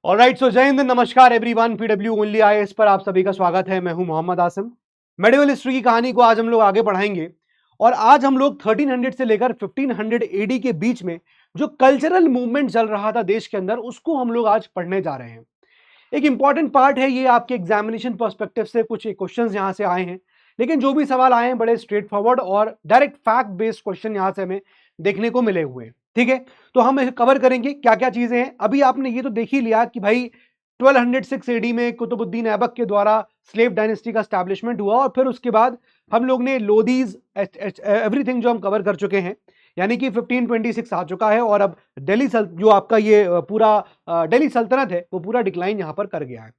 Alright, सो जय हिंद, नमस्कार everyone. PW only IAS पर आप सभी का स्वागत है। मैं हूं मोहम्मद आसिम। मेडिवल हिस्ट्री की कहानी को आज हम लोग आगे बढ़ाएंगे और आज हम लोग 1300 से लेकर 1500 एडी के बीच में जो कल्चरल मूवमेंट चल रहा था देश के अंदर, उसको हम लोग आज पढ़ने जा रहे हैं। एक इंपॉर्टेंट पार्ट है ये, आपके एग्जामिनेशन पर्सपेक्टिव से कुछ क्वेश्चंस यहां से आए हैं, लेकिन जो भी सवाल आए हैं बड़े स्ट्रेट फॉरवर्ड और डायरेक्ट फैक्ट बेस्ड क्वेश्चन यहां से हमें देखने को मिले हुए हैं। ठीक है, तो हम कवर करेंगे क्या क्या चीजें हैं। अभी आपने ये तो देख ही लिया कि भाई 1206 एडी में कुतुबुद्दीन ऐबक के द्वारा स्लेव डायनेस्टी का स्टैब्लिशमेंट हुआ और फिर उसके बाद हम लोग ने लोधीज एवरीथिंग जो हम कवर कर चुके हैं, यानी कि 1526 आ चुका है और अब जो आपका ये पूरा दिल्ली सल्तनत है वो पूरा डिक्लाइन यहां पर कर गया है।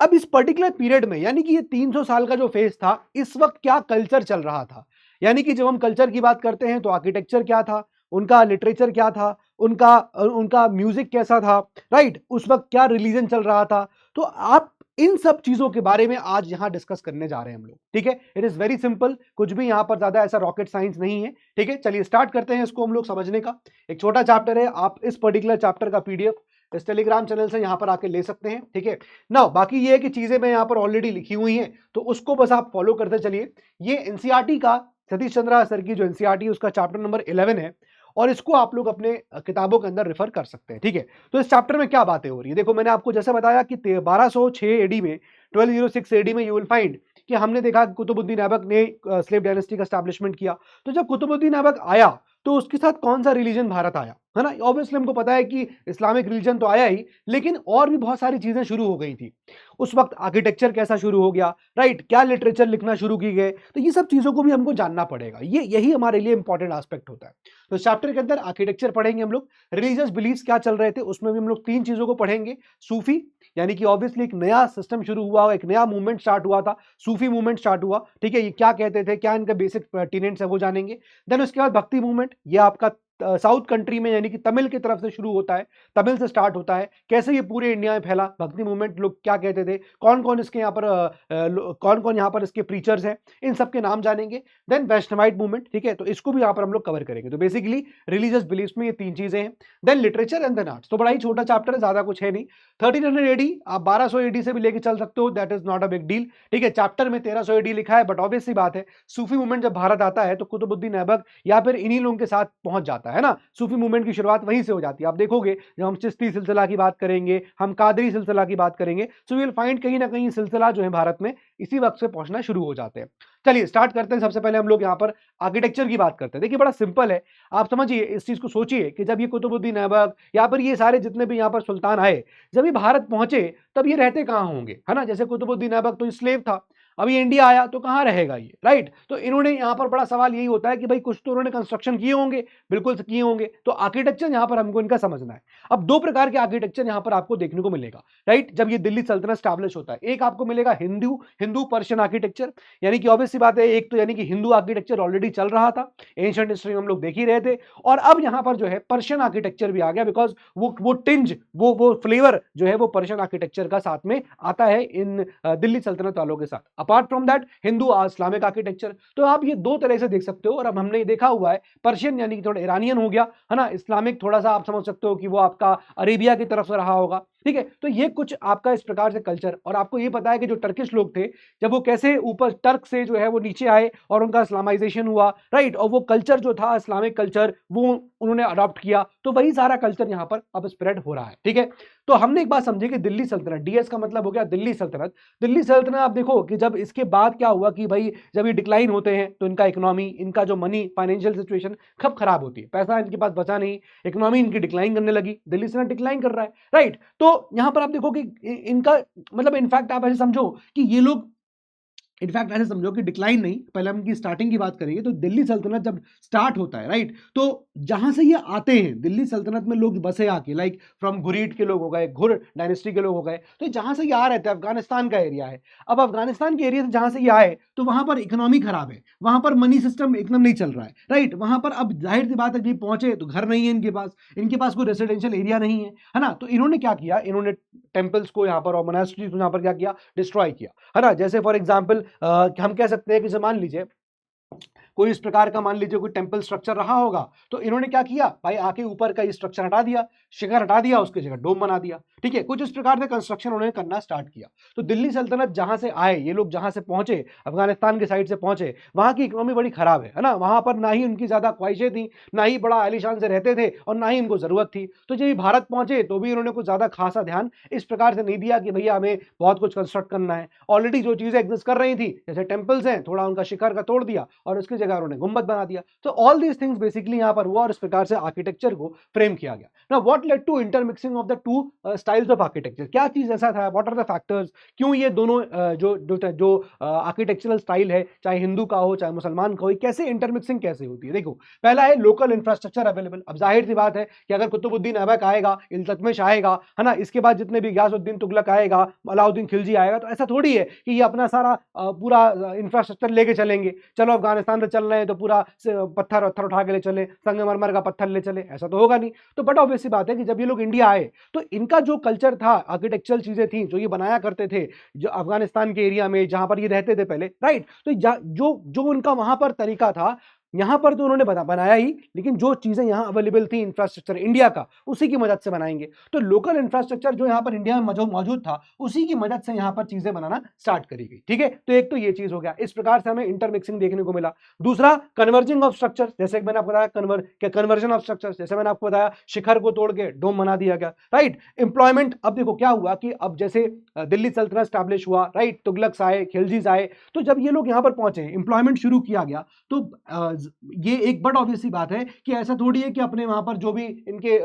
अब इस पर्टिकुलर पीरियड में, यानी कि ये 300 साल का जो फेज था, इस वक्त क्या कल्चर चल रहा था। यानी कि जब हम कल्चर की बात करते हैं तो आर्किटेक्चर क्या था, उनका लिटरेचर क्या था, उनका उनका म्यूजिक कैसा था, राइट, उस वक्त क्या रिलीजन चल रहा था। तो आप इन सब चीजों के बारे में आज यहां डिस्कस करने जा रहे हैं हम लोग। ठीक है, इट इज वेरी सिंपल, कुछ भी यहां पर ज्यादा ऐसा रॉकेट साइंस नहीं है। ठीक है, चलिए स्टार्ट करते हैं इसको हम लोग समझने का। एक छोटा चैप्टर है, आप इस पर्टिकुलर चैप्टर का पीडीएफ इस टेलीग्राम चैनल से यहां पर आके ले सकते हैं। ठीक है ना, बाकी ये है कि चीजें मैं यहां पर ऑलरेडी लिखी हुई हैं, तो उसको बस आप फॉलो करते चलिए। ये एनसीईआरटी का, सतीश चंद्रा सर की जो एनसीईआरटी उसका चैप्टर नंबर 11 है और इसको आप लोग अपने किताबों के अंदर रेफर कर सकते हैं। ठीक है, तो इस चैप्टर में क्या बातें हो रही है, देखो मैंने आपको जैसे बताया कि 1206 एडी में, 1206 एडी में यू विल फाइंड कि हमने देखा कि कुतुबुद्दीन ऐबक ने स्लेव डायनेस्टी का एस्टैब्लिशमेंट किया। तो जब कुतुबुद्दीन ऐबक आया तो उसके साथ कौन सा रिलीजन भारत आया, है ना। ऑब्वियसली हमको पता है कि इस्लामिक रिलीजन तो आया ही, लेकिन और भी बहुत सारी चीजें शुरू हो गई थी उस वक्त। आर्किटेक्चर कैसा शुरू हो गया, राइट, क्या लिटरेचर लिखना शुरू की गए, तो ये सब चीजों को भी हमको जानना पड़ेगा। यही हमारे लिए इंपॉर्टेंट एस्पेक्ट होता है। तो चैप्टर के अंदर आर्किटेक्चर पढ़ेंगे हम लोग, रिलीजियस बिलीफ्स क्या चल रहे थे उसमें भी हम लोग तीन चीजों को पढ़ेंगे। सूफी, यानी कि ऑब्वियसली एक नया सिस्टम शुरू हुआ, एक नया मूवमेंट स्टार्ट हुआ था, सूफी मूवमेंट स्टार्ट हुआ। ठीक है, ये क्या कहते थे, क्या इनका बेसिक टीनेंट्स है वो जानेंगे। देन उसके बाद भक्ति मूवमेंट, ये आपका साउथ कंट्री में यानी कि तमिल की तरफ से शुरू होता है, तमिल से स्टार्ट होता है। कैसे ये पूरे इंडिया में फैला भक्ति मूवमेंट, लोग क्या कहते थे, कौन कौन इसके यहाँ पर कौन कौन यहाँ पर इसके प्रीचर्स हैं, इन सब के नाम जानेंगे। देन वैष्णवाइट मूवमेंट, ठीक है, तो इसको भी यहाँ पर हम लोग कवर करेंगे। तो बेसिकली रिलीजियस बिलीफ्स में ये तीन चीजें हैं। Then literature and then arts, तो बड़ा ही छोटा चैप्टर है, ज्यादा कुछ है नहीं। 1300 एडी आप 1200 एडी से भी लेके चल सकते हो, that is not a big deal. ठीक है, चैप्टर में 1300 एडी लिखा है, बट ऑब्वियस सी बात है सूफी मूवमेंट जब भारत आता है तो कुतुबुद्दीन ऐबक या फिर इन्हीं लोगों के साथ पहुंच जाता है ना। सूफी मूवमेंट की शुरुआत वहीं से हो जाती है। आप देखोगे जब हम चिश्ती सिलसिला की बात करेंगे, हम कादरी सिलसिला की बात करेंगे, सो विल फाइंड कहीं ना कहीं सिलसिला जो है भारत में इसी वक्त से पहुंचना शुरू हो जाते हैं। चलिए स्टार्ट करते हैं। सबसे पहले हम लोग यहाँ पर आर्किटेक्चर की बात करते हैं। देखिए बड़ा सिंपल है, आप समझिए इस चीज को, सोचिए कि जब ये कुतुबुद्दीन ऐबक या फिर ये सारे जितने भी यहाँ पर सुल्तान आए, जब ये भारत पहुंचे तब ये रहते कहाँ होंगे, है ना। जैसे कुतुबुद्दीन ऐबक तो स्लेव था, अभी इंडिया आया तो कहाँ रहेगा ये, राइट। तो इन्होंने यहाँ पर बड़ा सवाल यही होता है कि भाई कुछ तो उन्होंने कंस्ट्रक्शन किए होंगे, बिल्कुल किए होंगे। तो आर्किटेक्चर यहाँ पर हमको इनका समझना है। अब दो प्रकार के आर्किटेक्चर यहाँ पर आपको देखने को मिलेगा, राइट, जब ये दिल्ली सल्तनत स्टैब्लिश होता है। एक आपको मिलेगा हिंदू हिंदू पर्शियन आर्किटेक्चर, यानी कि ऑब्वियस सी बात है, एक तो यानी कि हिंदू आर्किटेक्चर ऑलरेडी चल रहा था, एंशिएंट हिस्ट्री में हम लोग देख ही रहे थे, और अब यहाँ पर जो है पर्शियन आर्किटेक्चर भी आ गया, बिकॉज वो टिंज वो फ्लेवर जो है वो पर्शियन आर्किटेक्चर का साथ में आता है इन दिल्ली सल्तनत वालों के साथ। Apart from that Hindu Islamic architecture, तो आप ये दो तरह से देख सकते हो। और अब हमने ये देखा हुआ है पर्शियन यानी कि थोड़ा ईरानियन हो गया, है ना। इस्लामिक थोड़ा सा आप समझ सकते हो कि वो आपका अरेबिया की तरफ से रहा होगा। ठीक है, तो ये कुछ आपका इस प्रकार से कल्चर। और आपको ये पता है कि जो टर्किश लोग थे, जब वो कैसे ऊपर टर्क से जो है वो नीचे आए और उनका इस्लामाइजेशन हुआ, राइट, और वो कल्चर जो था इस्लामिक कल्चर वो उन्होंने अडॉप्ट किया, तो वही सारा कल्चर यहाँ पर अब स्प्रेड हो रहा है। ठीक है, तो हमने एक बात समझी कि दिल्ली सल्तनत, डीएस का मतलब हो गया दिल्ली सल्तनत। दिल्ली सल्तनत आप देखो कि जब इसके बाद क्या हुआ कि भाई जब ये डिक्लाइन होते हैं तो इनका इकोनॉमी, इनका जो मनी फाइनेंशियल सिचुएशन कब खराब होती है, पैसा इनके पास बचा नहीं, इकोनॉमी इनकी डिक्लाइन करने लगी, दिल्ली सल्तनत डिक्लाइन कर रहा है, राइट। तो यहां पर आप देखो कि इनका मतलब इनफैक्ट आप ऐसे समझो कि ये लोग, इनफैक्ट ऐसे समझो कि डिक्लाइन नहीं, पहले हम इनकी स्टार्टिंग की बात करेंगे। तो दिल्ली सल्तनत जब स्टार्ट होता है, राइट, तो जहां से ये आते हैं दिल्ली सल्तनत में लोग बसे आके, लाइक फ्रॉम घुरीद के लोग हो गए, घुर डायनेस्टी के लोग हो गए, तो जहां से ये आ रहे थे, अफगानिस्तान का एरिया है। अब अफगानिस्तान के एरिया से जहां से ये आए तो वहां पर इकोनॉमी खराब है, वहां पर मनी सिस्टम एकदम नहीं चल रहा है, राइट। वहां पर अब जाहिर सी बात है कि पहुंचे तो घर नहीं है इनके पास कोई रेसिडेंशियल एरिया नहीं है ना। तो इन्होंने क्या किया, इन्होंने टेम्पल्स को यहाँ पर और मोनास्ट्रीज को यहाँ पर क्या किया, डिस्ट्रॉय किया, है ना। जैसे फॉर एग्जाम्पल हम कह सकते हैं कि मान लीजिए कोई इस प्रकार का, मान लीजिए कोई टेंपल स्ट्रक्चर रहा होगा, तो इन्होंने क्या किया भाई, आके ऊपर का ये स्ट्रक्चर हटा दिया, शिखर हटा दिया, उसकी जगह डोम बना दिया। ठीक है, कुछ इस प्रकार से कंस्ट्रक्शन उन्होंने करना स्टार्ट किया। तो दिल्ली सल्तनत जहां से आए ये लोग, जहां से पहुंचे, अफगानिस्तान के साइड से पहुंचे, वहां की इकोनॉमी बड़ी खराब है ना, वहां पर ना ही उनकी ज्यादा ख्वाहिशें थी, ना ही बड़ा आलीशान से रहते थे और ना ही उनको जरूरत थी। तो जब ये भारत पहुंचे तो भी उन्होंने कुछ ज्यादा खासा ध्यान इस प्रकार से नहीं दिया कि भैया हमें बहुत कुछ कंस्ट्रक्ट करना है। ऑलरेडी जो चीजें एग्जिस्ट कर रही थी, जैसे टेम्पल्स हैं, थोड़ा उनका शिखर का तोड़ दिया और उसकी जगह उन्होंने गुंबद बना दिया। तो ऑल दीज थिंग्स बेसिकली यहाँ पर हुआ और इस प्रकार से आर्किटेक्चर को फ्रेम किया गया। Now what led to intermixing of the two styles of architecture? क्या चीज ऐसा था, व्हाट आर द फैक्टर्स, क्यों ये दोनों जो आर्किटेक्चरल स्टाइल है, चाहे हिंदू का हो चाहे मुसलमान का हो, कैसे इंटरमिक्सिंग कैसे होती है? देखो, पहला है लोकल इंफ्रास्ट्रक्चर अवेलेबल। अब जाहिर सी बात है कि अगर कुतुबुद्दीन ऐबक आएगा, इल्तुतमिश आएगा, है ना, इसके बाद जितने भी गयासुद्दीन तुगलक आएगा, अलाउद्दीन खिलजी आएगा, तो ऐसा थोड़ी है कि ये अपना सारा पूरा इंफ्रास्ट्रक्चर लेके चलेंगे। चलो अफगानिस्तान से चल रहे हैं तो पूरा पत्थर वत्थर उठा के ले चले, संगमरमर का पत्थर ले चले, ऐसा तो होगा नहीं। तो बट ऑब्वियस सी बात है कि जब ये लोग इंडिया आए तो इनका जो कल्चर था, आर्किटेक्चरल चीजें थी जो ये बनाया करते थे, जो अफगानिस्तान के एरिया में जहां पर ये रहते थे पहले, राइट, तो जो जो उनका वहां पर तरीका था, यहां पर तो उन्होंने बनाया ही, लेकिन जो चीजें यहां अवेलेबल थी इंफ्रास्ट्रक्चर इंडिया का, उसी की मदद से बनाएंगे। तो लोकल इंफ्रास्ट्रक्चर जो यहां पर इंडिया में मौजूद था, उसी की मदद से यहां पर चीजें बनाना स्टार्ट करी गई। ठीक है, तो एक तो ये चीज हो गया, इस प्रकार से हमें इंटरमिक्सिंग देखने को मिला। दूसरा, कन्वर्जिंग ऑफ स्ट्रक्चर, जैसे मैंने आपको बताया कन्वर्जन ऑफ स्ट्रक्चर, जैसे मैंने आपको बताया शिखर को तोड़ के डोम बना दिया गया, राइट। एम्प्लॉयमेंट, अब देखो क्या हुआ कि अब जैसे दिल्ली सल्तनत स्टैब्लिश हुआ, राइट, तुगलक आए, खिलजीज आए, तो जब ये लोग यहां पर पहुंचे, एम्प्लॉयमेंट शुरू किया गया, तो ये एक बड़ा ऑब्वियस सी बात है कि ऐसा थोड़ी है कि अपने वहां पर जो भी इनके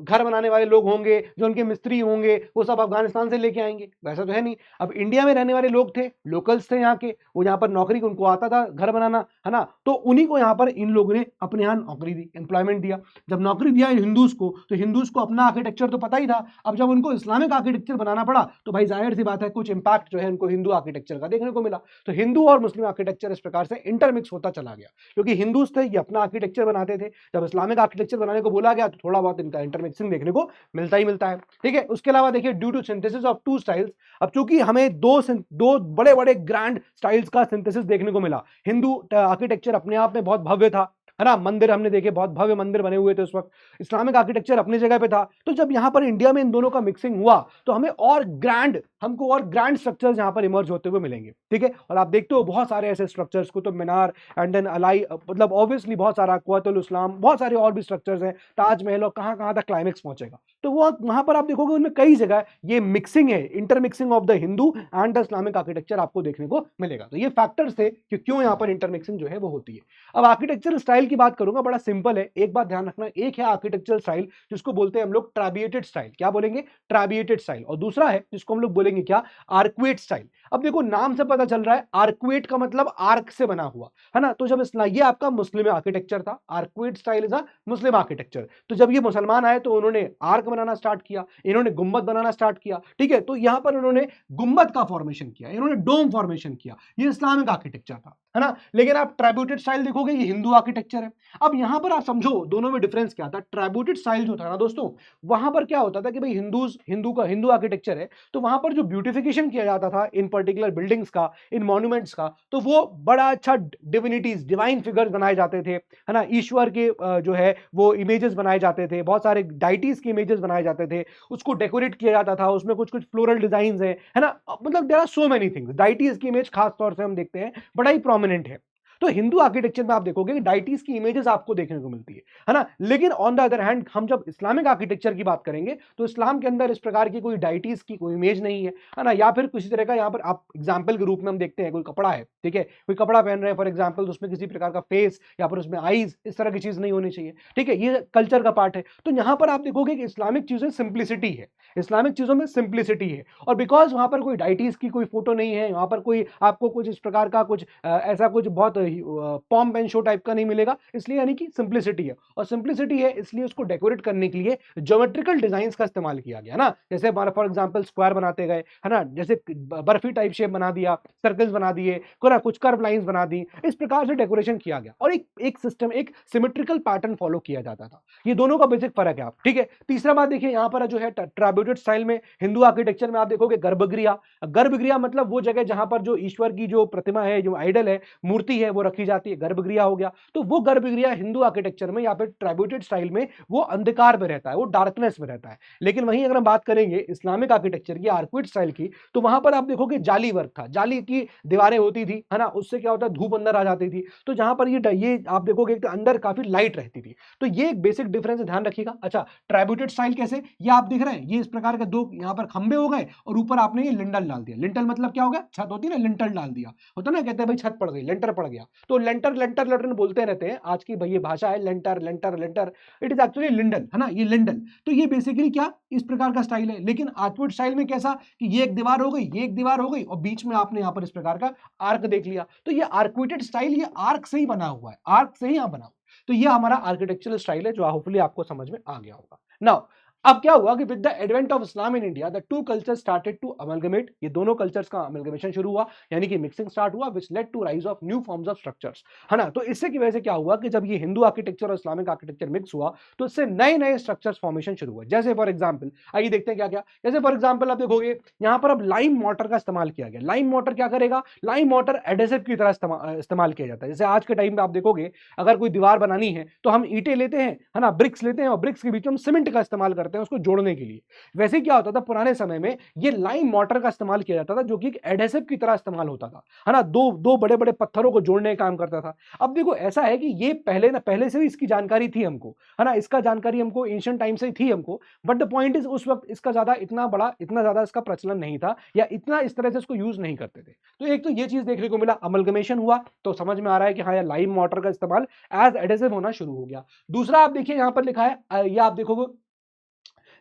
घर बनाने वाले लोग होंगे, जो उनके मिस्त्री होंगे, वो सब अफगानिस्तान से लेके आएंगे, वैसा तो है नहीं। अब इंडिया में रहने वाले लोग थे, लोकल्स थे यहाँ के, वो यहाँ पर नौकरी, उनको आता था घर बनाना, है ना, तो उन्हीं को यहाँ पर इन लोगों ने अपने यहाँ नौकरी दी, एम्प्लॉयमेंट दिया। जब नौकरी दिया हिंदूज को, तो हिंदूज को अपना आर्किटेक्चर तो पता ही था। अब जब उनको इस्लामिक आर्किटेक्चर बनाना पड़ा, तो भाई जाहिर सी बात है कुछ इंपैक्ट जो है उनको हिंदू आर्किटेक्चर का देखने को मिला। तो हिंदू और मुस्लिम आर्किटेक्चर इस प्रकार से इंटरमिक्स होता चला गया, क्योंकि हिंदूज थे ये अपना आर्किटेक्चर बनाते थे, जब इस्लामिक आर्किटेक्चर बनाने को बोला गया तो थोड़ा बहुत इनका इंटरमिक्सिंग देखने को मिलता ही मिलता है। ठीक है, उसके अलावा देखिए, due to synthesis of two styles, अब चूंकि हमें दो बड़े बड़े ग्रैंड स्टाइल्स का सिंथेसिस देखने को मिला। हिंदू आर्किटेक्चर अपने आप में बहुत भव्य था, है ना, मंदिर हमने देखे, बहुत भव्य मंदिर बने हुए थे उस वक्त। इस्लामिक आर्किटेक्चर अपनी जगह पे था। तो जब यहां पर इंडिया में इन दोनों का मिक्सिंग हुआ, तो हमको और ग्रैंड स्ट्रक्चर्स यहां पर इमर्ज होते हुए मिलेंगे। ठीक है, और आप देखते हो बहुत सारे ऐसे structures, Qutub Minar, and then Alai, मतलब ऑब्वियसली बहुत सारा कुव्वतुल इस्लाम, बहुत सारे और भी स्ट्रक्चर्स हैं, ताजमहल, और कहां कहां तक क्लाइमेक्स पहुंचेगा। तो वो वहां पर आप देखोगे उनमें कई जगह ये मिक्सिंग है, intermixing of the Hindu and the Islamic architecture आपको देखने को मिलेगा। तो ये फैक्टर्स थे कि क्यों यहां पर इंटरमिक्सिंग जो है वो होती है। अब आर्किटेक्चरल स्टाइल की बात करूंगा, बड़ा सिंपल है, एक बात ध्यान रखना, एक है आर्किटेक्चरल स्टाइल जिसको बोलते हैं हम लोग ट्राबिएटेड स्टाइल, क्या बोलेंगे, ट्राबिएटेड स्टाइल, और दूसरा है जिसको हम लोग बोलेंगे क्या, आर्कुएट स्टाइल। अब देखो नाम से पता चल रहा है, आर्कुएट का मतलब आर्क से बना हुआ, है ना, तो जब ये आपका मुस्लिम आर्किटेक्चर था, arcuate style is a Muslim architecture. तो जब ये मुसलमान आए तो उन्होंने आर्क बनाना स्टार्ट किया, इन्होंने गुंबद बनाना स्टार्ट किया। ठीक है, तो यहां पर उन्होंने गुंबद का फॉर्मेशन किया, इन्होंने डोम फॉर्मेशन किया, ये इस्लामिक आर्किटेक्चर था, है ना। लेकिन आप ट्राइब्यूटेड स्टाइल देखोगे, ये हिंदू आर्किटेक्चर है। अब यहां पर आप समझो दोनों में डिफरेंस क्या था। ट्राइब्यूटेड स्टाइल जो था ना दोस्तों, वहां पर क्या होता था कि भाई हिंदू आर्किटेक्चर है, तो वहां पर जो ब्यूटिफिकेशन किया जाता था इन पर्टिकुलर बिल्डिंग्स का, इन मॉन्यूमेंट्स का, तो वो बड़ा अच्छा डिविनिटीज, डिवाइन फिगर्स बनाए जाते थे, है ना, ईश्वर के जो है वो इमेजेस बनाए जाते थे, बहुत सारे डाइटीज के इमेजेस बनाए जाते थे, उसको डेकोरेट किया जाता था, उसमें कुछ कुछ फ्लोरल डिजाइन है ना, मतलब there are so many things. Deities की इमेज खास तौर से हम देखते हैं बड़ा ही प्रोमिनेंट है। तो हिंदू आर्किटेक्चर में आप देखोगे कि डाइटीज की इमेजेस आपको देखने को मिलती है ना। लेकिन ऑन द अदर हैंड हम जब इस्लामिक आर्किटेक्चर की बात करेंगे, तो इस्लाम के अंदर इस प्रकार की कोई डाइटीज की कोई इमेज नहीं है ना, या फिर किसी तरह का, यहाँ पर आप एग्जाम्पल के रूप में हम देखते हैं कोई कपड़ा है, ठीक है, कोई कपड़ा पहन रहे हैं फॉर एग्जाम्पल, तो उसमें किसी प्रकार का फेस या फिर उसमें आईज, इस तरह की चीज नहीं होनी चाहिए। ठीक है, ये कल्चर का पार्ट है। तो यहां पर आप देखोगे कि इस्लामिक चीजें सिंप्लिसिटी है, इस्लामिक चीजों में सिंप्लिसिटी है, और बिकॉज वहां पर कोई डाइटीज की कोई फोटो नहीं है, वहां पर कोई आपको कुछ इस प्रकार का कुछ ऐसा कुछ बहुत पॉम्प एंड शो टाइप का नहीं मिलेगा, इसलिए यानी कि सिंप्लिसिटी है, और सिंप्लिसिटी है इसलिए उसको डेकोरेट करने के लिए ज्योमेट्रिकल डिजाइंस का इस्तेमाल किया गया ना। जैसे फॉर एग्जांपल स्क्वायर बनाते गए, है ना, जैसे बर्फी टाइप शेप बना दिया, सर्कल्स बना दिए, कुछ कर्व लाइंस बना दी, इस प्रकार से डेकोरेशन किया गया, और एक सिस्टम, एक सिमेट्रिकल पैटर्न फॉलो किया जाता था। ये दोनों का बेसिक फर्क है आप। ठीक है, तीसरा बात देखिए, यहां पर जो है ट्राइब्यूटेड स्टाइल में हिंदू आर्किटेक्चर में आप देखोगे गर्भगृह मतलब वो जगह जहां पर जो ईश्वर की जो प्रतिमा है, जो आइडल है, मूर्ति है, वो रखी जाती है, गर्भगृह हो गया। तो वो गर्भगृह हिंदू आर्किटेक्चर में या फिर ट्राइब्यूटेड स्टाइल में वो अंधकार में रहता है, वो डार्कनेस में रहता है। लेकिन वहीं अगर हम बात करेंगे इस्लामिक आर्किटेक्चर की, आर्किड स्टाइल की, तो वहां पर आप देखोगे जाली वर्क था, जाली की दीवारें होती थी, है ना, उससे क्या होता है धूप अंदर आ जाती थी। तो जहां पर ये आप देखोगे तो अंदर काफी लाइट रहती थी। तो ये एक बेसिक डिफरेंस ध्यान रखिएगा। अच्छा, ट्राइब्यूटेड स्टाइल कैसे, ये आप देख रहे हैं, ये इस प्रकार के दो यहाँ पर खंबे हो गए और ऊपर आपने ये लिंटल डाल दिया। लिंटल मतलब क्या होगा, छत होती है ना, लिंटल डाल दिया होता ना, कहते हैं भाई छत पड़ गई, लेंटर पड़ गया। तो लेंटर लेंटर लेंटर बोलते रहते हैं, आज की भाई ये भाषा है, लेंटर लेंटर लेंटर, इट इज एक्चुअली लिंडल, है ना, ये लिंडल। तो ये बेसिकली क्या इस प्रकार का स्टाइल है। लेकिन आर्किड स्टाइल में कैसा कि ये एक दीवार हो गई, ये एक दीवार हो गई और बीच में आपने यहाँ पर इस प्रकार का आर्क देख लिया। तो ये आर्किटेड स्टाइल ये आर्क से ही बना हुआ है, आर्क से ही यहाँ बना हुआ। तो ये हमारा आर्किटेक्चरल स्टाइल है जो होपफुली आपको समझ में आ गया होगा। नाउ अब क्या हुआ कि with the advent of Islam in India the two cultures started to amalgamate, ये दोनों कल्चर्स का अमलगमेशन शुरू हुआ, यानी कि मिक्सिंग स्टार्ट हुआ, which led to rise of new forms of structures, है ना। तो इससे की वजह से क्या हुआ कि जब ये हिंदू आर्किटेक्चर और इस्लामिक आर्किटेक्चर मिक्स हुआ तो इससे नए नए स्ट्रक्चर्स फॉर्मेशन शुरू हुए। जैसे फॉर एग्जाम्पल आइए देखते हैं क्या क्या। जैसे फॉर एग्जाम्पल आप देखोगे यहाँ पर अब लाइम मोटर का इस्तेमाल किया गया। लाइम मोटर क्या करेगा, लाइम मोटर एडेसिव की तरह इस्तेमाल किया जाता है। जैसे आज के टाइम में आप देखोगे अगर कोई दीवार बनानी है तो हम ईंटें लेते हैं, है ना, ब्रिक्स लेते हैं और ब्रिक्स के बीच में हम सीमेंट का इस्तेमाल करते हैं उसको जोड़ने के लिए। वैसे क्या होता था पुराने समय में, ये लाइम मोटर का इस्तेमाल किया जाता था जो कि एक एडेसिव की तरह इस्तेमाल होता था, है ना, दो बड़े बड़े पत्थरों को जोड़ने का काम करता था। अब देखो ऐसा है कि ये पहले से ही इसकी जानकारी थी हमको, है ना, इसका जानकारी हमको एंशिएंट टाइम से ही थी हमको। बट द पॉइंट इज उस वक्त इसका इतना ज्यादा इसका प्रचलन नहीं था या इतना इस तरह से इसको यूज नहीं करते थे। तो एक तो ये चीज देखने को मिला, अमलगमेशन हुआ तो समझ में आ रहा है कि हाँ, लाइम मोटर का इस्तेमाल एज एडेसिव होना शुरू हो गया। दूसरा आप देखिए यहां पर लिखा है, या आप देखोगे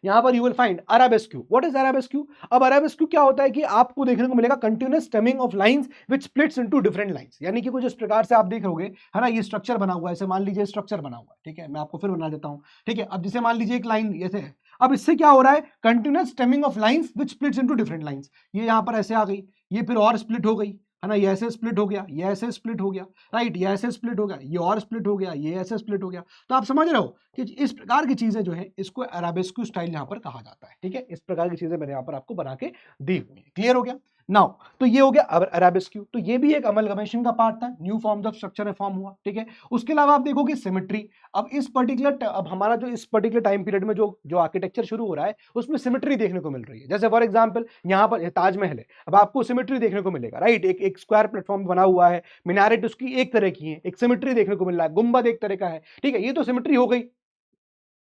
यहां पर you will find arabesque. What is arabesque? अब अराबेस्क्यू क्या होता है कि आपको देखने को मिलेगा continuous stemming of lines which splits into different lines, यानी कि कुछ इस प्रकार से आप देख रहोगे, है ना, ये स्ट्रक्चर बना हुआ है, ऐसे मान लीजिए स्ट्रक्चर बना हुआ है, ठीक है, मैं आपको फिर बना देता हूं, ठीक है। अब जैसे मान लीजिए एक लाइन ऐसे है, अब इससे क्या हो रहा है, continuous stemming of lines which splits into different lines. ये यहां पर ऐसे आ गई, ये फिर और स्प्लिट हो गई, है ना, ये ऐसे स्प्लिट हो गया, ये ऐसे स्प्लिट हो गया, राइट, ये ऐसे स्प्लिट हो गया, ये और स्प्लिट हो गया, ये ऐसे स्प्लिट हो गया। तो आप समझ रहे हो कि इस प्रकार की चीजें जो है इसको अराबेस्क्यू स्टाइल यहां पर कहा जाता है, ठीक है। इस प्रकार की चीजें मैंने यहां पर आपको बना के दी हुई है, क्लियर हो गया। नाउ तो ये हो गया अराबेस्क्यू, तो ये भी एक अमलगमेशन का पार्ट था, न्यू फॉर्म्स ऑफ स्ट्रक्चर में फॉर्म हुआ, ठीक है। उसके अलावा आप देखोगे सिमेट्री। अब हमारा जो इस पर्टिकुलर टाइम पीरियड में जो आर्किटेक्चर शुरू हो रहा है उसमें सिमेट्री देखने को मिल रही है। जैसे फॉर एग्जांपल यहाँ पर ताजमहल है, अब आपको सिमेट्री देखने को मिलेगा, राइट, एक स्क्वायर प्लेटफॉर्म बना हुआ है, मिनारेट उसकी एक तरह की है, एक सिमेट्री देखने को मिल रहा है, गुंबद एक तरह का है, ठीक है, ये तो सिमेट्री हो गई।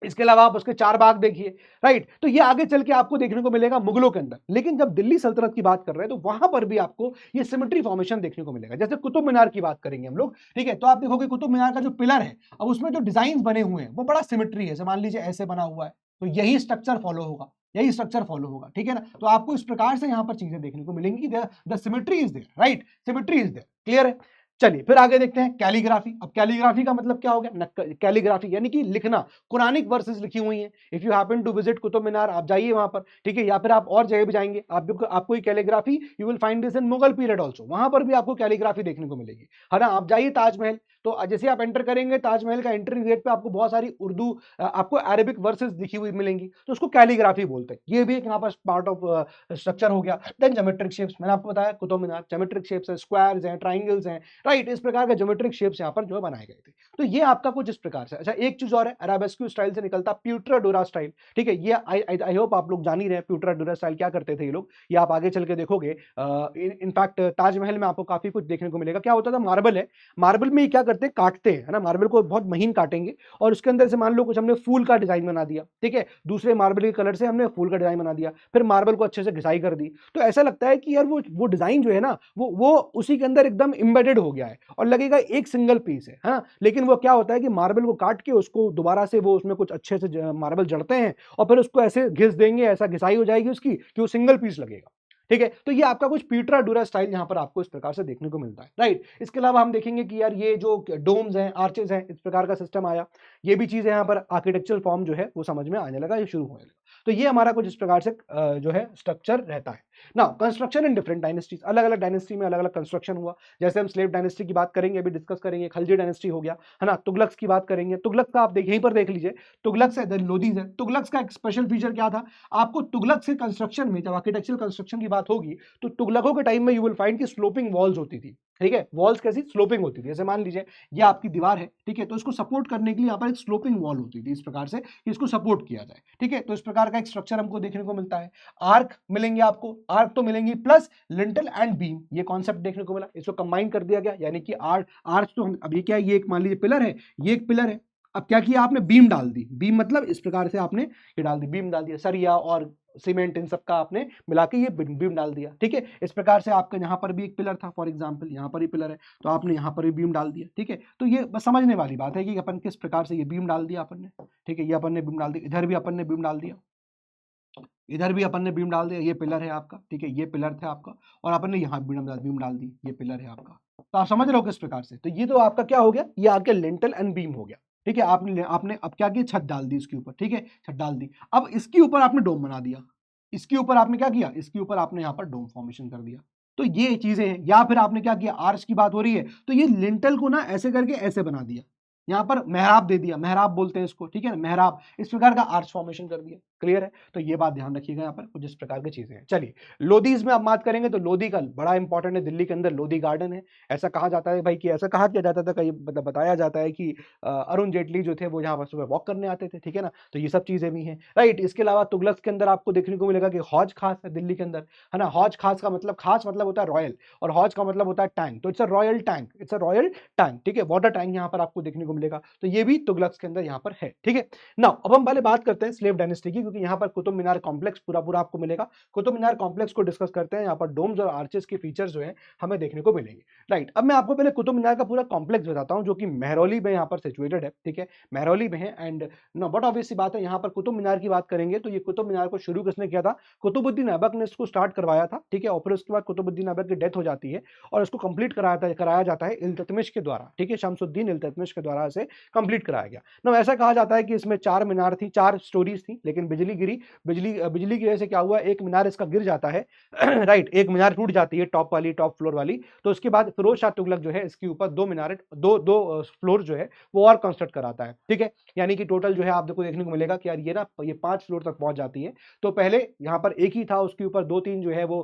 इसके अलावा आप उसके चार बाग देखिए, राइट। तो ये आगे चल के आपको देखने को मिलेगा मुगलों के अंदर। लेकिन जब दिल्ली सल्तनत की बात कर रहे हैं तो वहां पर भी आपको ये सिमेट्री फॉर्मेशन देखने को मिलेगा। जैसे कुतुब मीनार की बात करेंगे हम लोग, ठीक है, तो आप देखोगे कुतुब मीनार का जो पिलर है, अब उसमें जो डिजाइन बने हुए हैं वो बड़ा सिमेट्री है। मान लीजिए ऐसे बना हुआ है तो यही स्ट्रक्चर फॉलो होगा, यही स्ट्रक्चर फॉलो होगा, ठीक है ना। तो आपको इस प्रकार से यहाँ पर चीजें देखने को मिलेंगी, the symmetry is there, right, symmetry is there, clear है। चलिए फिर आगे देखते हैं कैलीग्राफी। अब कैलीग्राफी का मतलब क्या हो गया, कैलीग्राफी यानी कि लिखना, कुरानिक वर्सेस लिखी हुई हैं। If you happen to visit Qutub Minar, आप जाइए वहां पर, ठीक है, या फिर आप और जगह भी जाएंगे, आपको ये calligraphy you will find this in Mughal period also, वहां पर भी आपको कैलीग्राफी देखने को मिलेगी, है ना। आप जाइए ताजमहल, तो जैसे आप एंटर करेंगे ताजमहल का एंट्री गेट पे आपको बहुत सारी उर्दू आपको अरेबिक वर्सेस लिखी हुई मिलेंगी, तो उसको कैलीग्राफी बोलते हैं। ये भी एक यहाँ पर पार्ट ऑफ स्ट्रक्चर हो गया। देन ज्योमेट्रिक शेप्स, मैंने आपको बताया कुतुब मीनार ज्योमेट्रिक शेप्स है, स्क्वायर्स हैं, ट्राइंगल्स हैं, राइट, इस प्रकार के ज्योमेट्रिक शेप्स यहाँ पर जो बनाए गए थे। तो ये आपका कुछ इस प्रकार से। अच्छा, एक चीज और है, अराबेस्क्यू स्टाइल से निकलता प्यूट्राडोरा स्टाइल, ठीक है। ये आई होप आप लोग जान ही रहे हैं प्यूट्राडोरा स्टाइल क्या करते थे ये लोग, ये आप आगे चल के देखोगे। इनफैक्ट ताजमहल में आपको काफी कुछ देखने को मिलेगा। क्या होता था, मार्बल है, मार्बल में क्या करते हैं, काटते हैं, है ना, मार्बल को बहुत महीन काटेंगे और उसके अंदर से मान लो कुछ हमने फूल का डिजाइन बना दिया, ठीक है, दूसरे मार्बल के कलर से हमने फूल का डिजाइन बना दिया, फिर मार्बल को अच्छे से घिसाई कर दी, तो ऐसा लगता है कि यार वो डिजाइन जो है ना वो उसी के अंदर एकदम एम्बेडेड हो गया है और लगेगा एक सिंगल पीस है ना। लेकिन वो क्या होता है कि मार्बल को काट के उसको दोबारा से वो उसमें कुछ अच्छे से मार्बल जड़ते हैं और फिर उसको ऐसे घिस देंगे, ऐसा घिसाई हो जाएगी उसकी कि वो सिंगल पीस लगेगा, ठीक है। तो ये आपका कुछ प्यूट्राडोरा स्टाइल यहाँ पर आपको इस प्रकार से देखने को मिलता है, राइट। इसके अलावा हम देखेंगे कि यार ये जो डोम्स हैं, आर्चेस हैं, इस प्रकार का सिस्टम आया, ये भी चीजें यहाँ पर आर्किटेक्चरल फॉर्म जो है वो समझ में आने लगा, ये शुरू होने लगा। तो ये हमारा कुछ इस प्रकार से जो है स्ट्रक्चर रहता है। ना कंस्ट्रक्शन इन डिफरेंट डायनेस्टीज, अलग अलग डायनेस्टी में अलग अलग कंस्ट्रक्शन हुआ। जैसे हम स्लेव डायनेस्टी की बात करेंगे, अभी डिस्कस करेंगे, खलजी डायनेस्टी हो गया, है ना, तुगलक्स की बात करेंगे। तुगलक का आप यहीं पर देख लीजिए, तुगलक्स है, देन लोदीज है। तुगलक्स का एक स्पेशल फीचर क्या था, आपको तुगलक के कंस्ट्रक्शन में जब आर्किटेक्चरल कंस्ट्रक्शन की बात होगी तो तुगलकों के टाइम में यू विल फाइंड की स्लोपिंग वॉल्स होती थी, ठीक है। वॉल्स कैसी, स्लोपिंग होती थी। जैसे मान लीजिए ये आपकी दीवार है, ठीक है, तो इसको सपोर्ट करने के लिए यहाँ पर एक स्लोपिंग वॉल होती थी, इस प्रकार से कि इसको सपोर्ट किया जाए, ठीक है। तो इस प्रकार का एक स्ट्रक्चर हमको देखने को मिलता है। आर्क मिलेंगे आपको, आर्क तो मिलेंगी, प्लस लिंटल एंड बीम, ये कॉन्सेप्ट देखने को मिला, इसको कंबाइन कर दिया गया, यानी कि आर्च तो अब ये क्या है, ये एक मान लीजिए पिलर है, ये एक पिलर है। अब क्या किया आपने, बीम डाल दी। बीम मतलब इस प्रकार से आपने ये डाल दी, बीम डाल दिया, सरिया और सीमेंट इन सब का आपने मिला के ये बीम डाल दिया, ठीक है। इस प्रकार से आपका यहाँ पर भी एक पिलर था, फॉर एग्जांपल यहाँ पर ही पिलर है, तो आपने यहाँ पर भी बीम डाल दिया, ठीक है। तो ये बस समझने वाली बात है कि अपन किस प्रकार से ये बीम डाल दिया अपन ने, ठीक है। ये अपन ने बीम डाल दिया, इधर भी अपन ने बीम डाल दिया, इधर भी अपन ने बीम डाल दिया, ये पिलर है आपका, ठीक है, ये पिलर था आपका, और अपन ने यहाँ बीम डाल दी, ये पिलर है आपका। तो आप समझ रहे हो किस प्रकार से, तो ये तो आपका क्या हो गया, ये आपके लिंटल एंड बीम हो गया, ठीक है। आपने आपने अब क्या किया, छत डाल दी इसके ऊपर, ठीक है, छत डाल दी। अब इसके ऊपर आपने डोम बना दिया, इसके ऊपर आपने क्या किया, इसके ऊपर आपने यहाँ पर डोम फॉर्मेशन कर दिया। तो ये चीजें हैं। या फिर आपने क्या किया, आर्च की बात हो रही है तो ये लिंटल को ना ऐसे करके ऐसे बना दिया, यहाँ पर मेहराब दे दिया, मेहराब बोलते हैं इसको, ठीक है ना, मेहराब, इस प्रकार का आर्च फॉर्मेशन कर दिया। क्लियर है, तो ये बात ध्यान रखिएगा, यहाँ पर कुछ इस प्रकार की चीजें हैं। चलिए लोधीज में आप बात करेंगे तो लोधी का बड़ा इंपॉर्टेंट है, दिल्ली के अंदर लोधी गार्डन है। ऐसा कहा जाता है भाई कि ऐसा कहा किया जाता था, कहीं मतलब बताया जाता है कि अरुण जेटली जो थे वो यहाँ पर सुबह वॉक करने आते थे, ठीक है ना, तो ये सब चीजें भी हैं, राइट। इसके अलावा तुगलक के अंदर आपको देखने को मिलेगा कि हौज खास है दिल्ली के अंदर, है ना। हौज खास का मतलब, खास मतलब होता है रॉयल, और हौज का मतलब होता है टैंक, तो it's a royal tank, it's a royal tank, ठीक है, वाटर टैंक यहाँ पर आपको देखने को मिलेगा। तो ये भी तुगलक के अंदर यहाँ पर है, ठीक है। नाउ अब हम पहले बात करते हैं स्लेव डायनेस्टी की, क्योंकि यहाँ पर कुतुब मीनार कॉम्प्लेक्स पूरा पूरा आपको मिलेगा। कुतुब मीनार कॉम्प्लेक्स को डिस्कस करते हैं, यहाँ पर डोम्स और आर्चेस के फीचर्स जो है हमें देखने को मिलेंगे, राइट। अब मैं आपको पहले कुतुब मीनार का पूरा कॉम्प्लेक्स बताता हूँ, जो कि महरौली में यहाँ पर सिचुएटेड है, ठीक है, महरौली में है। एंड नो बट ऑब्वियस सी बात है, यहाँ पर कुतुब मीनार की बात करेंगे तो ये कुतुब मीनार को शुरू किसने किया था, कुतुबुद्दीन ऐबक ने इसको स्टार्ट करवाया था, ठीक है। और फिर उसके बाद कुतुबुद्दीन ऐबक की डेथ हो जाती है और इसको कंप्लीट कराया जाता है इल्तुतमिश के द्वारा, ठीक है, शमसुद्दीन इल्तुतमिश के द्वारा इसे कंप्लीट कराया गया। ना ऐसा कहा जाता है कि इसमें 4 मीनार थी, 4 स्टोरीज थी, लेकिन बिजली गिरी, बिजली की वजह से क्या हुआ, एक मीनार इसका गिर जाता है राइट, एक मीनार टूट जाती है, टॉप फ्लोर वाली। तो उसके बाद फिरोज शाह तुगलक जो है इसके ऊपर 2 मीनार, दो फ्लोर जो है वो और कंस्ट्रक्ट कराता है, ठीक है। यानी कि टोटल जो है आपको देखने को मिलेगा कि यार ये ना ये 5 फ्लोर तक पहुंच जाती है। तो पहले यहाँ पर एक ही था, उसके ऊपर 2-3 जो है वो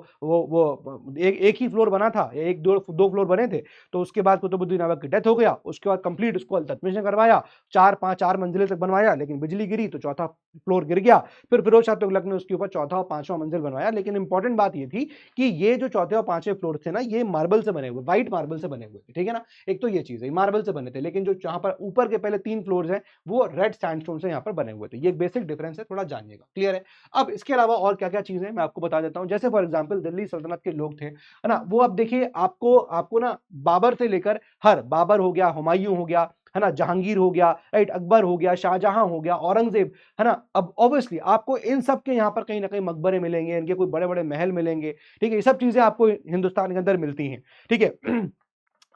एक ही फ्लोर बना था, एक दो फ्लोर बने थे। तो उसके बाद कुतुबुद्दीन ऐबक की डेथ हो गया, उसके बाद कंप्लीट उसको इल्तुतमिश ने करवाया, 4 मंजिलें तक बनवाया, लेकिन बिजली गिरी तो चौथा फ्लोर गिर गया। फिर फिरोज शाह तुगलक ने उसके ऊपर चौथा और 5वां मंजिल बनवाया। लेकिन इंपॉर्टेंट बात ये थी कि ये जो चौथे और 5वें फ्लोर थे ना, ये मार्बल से बने हुए, व्हाइट मार्बल से बने हुए थे, ठीक है ना। एक तो ये चीज है, मार्बल से बने थे, लेकिन जो यहाँ पर ऊपर के पहले 3 फ्लोर हैं वो रेड सैंडस्टोन से यहाँ पर बने हुए थे। ये एक बेसिक डिफरेंस है, थोड़ा जानिएगा, क्लियर है। अब इसके अलावा और क्या क्या चीजें मैं आपको बता देता हूँ। जैसे फॉर एग्जाम्पल दिल्ली सल्तनत के लोग थे, है ना, वो अब देखिए आपको ना बाबर से लेकर हर बाबर हो गया, हुमायूं हो गया, है ना, जहांगीर हो गया, राइट, अकबर हो गया, शाहजहां हो गया, औरंगजेब, है ना। अब ऑब्वियसली आपको इन सब के यहाँ पर कहीं ना कहीं मकबरे मिलेंगे, इनके कोई बड़े बड़े महल मिलेंगे, ठीक है, ये सब चीजें आपको हिंदुस्तान के अंदर मिलती हैं, ठीक है।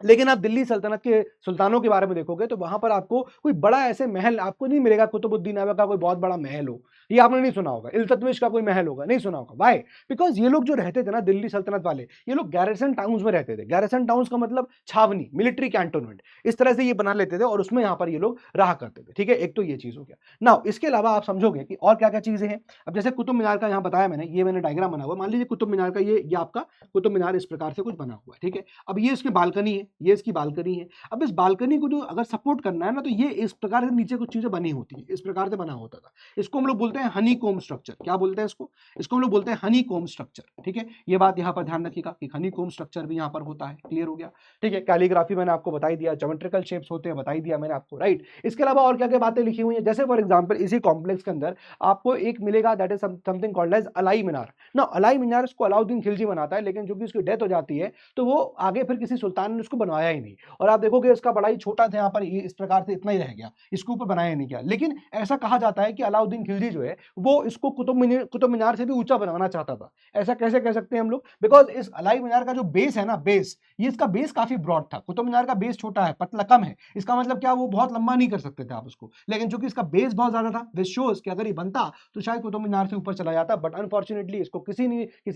लेकिन आप दिल्ली सल्तनत के सुल्तानों के बारे में देखोगे तो वहां पर आपको कोई बड़ा ऐसे महल आपको नहीं मिलेगा, कुतुबुद्दीन ऐबक का कोई बहुत बड़ा महल हो, ये आपने नहीं सुना होगा। इल्तुतमिश का कोई महल होगा, नहीं सुना होगा। व्हाई? बिकॉज ये लोग जो रहते थे ना दिल्ली सल्तनत वाले, ये लोग गैरिसन टाउन्स में रहते थे। गैरिसन टाउन्स का मतलब छावनी, मिलिट्री कैंटोनमेंट, इस तरह से ये बना लेते थे और उसमें यहाँ पर ये लोग रहा करते थे, ठीक है। एक तो ये चीज हो गया। नाउ इसके अलावा आप समझोगे कि और क्या क्या चीजें हैं। अब जैसे कुतुब मीनार का यहाँ बताया मैंने, ये मैंने डायग्राम बना हुआ, मान लीजिए कुतुब मीनार का ये आपका कुतुब मीनार इस प्रकार से कुछ बना हुआ है, ठीक है। अब ये इसकी बालकनी है, ये इसकी बालकनी है। अब इस बालकनी को जो अगर सपोर्ट करना है ना, तो ये इस प्रकार से नीचे कुछ चीजें बनी होती है, इस प्रकार से बना होता था। इसको हम लोग बोलते हैं हनी कोम स्ट्रक्चर। क्या बोलते हैं इसको हम लोग बोलते हैं हनी कोम स्ट्रक्चर, ठीक है। ये बात यहाँ पर ध्यान रखिएगा कि हनी कोम स्ट्रक्चर भी यहाँ पर होता है, क्लियर हो गया, ठीक है। कैलीग्राफी मैंने आपको बताई दिया, ज्योमेट्रिकल शेप्स होते हैं बताई दिया मैंने आपको, राइट। इसके अलावा और क्या क्या बातें लिखी हुई है, जैसे फॉर एग्जाम्पल इसी कॉम्प्लेक्स के अंदर आपको एक मिलेगा, that is something called as Alai Minar ना। अलाई मीनार इसको अलाउद्दीन खिलजी बनाता है, लेकिन जो कि उसकी डेथ हो जाती है तो वो आगे फिर किसी सुल्तान ने उसको बनवाया ही नहीं, और आप देखोगे इसका बड़ा ही छोटा था यहाँ पर, ये इस प्रकार से इतना ही रह गया, इसके ऊपर बनाया नहीं गया। लेकिन ऐसा कहा जाता है कि अलाउद्दीन खिलजी जो है वो इसको कुतुब मीनार से भी ऊंचा बनवाना चाहता था। ऐसा कैसे कह सकते हैं हम लोग, बिकॉज इस अलाई मीनार का जो बेस है ना, बेस, ये इसका बेस काफी ब्रॉड था, कुतुब मीनार का बेस छोटा है, पतला कम है, इसका मतलब क्या वो बहुत लंबा नहीं कर सकते थे आप उसको, लेकिन चूंकि इसका बेस बहुत ज्यादा था, दिस शोज कि अगर ये बनता तो शायद कुतुब मीनार से ऊपर चला जाता, बट अनफॉर्चुनेटली इसको किसी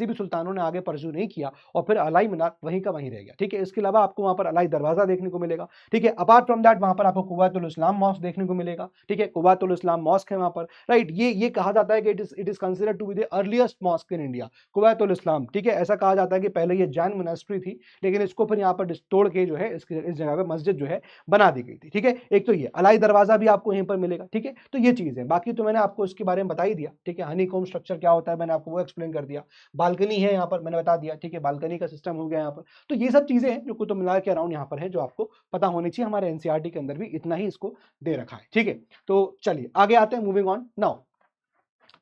भी सुल्तानों ने आगे परस्यू नहीं किया, और फिर अलाई मीनार वहीं का वहीं रह गया। ठीक है, इसके अलावा आपको वहां पर अलाई दरवाजा देखने को मिलेगा। ठीक है, अपार्ट फ्रॉम दैट वहां पर आपको कुव्वतुल इस्लाम मॉस्क देखने को मिलेगा। ठीक है, कुव्वतुल इस्लाम मॉस्क है वहां पर, राइट। ये कहा जाता है कि it is considered to be the earliest mosque in India, Quwwatul Islam. ठीक है, ऐसा कहा जाता है कि पहले ये जैन मोनेस्ट्री थी, लेकिन इसको फिर यहाँ पर तोड़ के जो है इस जगह पे मस्जिद जो है बना दी गई थी। ठीक है, एक तो ये अलाई दरवाजा भी आपको यहीं पर मिलेगा। ठीक है, तो ये चीज है, बाकी तो मैंने आपको इसके बारे में बता ही दिया। ठीक है, हनीकॉम्ब स्ट्रक्चर क्या होता है मैंने आपको वो एक्सप्लेन कर दिया, बालकनी है यहाँ पर मैंने बता दिया। ठीक है, बालकनी का सिस्टम हो गया यहाँ पर। तो ये सब चीजें हैं जो कुतुब मीनार के अराउंड यहाँ पर है, जो आपको पता होनी चाहिए। हमारे एनसीईआरटी के अंदर भी इतना ही इसको दे रखा है। ठीक है, तो चलिए आगे आते हैं, मूविंग ऑन नाउ।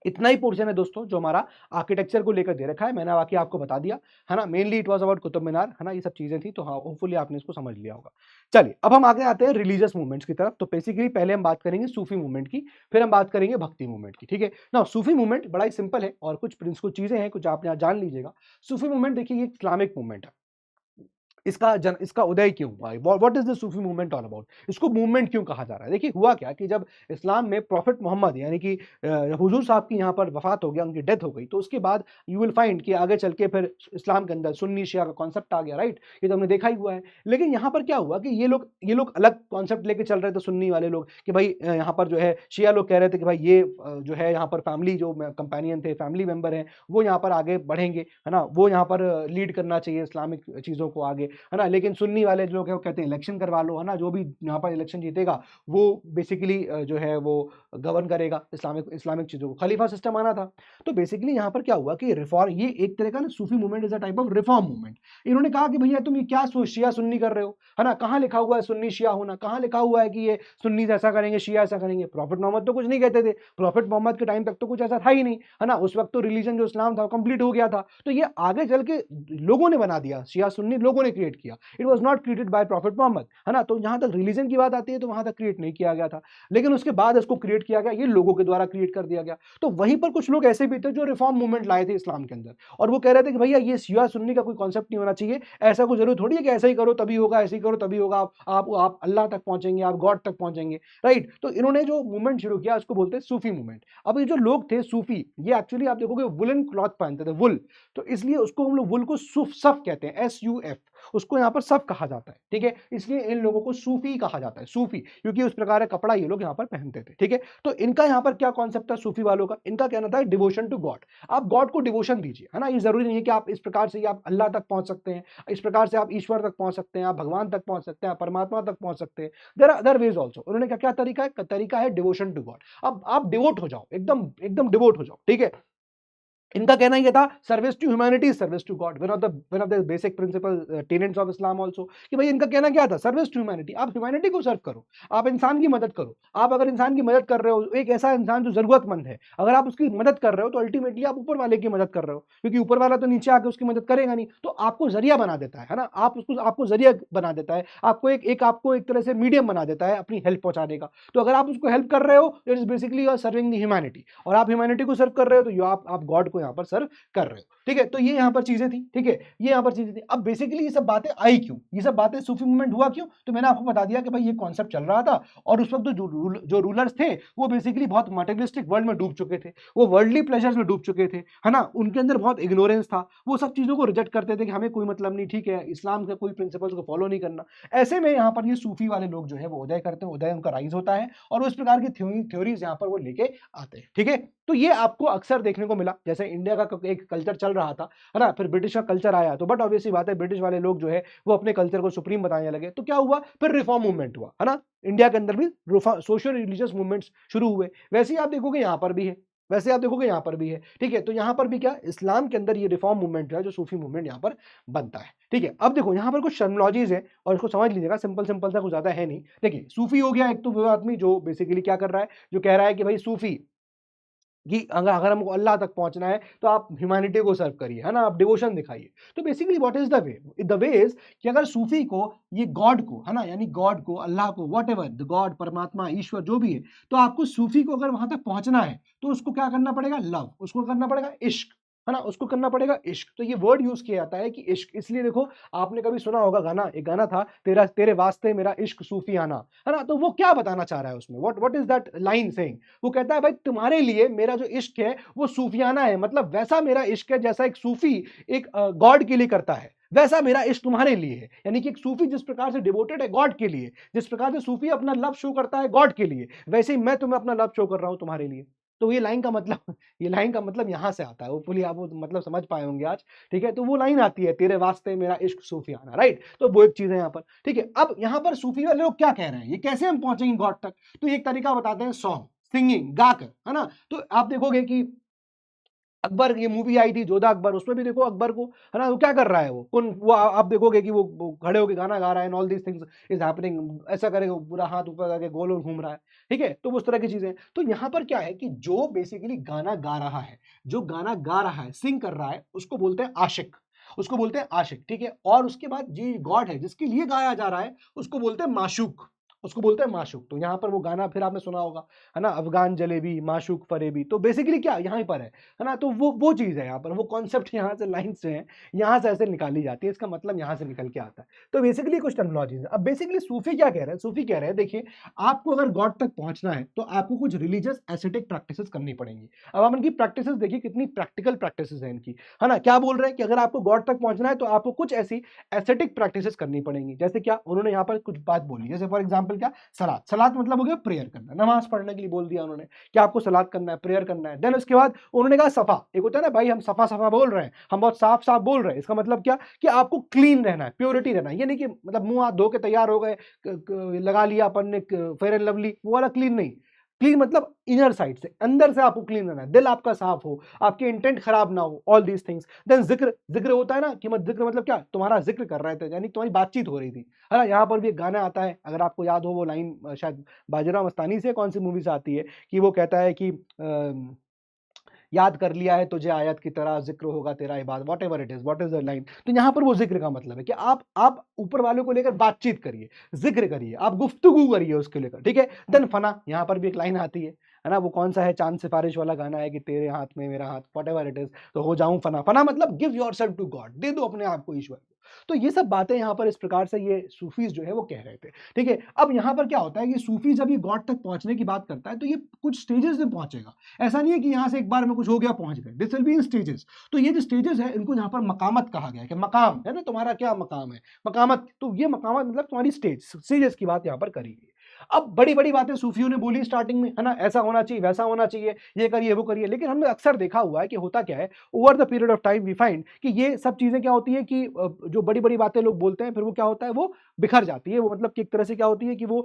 इतना ही पोर्शन है दोस्तों जो हमारा आर्किटेक्चर को लेकर दे रखा है, मैंने बाकी आपको बता दिया है ना। Mainly it was about Qutub Minar, है ना, ये सब चीजें थी, तो हाँ होपफुली आपने इसको समझ लिया होगा। चलिए अब हम आगे आते हैं रिलीजियस मूवमेंट्स की तरफ। तो बेसिकली पहले हम बात करेंगे सूफी मूवमेंट की, फिर हम बात करेंगे भक्ति मूवमेंट की। ठीक है ना, सूफी मूवमेंट बड़ा ही सिंपल है, और कुछ चीजें हैं कुछ आप यहाँ जान लीजिएगा। सूफी मूवमेंट देखिए ये इस्लामिक मूवमेंट है। इसका उदय क्यों हुआ, what is the Sufi movement all about, इसको मूवमेंट क्यों कहा जा रहा है। देखिए हुआ क्या कि जब इस्लाम में प्रॉफिट मोहम्मद यानी कि हुजूर साहब की यहाँ पर वफात हो गया, उनकी डेथ हो गई, तो उसके बाद यू विल फाइंड कि आगे चल के फिर इस्लाम के अंदर सुन्नी शिया का कॉन्सेप्ट आ गया, राइट। ये तो हमने देखा ही हुआ है। लेकिन यहाँ पर क्या हुआ कि ये लोग अलग कॉन्सेप्ट लेके चल रहे थे, सुन्नी वाले लोग, कि भाई यहाँ पर जो है शिया लोग कह रहे थे कि भाई ये जो है यहाँ पर फैमिली जो कंपेनियन थे, फैमिली मेंबर हैं, वो यहाँ पर आगे बढ़ेंगे, है ना, वो यहाँ पर लीड करना चाहिए इस्लामिक चीजों को आगे, है ना। लेकिन सुन्नी वाले लोग हैं वो कहते हैं इलेक्शन करवा लो, है ना, जो भी यहाँ पर इलेक्शन जीतेगा वो बेसिकली जो है वो गवर्न करेगा इस्लामिक चीजों को, खलीफा सिस्टम आना था। तो बेसिकली यहाँ पर क्या हुआ कि रिफॉर्म, ये एक तरह का ना Sufi movement is a type of reform movement. इन्होंने कहा कि भैया तुम ये क्या शिया सुन्नी कर रहे हो, है ना, कहाँ लिखा हुआ है सुन्नी शिया होना, कहाँ लिखा हुआ है कि ये सुन्नी ऐसा करेंगे शिया ऐसा करेंगे। प्रॉफिट मोहम्मद तो कुछ नहीं कहते थे, प्रॉफिट मोहम्मद के टाइम तक तो कुछ ऐसा था ही नहीं, है ना, उस वक्त तो रिलीजन जो इस्लाम था वो कंप्लीट हो गया था। तो ये आगे चल के लोगों ने बना दिया, शिया सुन्नी लोगों ने क्रिएट किया, it was not created by prophet Muhammad, है ना। तो जहां तक रिलीजन की बात आती है तो वहां तक क्रिएट नहीं किया गया था, लेकिन उसके बाद इसको क्रिएट किया गया, ये लोगों के द्वारा क्रिएट कर दिया गया। तो वहीं पर कुछ लोग ऐसे भी थे जो रिफॉर्म मूवमेंट लाए थे इस्लाम के अंदर, और वो कह रहे थे कि भैया ये शिया सुन्नी का कोई कॉन्सेप्ट नहीं होना चाहिए, ऐसा कोई जरूरी थोड़ी है कि ऐसा ही करो तभी होगा, ऐसे ही करो तभी होगा, आप अल्लाह तक पहुंचेंगे, आप गॉड तक पहुंचेंगे, राइट। तो इन्होंने जो मूवमेंट शुरू किया उसको बोलते हैं सूफी मूवमेंट। अब ये जो लोग थे सूफी, ये एक्चुअली आप देखोगे वुलन क्लॉथ पहनते थे, वुल, तो इसलिए उसको हम लोग वुल को सूफ सफ कहते हैं, SUF, उसको यहाँ पर सब कहा जाता है। ठीक है, इसलिए इन लोगों को सूफी कहा जाता है, सूफी, क्योंकि उस प्रकार का कपड़ा ये लोग यहाँ पर पहनते थे। ठीक है, तो इनका यहाँ पर क्या कॉन्सेप्ट था सूफी वालों का, इनका कहना था डिवोशन टू गॉड, आप गॉड को डिवोशन दीजिए, है ना। ये जरूरी नहीं है कि आप इस प्रकार से आप अल्लाह तक पहुंच सकते हैं, इस प्रकार से आप ईश्वर तक पहुंच सकते हैं, आप भगवान तक पहुंच सकते हैं, आप परमात्मा तक पहुंच सकते हैं, there are other ways also. उन्होंने क्या तरीका है डिवोशन टू गॉड। अब आप डिवोट हो जाओ, एकदम एकदम डिवोट हो जाओ। ठीक है, इनका कहना यह था service to humanity, service to God, one of the basic principal tenets of Islam also, कि भाई इनका कहना क्या था, सर्विस टू ह्यूमैनिटी, आप ह्यूमैनिटी को सर्व करो, आप इंसान की मदद करो। आप अगर इंसान की मदद कर रहे हो, एक ऐसा इंसान जो जरूरतमंद है, अगर आप उसकी मदद कर रहे हो तो अल्टीमेटली आप ऊपर वाले की मदद कर रहे हो, क्योंकि ऊपर वाला तो नीचे आके उसकी मदद करेगा नहीं, तो आपको जरिया बना देता है ना, आपको जरिया बना देता है, आपको एक तरह से मीडियम बना देता है अपनी हेल्प पहुंचाने का। तो अगर आप उसको हेल्प कर रहे हो, it is basically you are serving the humanity, और आप ह्यूमैनिटी को सर्व कर रहे हो तो आप गॉड को यहाँ पर सर्व कर रहे हो। ठीक है, तो ये यहां पर चीजें थी। ठीक है, ये यहां पर चीजें थी। अब बेसिकली ये सब बातें आई क्यों, ये सब बातें सूफी मूवमेंट हुआ क्यों, तो मैंने आपको बता दिया कि भाई ये कॉन्सेप्ट चल रहा था, और उस वक्त जो रूलर्स थे वो बेसिकली बहुत मटेरियलिस्टिक वर्ल्ड में डूब चुके थे, वो वर्ल्डली प्लेजर्स में डूब चुके थे, है ना, उनके अंदर बहुत इग्नोरेंस था, वो सब चीजों को रिजेक्ट करते थे कि हमें कोई मतलब नहीं, ठीक है, इस्लाम के कोई प्रिंसिपल्स को फॉलो नहीं करना। ऐसे में यहाँ पर ये सूफी वाले लोग जो है वो उदय करते हैं, उदय उनका राइज होता है, और उस प्रकार की थ्योरीज यहाँ पर वो लेके आते हैं। ठीक है, तो ये आपको अक्सर देखने को मिला, जैसे इंडिया का एक कल्चर चल रहा था, है ना, फिर ब्रिटिश का कल्चर आया, तो बट ऑब्वियसली बात है ब्रिटिश वाले लोग जो है वो अपने कल्चर को सुप्रीम बताने लगे, तो क्या हुआ, फिर रिफॉर्म मूवमेंट हुआ, है ना, इंडिया के अंदर भी सोशल रिलीजियस मूवमेंट्स शुरू हुए। वैसे ही आप देखोगे यहाँ पर भी है, वैसे आप देखोगे यहाँ पर भी है। ठीक है, तो यहाँ पर भी क्या, इस्लाम के अंदर ये रिफॉर्म मूवमेंट है जो सूफी मूवमेंट यहाँ पर बनता है। ठीक है, अब देखो यहाँ पर कुछ टर्मिनोलॉजीज है और इसको समझ लीजिएगा, सिंपल सिंपल सा, कुछ ज्यादा है नहीं। देखिए सूफी हो गया एक, तो वो आदमी जो बेसिकली क्या कर रहा है, जो कह रहा है कि भाई सूफी कि अगर अगर हमको अल्लाह तक पहुंचना है तो आप ह्यूमैनिटी को सर्व करिए, है ना, आप डिवोशन दिखाइए। तो basically what is the way is कि अगर सूफी को ये गॉड को, है ना, यानी गॉड को, अल्लाह को, वॉट एवर द गॉड, परमात्मा, ईश्वर जो भी है, तो आपको सूफी को अगर वहां तक पहुंचना है तो उसको क्या करना पड़ेगा? लव, उसको करना पड़ेगा इश्क, है ना, उसको करना पड़ेगा इश्क। तो ये वर्ड यूज किया जाता है कि इश्क, इसलिए देखो आपने कभी सुना होगा गाना, एक गाना था, तेरा तेरे वास्ते मेरा इश्क सूफियाना, है ना। तो वो क्या बताना चाह रहा है उसमें, what is that line saying? वो कहता है भाई तुम्हारे लिए मेरा जो इश्क है वो सूफियाना है, मतलब वैसा मेरा इश्क है जैसा एक सूफी एक गॉड के लिए करता है, वैसा मेरा इश्क तुम्हारे लिए है। यानी कि एक सूफी जिस प्रकार से डिवोटेड है गॉड के लिए, जिस प्रकार से सूफी अपना लव शो करता है गॉड के लिए, वैसे ही मैं तुम्हें अपना लव शो कर रहा हूं तुम्हारे लिए। तो ये लाइन का मतलब यहां से आता है, वो फुली आप वो मतलब समझ पाए होंगे आज, ठीक है। तो वो लाइन आती है, तेरे वास्ते मेरा इश्क सूफियाना, राइट। तो वो एक चीज है यहाँ पर, ठीक है। अब यहाँ पर सूफी वाले लोग क्या कह रहे हैं, ये कैसे हम पहुंचेंगे गॉड तक? तो एक तरीका बताते हैं, सॉन्ग, सिंगिंग, गाकर, है ना। तो आप देखोगे कि अकबर, ये मूवी आई थी जोधा अकबर, उसमें भी देखो अकबर को, है ना, वो क्या कर रहा है, वो कौन, वो आप देखोगे कि वो खड़े होकर गाना गा रहा है, all these things is happening, ऐसा करेगा पूरा हाथ ऊपर करके गोल गोल घूम रहा है, ठीक है। तो उस तरह की चीजें। तो यहाँ पर क्या है कि जो बेसिकली गाना गा रहा है, जो गाना गा रहा है, सिंग कर रहा है, उसको बोलते हैं आशिक, उसको बोलते हैं आशिक, ठीक है। और उसके बाद जी गॉड है जिसके लिए गाया जा रहा है, उसको बोलते हैं माशूक, उसको बोलते हैं माशूक। तो यहाँ पर वो गाना फिर आपने सुना होगा, है ना, अफगान जलेबी माशूक फरेबी। तो बेसिकली क्या यहाँ पर है ना। तो वो चीज है यहाँ पर, वो कॉन्सेप्ट यहाँ से लाइन से है, यहाँ से ऐसे निकाली जाती है, इसका मतलब यहाँ से निकल के आता है। तो बेसिकली कुछ टर्मिनोलॉजीज है। अब बेसिकली सूफी क्या कह रहे हैं, सूफी कह रहे हैं देखिए, आपको अगर गॉड तक पहुंचना है तो आपको कुछ रिलीजियस एस्थेटिक प्रैक्टिसेस करनी पड़ेंगी। अब आप इनकी प्रैक्टिसेस देखिए, कितनी प्रैक्टिकल प्रैक्टिसेस है इनकी, है ना। क्या बोल रहे हैं कि अगर आपको गॉड तक पहुंचना है तो आपको कुछ ऐसी एस्थेटिक प्रैक्टिसेस करनी पड़ेंगी। जैसे क्या उन्होंने यहाँ पर कुछ बात बोली, जैसे फॉर एग्जाम्पल क्या, सलाद, सलाद मतलब हो गया प्रेयर करना, नमाज पढ़ने के लिए बोल दिया उन्होंने कि आपको सलाद करना है, प्रेयर करना है। देन उसके बाद उन्होंने कहा सफा, एक होता है ना भाई, हम सफा सफा बोल रहे हैं, हम बहुत साफ साफ बोल रहे हैं, इसका मतलब क्या कि आपको क्लीन रहना है, प्योरिटी रहना है। ये नहीं कि मतलब मुंह हाथ धो के तैयार हो गए, लगा लिया अपन ने फेयर एंड लवली, वो वाला क्लीन नहीं। क्लीन मतलब इनर साइड से, अंदर से आपको क्लीन रहना है, दिल आपका साफ हो, आपके इंटेंट खराब ना हो, ऑल दीज थिंग्स। देन जिक्र, जिक्र होता है ना कि जिक्र मतलब क्या, तुम्हारा जिक्र कर रहे थे, यानी तुम्हारी बातचीत हो रही थी, है ना। यहाँ पर भी एक गाना आता है, अगर आपको याद हो वो लाइन, शायद बाजीराव मस्तानी से कौन सी मूवी से आती है, कि वो कहता है कि याद कर लिया है तुझे आयत की तरह, जिक्र होगा तेरा इबादत, what ever it is, what is the line. तो यहाँ पर वो जिक्र का मतलब है कि आप ऊपर वालों को लेकर बातचीत करिए, जिक्र करिए, आप गुफ्तगू करिए उसके लेकर, ठीक है। देन फना, यहाँ पर भी एक लाइन आती है ना, वो कौन सा है, चांद सिफारिश वाला गाना है कि तेरे हाथ में मेरा हाथ, वॉट एवर इट इज, तो हो जाऊं फना। फना मतलब give yourself to God, दे दो अपने आप को ईश्वर को। तो ये सब बातें यहाँ पर इस प्रकार से ये सूफीज जो है वो कह रहे थे, ठीक है। अब यहाँ पर क्या होता है कि सूफी जब ये गॉड तक पहुंचने की बात करता है तो ये कुछ स्टेजेस में पहुंचेगा। ऐसा नहीं है कि यहां से एक बार में कुछ हो गया पहुंच गए, this will be in stages. तो ये जो स्टेजेस है इनको यहाँ पर मकामत कहा गया है, कि मकाम है ना, तुम्हारा क्या मकाम है, मकामत। तो ये मकामत मतलब तुम्हारी स्टेजेस की बात यहाँ पर करी गई। अब बड़ी बड़ी बातें सूफियों ने बोली स्टार्टिंग में, है ना, ऐसा होना चाहिए, वैसा होना चाहिए, ये करिए वो करिए। लेकिन हमने अक्सर देखा हुआ है कि होता क्या है, over the period of time we find कि ये सब चीजें क्या होती है कि जो बड़ी बड़ी बातें लोग बोलते हैं फिर वो क्या होता है, वो बिखर जाती है। वो मतलब कि एक तरह से क्या होती है कि वो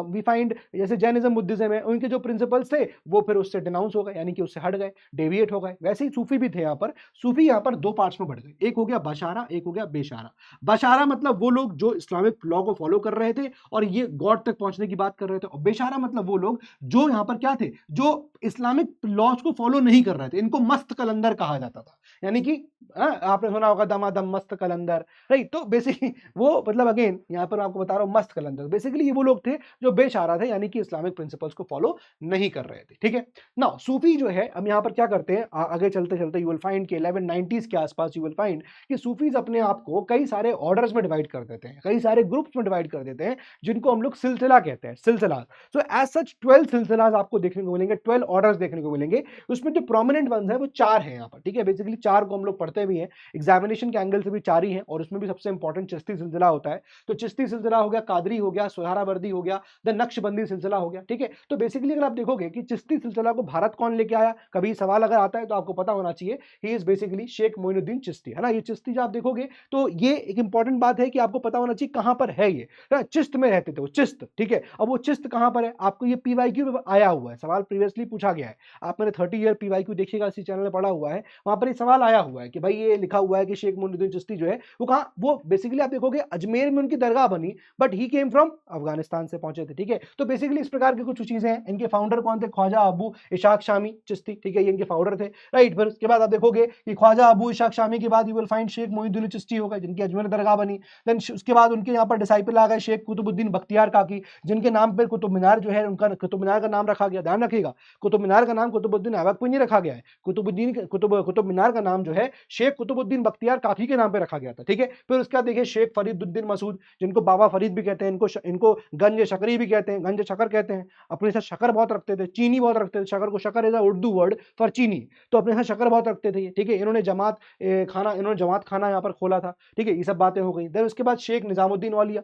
वी फाइंड, जैसे जैनिज्म बुद्धिज्म है, उनके जो प्रिंसिपल्स थे वो फिर उससे डिनाउंस हो गए, यानी कि उससे हट गए, डेविएट हो गए। वैसे ही सूफी भी थे यहाँ पर। सूफी यहाँ पर दो पार्ट्स में बढ़ गए, एक हो गया बशारा, एक हो गया बेशारा। बशारा मतलब वो लोग जो इस्लामिक लॉ को फॉलो कर रहे थे और ये गॉड तक पहुंचने की बात कर रहे थे, और बेशारा मतलब वो लोग जो यहाँ पर क्या थे, जो इस्लामिक लॉज को फॉलो नहीं कर रहे थे। इनको मस्त कलंदर कहा जाता था, यानी कि आपने सुना होगा दमादम मस्त कलंदर, राइट। तो बेसिकली वो मतलब अगेन यहाँ पर आपको बता रहा हूँ मस्त कलंदर, बेसिकली ये वो लोग थे जो बेशारा थे, यानी कि इस्लामिक प्रिंसिपल्स को फॉलो नहीं कर रहे थे, ठीक है। नाउ सूफी जो है अब यहाँ पर क्या करते हैं, आगे चलते चलते यू विल फाइंड कि 1190s के आसपास यू विल फाइंड कि सूफीज अपने आप को कई सारे ऑर्डर्स में डिवाइड कर देते हैं, कई सारे ग्रुप्स में डिवाइड कर देते हैं, जिनको हम लोग सिलसिला कहते हैं, सिलसिला। सो एज सच 12 सिलसिलाज आपको देखने को मिलेंगे, 12 ऑर्डर्स देखने को मिलेंगे। उसमें जो प्रोमिनेंट वंस है वो 4 हैं यहाँ पर, ठीक है। बेसिकली 4 को हम लोग पढ़ते भी हैं, एग्जामिनेशन के एंगल से भी 4 ही हैं, और उसमें भी सबसे इंपॉर्टेंट चिश्ती सिलसिला होता है। तो चिश्ती सिलसिला हो गया, कादरी हो गया, सुहरावर्दी हो गया, देन नक्शबंदी सिलसिला हो गया, ठीक है। तो बेसिकली अगर आप देखोगे कि चिश्ती सिलसिला को भारत कौन लेके आया, कभी सवाल अगर आता है तो आपको पता होना चाहिए, he is basically Sheikh Moinuddin Chishti, है ना। ये चिश्ती जो आप देखोगे तो ये एक इंपॉर्टेंट बात है कि आपको पता होना चाहिए कहां पर है ये, चिश्त में रहते थे वो, चिश्त, ठीक है। अब वो चिश्त कहां पर है, आपको ये पीवाईक्यू में आया हुआ है, सवाल प्रीवियसली पूछा गया है। आप मैंने 30 ईयर पीवाईक्यू देखिएगा, इसी चैनल में पढ़ा हुआ है, वहां पर ये सवाल आया हुआ है कि भाई भाई ये लिखा हुआ है कि शेख मोइनुद्दीन चिश्ती जो है वो कहाँ, वो बेसिकली आप देखोगे अजमेर में उनकी दरगाह बनी, but he came from Afghanistan से पहुंचे थे, ठीक है। तो बेसिकली इस प्रकार की कुछ चीजें हैं। इनके फाउंडर कौन थे? ख्वाजा अबू इशाक शामी चिश्ती, ठीक है, ये इनके फाउंडर थे, राइट। फिर उसके बाद आप देखोगे कि ख्वाजा अबू इशाक शामी के बाद you will find Sheikh Moinuddin Chishti हो गए, जिनकी अजमेर दरगाह बनी। देन उसके बाद उनके यहाँ पर डिसाइपल आ गए शेख कुतुबुद्दीन बख्तियार काकी, जिनके नाम पर कुतुब मीनार जो है उनका कुतुब मीनार का नाम रखा गया। ध्यान रखिएगा, कुतुब मीनार का नाम कुतुबुद्दीन ऐबक पर नहीं रखा गया है, कुतुब मीनार का नाम जो है शेख कुतुबुद्दीन बख्तियार काकी के नाम पे रखा गया था, ठीक है। फिर उसके बाद देखिए शेख फरीदुद्दीन मसूद, जिनको बाबा फरीद भी कहते हैं, इनको गंज शकरी भी कहते हैं, गंज शकर कहते हैं। अपने साथ शक्कर बहुत रखते थे, चीनी बहुत रखते थे, शक्कर को, शक्कर is a Urdu word for चीनी, तो अपने साथ शक्कर बहुत रखते थे, ठीक है। इन्होंने जमात खाना यहाँ पर खोला था, ठीक है। ये सब बातें हो गई। देन उसके बाद शेख निजामुद्दीन वालिया,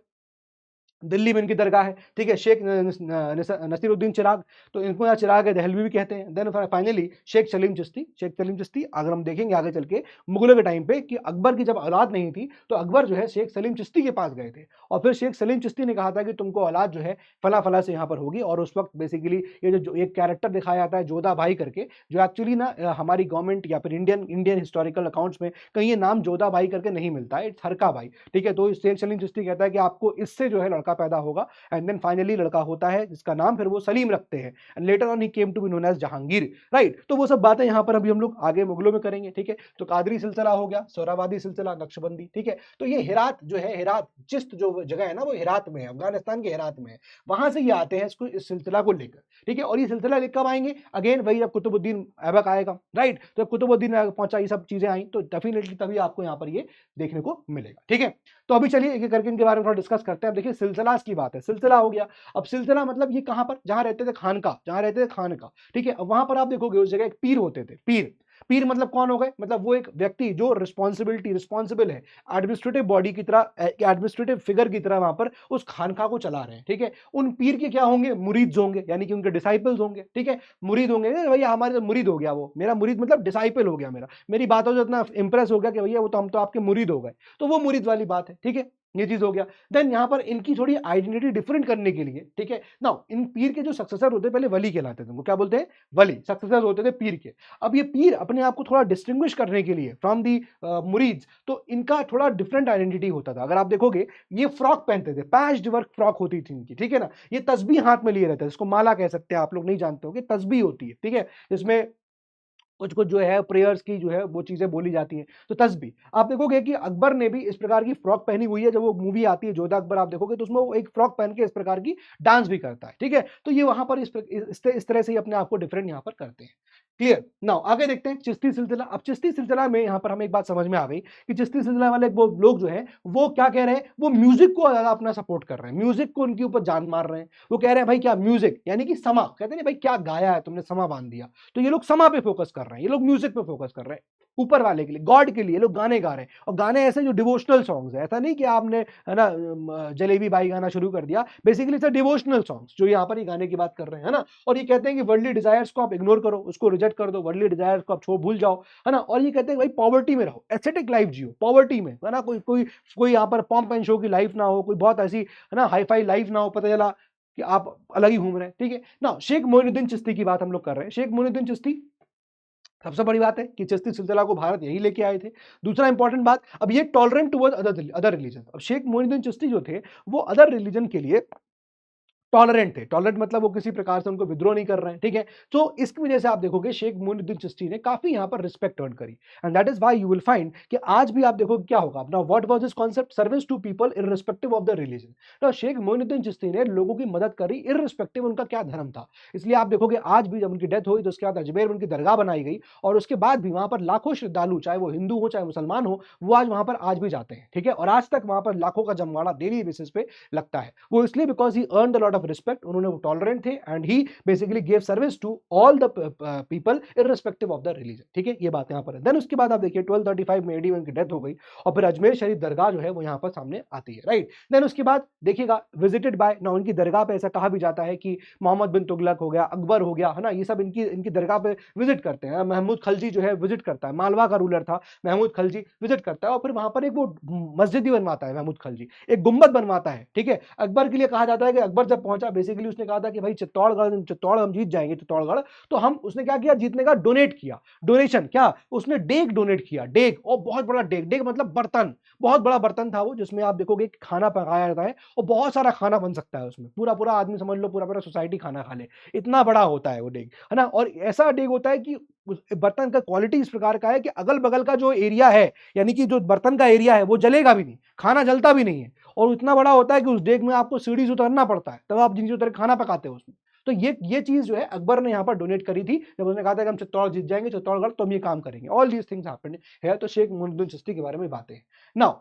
दिल्ली में इनकी दरगाह है, ठीक है। शेख नसीरुद्दीन चिराग, तो इनको यहाँ चिराग दहलवी भी कहते हैं। Then finally Sheikh Salim Chishti. शेख सलीम चिश्ती अगर हम देखेंगे आगे चल के मुगलों के टाइम पे कि अकबर की जब औलाद नहीं थी तो अकबर जो है शेख सलीम चिश्ती के पास गए थे, और फिर शेख सलीम चिश्ती ने कहा था कि तुमको औलाद जो है फला फला से यहाँ पर होगी। और उस वक्त बेसिकली ये जो एक कैरेक्टर दिखाया जाता है जोधा भाई करके, जो एक्चुअली ना हमारी गवर्नमेंट या फिर इंडियन हिस्टोरिकल अकाउंट्स में कहीं ये नाम जोधा भाई करके नहीं मिलता है, इट्स हरका भाई, ठीक है। तो शेख सलीम चिश्ती कहता है कि आपको इससे जो है लड़का पैदा होगा, एंड देन फाइनली लड़का होता है जिसका नाम फिर वो सलीम रखते हैं, and later on he came to be known as Jahangir, right. तो वो सब बातें यहां पर अभी हम लोग आगे मुगलों में करेंगे, ठीक है। तो कादरी सिलसिला हो गया, सोहरावादी सिलसिला, नक्शबंदी, ठीक है। तो ये हेरात जो है, हेरात चिश्त जो जगह है ना वो हेरात में है, अफगानिस्तान के हेरात में है, वहां से ये आते हैं इसको, इस सिलसिला को लेकर, ठीक है। और ये सिलसिला कब आएंगे? अगेन वही जब कुतुबुद्दीन ऐबक आएगा, राइट। तो जब कुतुबुद्दीन ऐबक पहुंचा, ये सब चीजें आई, तो डेफिनेटली तभी आपको यहाँ पर ये देखने को मिलेगा, ठीक है। तो अभी चलिए एक एक करके इनके बारे में थोड़ा डिस्कस करते हैं। अब देखिए सिलसिलास की बात है, सिलसिला हो गया। अब सिलसिला मतलब ये कहां पर, जहां रहते थे खानका, जहां रहते थे खानका, ठीक है। वहां पर आप देखोगे उस जगह एक पीर होते थे, पीर। पीर मतलब कौन हो गए? मतलब वो एक व्यक्ति जो रिस्पॉन्सिबल है, एडमिनिस्ट्रेटिव बॉडी की तरह, एडमिनिस्ट्रेटिव फिगर की तरह वहां पर उस खानका को चला रहे हैं, ठीक है। उन पीर के क्या होंगे? मुरीद होंगे, यानी कि उनके डिसाइपल्स होंगे, ठीक है। मुरीद होंगे, भैया हमारे तो मुरीद हो गया, वो मेरा मुरीद मतलब डिसाइपल हो गया, मेरी बातों से इतना इंप्रेस हो गया कि भैया वो तो हम तो आपके मुरीद हो गए, तो वो मुरीद वाली बात है, ठीक है। ये चीज हो गया। देन यहां पर इनकी थोड़ी आइडेंटिटी डिफरेंट करने के लिए, ठीक है ना, इन पीर के जो सक्सेसर होते हैं पहले वली कहलाते थे, उनको क्या बोलते हैं? वली, सक्सेसर होते थे पीर के। अब ये पीर अपने आप को थोड़ा डिस्टिंग्विश करने के लिए फ्रॉम दी मुरीद्स, तो इनका थोड़ा डिफरेंट आइडेंटिटी होता था। अगर आप देखोगे ये फ्रॉक पहनते थे, पैच्ड वर्क फ्रॉक होती थी इनकी, ठीक है ना। ये तस्बीह हाथ में लिए रहते हैं, इसको माला कह सकते हैं, आप लोग नहीं जानते हो कि तस्बीह होती है, ठीक है, जिसमें कुछ कुछ जो है प्रेयर्स की जो है वो चीजें बोली जाती हैं, तो तस्बीह। आप देखोगे कि अकबर ने भी इस प्रकार की फ्रॉक पहनी हुई है, जब वो मूवी आती है जोधा अकबर, आप देखोगे तो उसमें वो एक फ्रॉक पहन के इस प्रकार की डांस भी करता है, ठीक है। तो ये वहां पर इस तरह से ही अपने आप को डिफरेंट यहाँ पर करते हैं। क्लियर नाउ, आगे देखते हैं चिश्ती सिलसिला। अब चिश्ती सिलसिला में यहाँ पर हमें एक बात समझ में आ गई कि चिश्ती सिलसिला वाले वो लोग जो है वो क्या कह रहे हैं, वो म्यूजिक को ज्यादा अपना सपोर्ट कर रहे हैं, म्यूजिक को उनके ऊपर जान मार रहे हैं। वो कह रहे हैं भाई क्या म्यूजिक, यानी कि समा, कहते हैं भाई क्या गाया है तुमने, समा बांध दिया। तो ये लोग समा पे फोकस कर रहे हैं, ये लोग म्यूजिक पे फोकस कर रहे हैं, ऊपर वाले के लिए, गॉड के लिए ये लोग गाने गा रहे हैं। और गाने ऐसे जो डिवोशनल सॉन्ग्स है, ऐसा नहीं कि आपने है ना जलेबी बाई गाना शुरू कर दिया, बेसिकली इट्स डिवोशनल सॉन्ग्स जो यहाँ पर ये गाने की बात कर रहे हैं, है ना। और ये कहते हैं कि वर्ल्डली डिजायर्स को आप इग्नोर करो, उसको रिजेक्ट कर दो, वर्ल्डली डिजायर्स को आप भूल जाओ, है ना। और ये कहते हैं भाई पॉवर्टी में रहो, एस्थेटिक लाइफ जियो पॉवर्टी में, है ना। कोई कोई कोई यहाँ पर पॉम्प एंड शो की लाइफ ना हो, कोई बहुत ऐसी है ना हाई फाई लाइफ ना हो, पता चला कि आप अलग ही घूम रहे हैं, ठीक है ना। शेख मोइनुद्दीन चिश्ती की बात हम लोग कर रहे हैं। शेख मोइनुद्दीन चिश्ती, सबसे बड़ी बात है कि चिश्ती सिलसिला को भारत यही लेके आए थे। दूसरा इंपॉर्टेंट बात, अब ये टॉलरेंट टुवर्ड अदर रिलीजन। अब शेख मोइनुद्दीन चिश्ती जो थे वो अदर रिलीजन के लिए टॉलरेंट थे। टॉलरेंट मतलब वो किसी प्रकार से उनको विद्रोह नहीं कर रहे हैं, ठीक है। तो इसकी वजह से आप देखोगे शेख मोइनुद्दीन चिश्ती ने काफी यहां पर रिस्पेक्ट अर्न करी, and that is why you will find कि आज भी आप देखोगे क्या होगा अपना, what was this concept, service to people irrespective of the religion. तो शेख मोइनुद्दीन चिश्ती ने लोगों की मदद करी इररिस्पेक्टिव उनका क्या धर्म था। इसलिए आप देखोगे आज भी जब उनकी डेथ हुई तो उसके बाद अजमेर में उनकी दरगाह बनाई गई, और उसके बाद भी वहां पर लाखों श्रद्धालु, चाहे वो हिंदू हो चाहे मुसलमान हो, वो आज वहां पर आज भी जाते हैं, ठीक है। और आज तक वहां पर लाखों का जमवाड़ा डेली बेसिस पे लगता है। वो इसलिए because he earn the lot of respect, उन्होंने टॉलरेंट थे, and he basically give service to all the people irrespective of the religion, ठीक है। ये बात यहां पर है। देन उसके बाद आप देखिए 1235 में एडी में उनकी डेथ हो गई, और फिर अजमेर शरीफ दरगाह जो है वो यहां पर सामने आती है, राइट। देन उसके बाद देखिएगा विजिटेड बाय ना, उनकी दरगाह पे ऐसा कहा भी जाता है कि मोहम्मद बिन तुगलक हो गया, अकबर हो गया, है ना, ये सब इनकी दरगाह पे विजिट करते हैं। महमूद खलजी जो है विजिट करता है, मालवा का रूलर था महमूद खलजी, विजिट करता है, और फिर वहां पर एक वो मस्जिद ही बनवाता है महमूद खलजी, एक गुम्बद बनवाता है, ठीक है। अकबर के लिए कहा जाता है कि अकबर जब पहुंचा, बेसिकली उसने कहा था कि भाई चित्तौड़गढ़ हम जीत जाएंगे चित्तौड़गढ़, तो हम उसने क्या किया, जीतने का डोनेट किया, डोनेशन क्या, उसने डेग डोनेट किया, डेग, और बहुत बड़ा डेग, डेग मतलब बर्तन, बहुत बड़ा बर्तन था वो, जिसमें आप देखोगे खाना पकाया जाता है और बहुत सारा खाना बन सकता है उसमें, पूरा पूरा आदमी समझ लो पूरा पूरा सोसाइटी खाना खा ले, इतना बड़ा होता है वो डेग, है ना। और ऐसा डेग होता है कि बर्तन का क्वालिटी इस प्रकार का है कि अगल बगल का जो एरिया है, यानी कि जो बर्तन का एरिया है वो जलेगा भी नहीं, खाना जलता भी नहीं है, और इतना बड़ा होता है कि उस डेग में आपको सीढ़ी से उतरना पड़ता है, तब आप नीचे उतर खाना पकाते हो उसमें। तो ये चीज जो है अकबर ने यहाँ पर डोनेट करी थी, जब उसने कहा था कि हम चित्तौड़ जीत जाएंगे, चित्तौड़गढ़, तो हम ये काम करेंगे। ऑल दीज थिंग्स हैपेंड है। तो शेख मोइनुद्दीन चिश्ती के बारे में बातें हैं। नाउ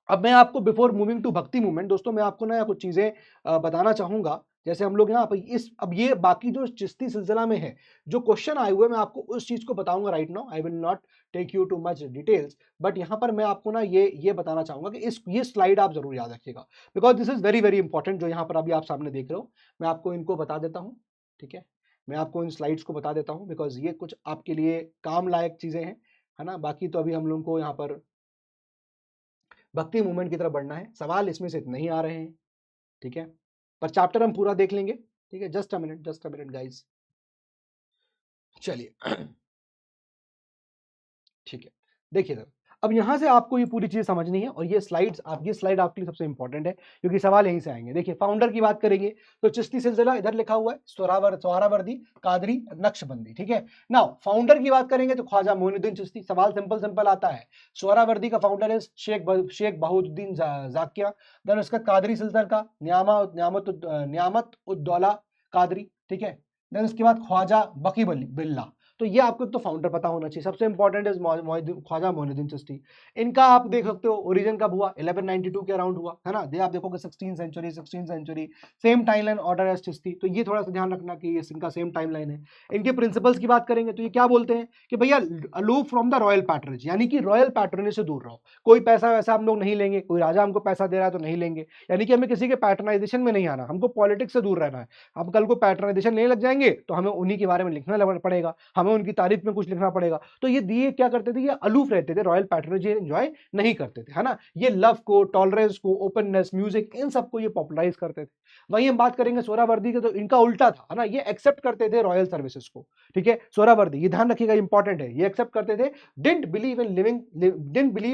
अब मैं आपको बिफोर मूविंग टू भक्ति मूवमेंट, दोस्तों मैं आपको ना कुछ चीजें बताना चाहूंगा। जैसे हम लोग यहाँ पर इस, अब ये बाकी जो चिश्ती सिलसिला में है जो क्वेश्चन आए हुए, मैं आपको उस चीज को बताऊंगा right now, I will not take you too much details, but यहाँ पर मैं आपको ना ये बताना चाहूंगा कि ये स्लाइड आप जरूर याद रखिएगा, because this is very very important, जो यहाँ पर अभी आप सामने देख रहे हो। मैं आपको इनको बता देता हूँ, ठीक है, मैं आपको इन स्लाइड्स को बता देता हूँ, बिकॉज ये कुछ आपके लिए काम लायक चीजें हैं, है ना। बाकी तो अभी हम लोगों को यहाँ पर भक्ति मूवमेंट की तरफ बढ़ना है, सवाल इसमें से नहीं आ रहे हैं, ठीक है, पर चैप्टर हम पूरा देख लेंगे, ठीक है। जस्ट अ मिनट गाइस, चलिए ठीक है। देखिए सर, अब यहां से आपको ये पूरी चीज समझनी है, और ये स्लाइड आपके लिए सबसे इंपॉर्टेंट है, क्योंकि सवाल यहीं से आएंगे। देखिए फाउंडर की बात करेंगे तो चिश्ती सिलसिला इधर लिखा हुआ है, सोहरावर्दी, कादरी, नक्शबंदी, ठीक है। नाउ फाउंडर की बात करेंगे तो ख्वाजा मोइनुद्दीन चिश्ती। सवाल सिंपल आता है, सोहरावर्दी का फाउंडर है शेख बहाउद्दीन जाकिया, देन उसका कादरी सिलसिला का न्यामत उद्दौला कादरी, ठीक है। देन उसके बाद ख्वाजा बकी बिल्ला। तो ये आपको तो फाउंडर पता होना चाहिए। सबसे इंपॉर्टेंट इज ख्वाजा मोइनुद्दीन चिश्ती। इनका आप देख सकते हो ओरिजिन कब हुआ, 1192 के अराउंड हुआ, है ना। ये आप देखोगे 16th century, same timeline order as Chishti. तो ये थोड़ा सा ध्यान रखना कि ये इनका सेम टाइमलाइन है। इनके प्रिंसिपल्स की बात करेंगे तो ये क्या बोलते हैं कि भैया aloof from the royal patronage, यानी कि रॉयल पैट्रनेज से दूर रहो, कोई पैसा वैसा हम लोग नहीं लेंगे, कोई राजा हमको पैसा दे रहा है तो नहीं लेंगे, यानी कि हमें किसी के पैटर्नाइजेशन में नहीं आना, हमको पॉलिटिक्स से दूर रहना है। हम कल को पैटर्नाइजेशन लेने लग जाएंगे तो हमें उन्हीं के बारे में लिखना पड़ेगा, हमें उनकी तारीफ में कुछ लिखना पड़ेगा। तो ये दिए क्या करते थे, ये अलूफ रहते थे, रॉयल पैट्रनेज एंजॉय नहीं करते थे, है ना। ये लव को, टॉलरेंस को, ओपननेस, म्यूजिक, इन सबको ये पॉपुलराइज करते थे। वहीं हम बात करेंगे सोहरावर्दी के, तो इनका उल्टा था, है ना। ये एक्सेप्ट करते थे रॉयल सर्विसेज को, ठीक है। सोहरावर्दी, ये ध्यान रखिएगा, इंपॉर्टेंट है, ये एक्सेप्ट करते थे, didn't believe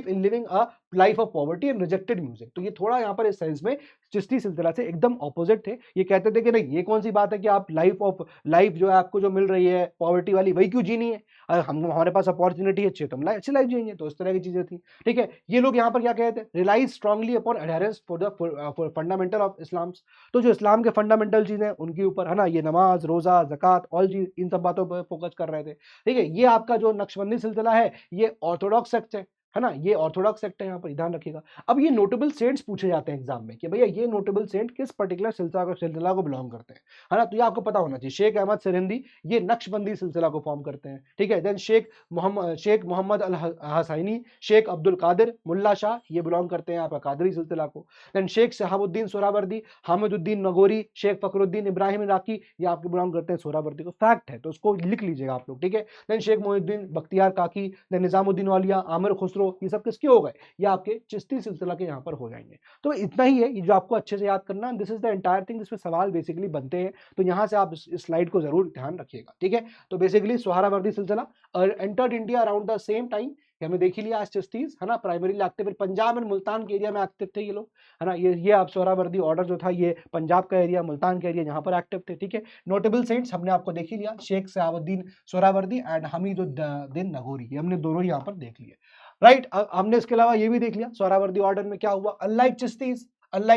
in living a life of poverty and rejected music. तो ये थोड़ा यहाँ पर इस सेंस में चिश्ती सिलसिला से एकदम ऑपोजिट थे। ये कहते थे कि नहीं, ये कौन सी बात है कि आप लाइफ जो है आपको जो मिल रही है पॉवर्टी वाली, वही क्यों जीनी है, हमारे पास अपॉर्चुनिटी अच्छी है तो हम अच्छी लाइफ जिएंगे। तो इस तरह की चीजें थी, ठीक है। ये लोग यहाँ पर क्या कहते हैं, relies strongly upon adherence for the fundamental of Islam. तो जो इस्लाम के फंडामेंटल चीजें उनके ऊपर, है ना, ये नमाज, रोजा, ज़कात, ऑल चीज, इन सब बातों पर फोकस कर रहे थे, ठीक है। ये आपका जो नक्शबंदी सिलसिला है ये ऑर्थोडॉक्स सेक्ट है ना, ये ऑर्थोडॉक्स सेक्ट है, यहाँ पर ध्यान रखिएगा। अब ये नोटेबल सेंट्स पूछे जाते हैं एग्जाम में कि भैया ये नोटेबल सेंट किस पर्टिकुलर सिलसिला को बिलोंग करते हैं, है ना। तो ये आपको पता होना चाहिए। शेख अहमद सिरहिंदी ये नक्शबंदी सिलसिला को फॉर्म करते हैं, ठीक है। देन शेख मोहम्मद अल हसैनी, शेख अब्दुल कादिर, मुल्ला शाह, ये बिलोंग करते हैं आपका कादरी सिलसिला को। देन शेख शहाबुद्दीन सोहरावर्दी, हामिदुद्दीन नगोरी, शेख फखरुद्दीन इब्राहिम इराकी, ये आपके बिलोंग करते हैं सोहरावर्दी को। फैक्ट है तो उसको लिख लीजिएगा आप लोग, ठीक है। देन शेख मोइनुद्दीन बख्तियार काकी, देन निजामुद्दीन वालिया, आमिर खुसरो, ये सब किसके हो गए, ये आपके चिश्ती सिलसिला के यहाँ पर हो जाएंगे। तो इतना ही है, ये जो आपको अच्छे से याद करना, this is the entire thing, जिसमें सवाल बेसिकली बनते हैं। तो यहाँ से आप इस स्लाइड को जरूर ध्यान रखिएगा, ठीक है। तो बेसिकली सोहरावर्दी सिलसिला entered India around the same time, हमें देख ही लिया आज चिश्तीज, है ना, primarily active Punjab and Multan के एरिया में एक्टिव थे ये लोग, है ना। ये आप सोहरावर्दी ऑर्डर जो था ये पंजाब का एरिया, मुल्तान का एरिया, यहाँ पर एक्टिव थे, ठीक है। नोटेबल सेंट्स हमने आपको देख ही लिया, शेख शहाबुद्दीन सोहरावर्दी एंड हमीदुद्दीन नगोरी, ये हमने दोनों यहाँ पर देख लिए, राइट। हमने इसके अलावा ये भी देख लिया सोहरावर्दी ऑर्डर में क्या हुआ, unlike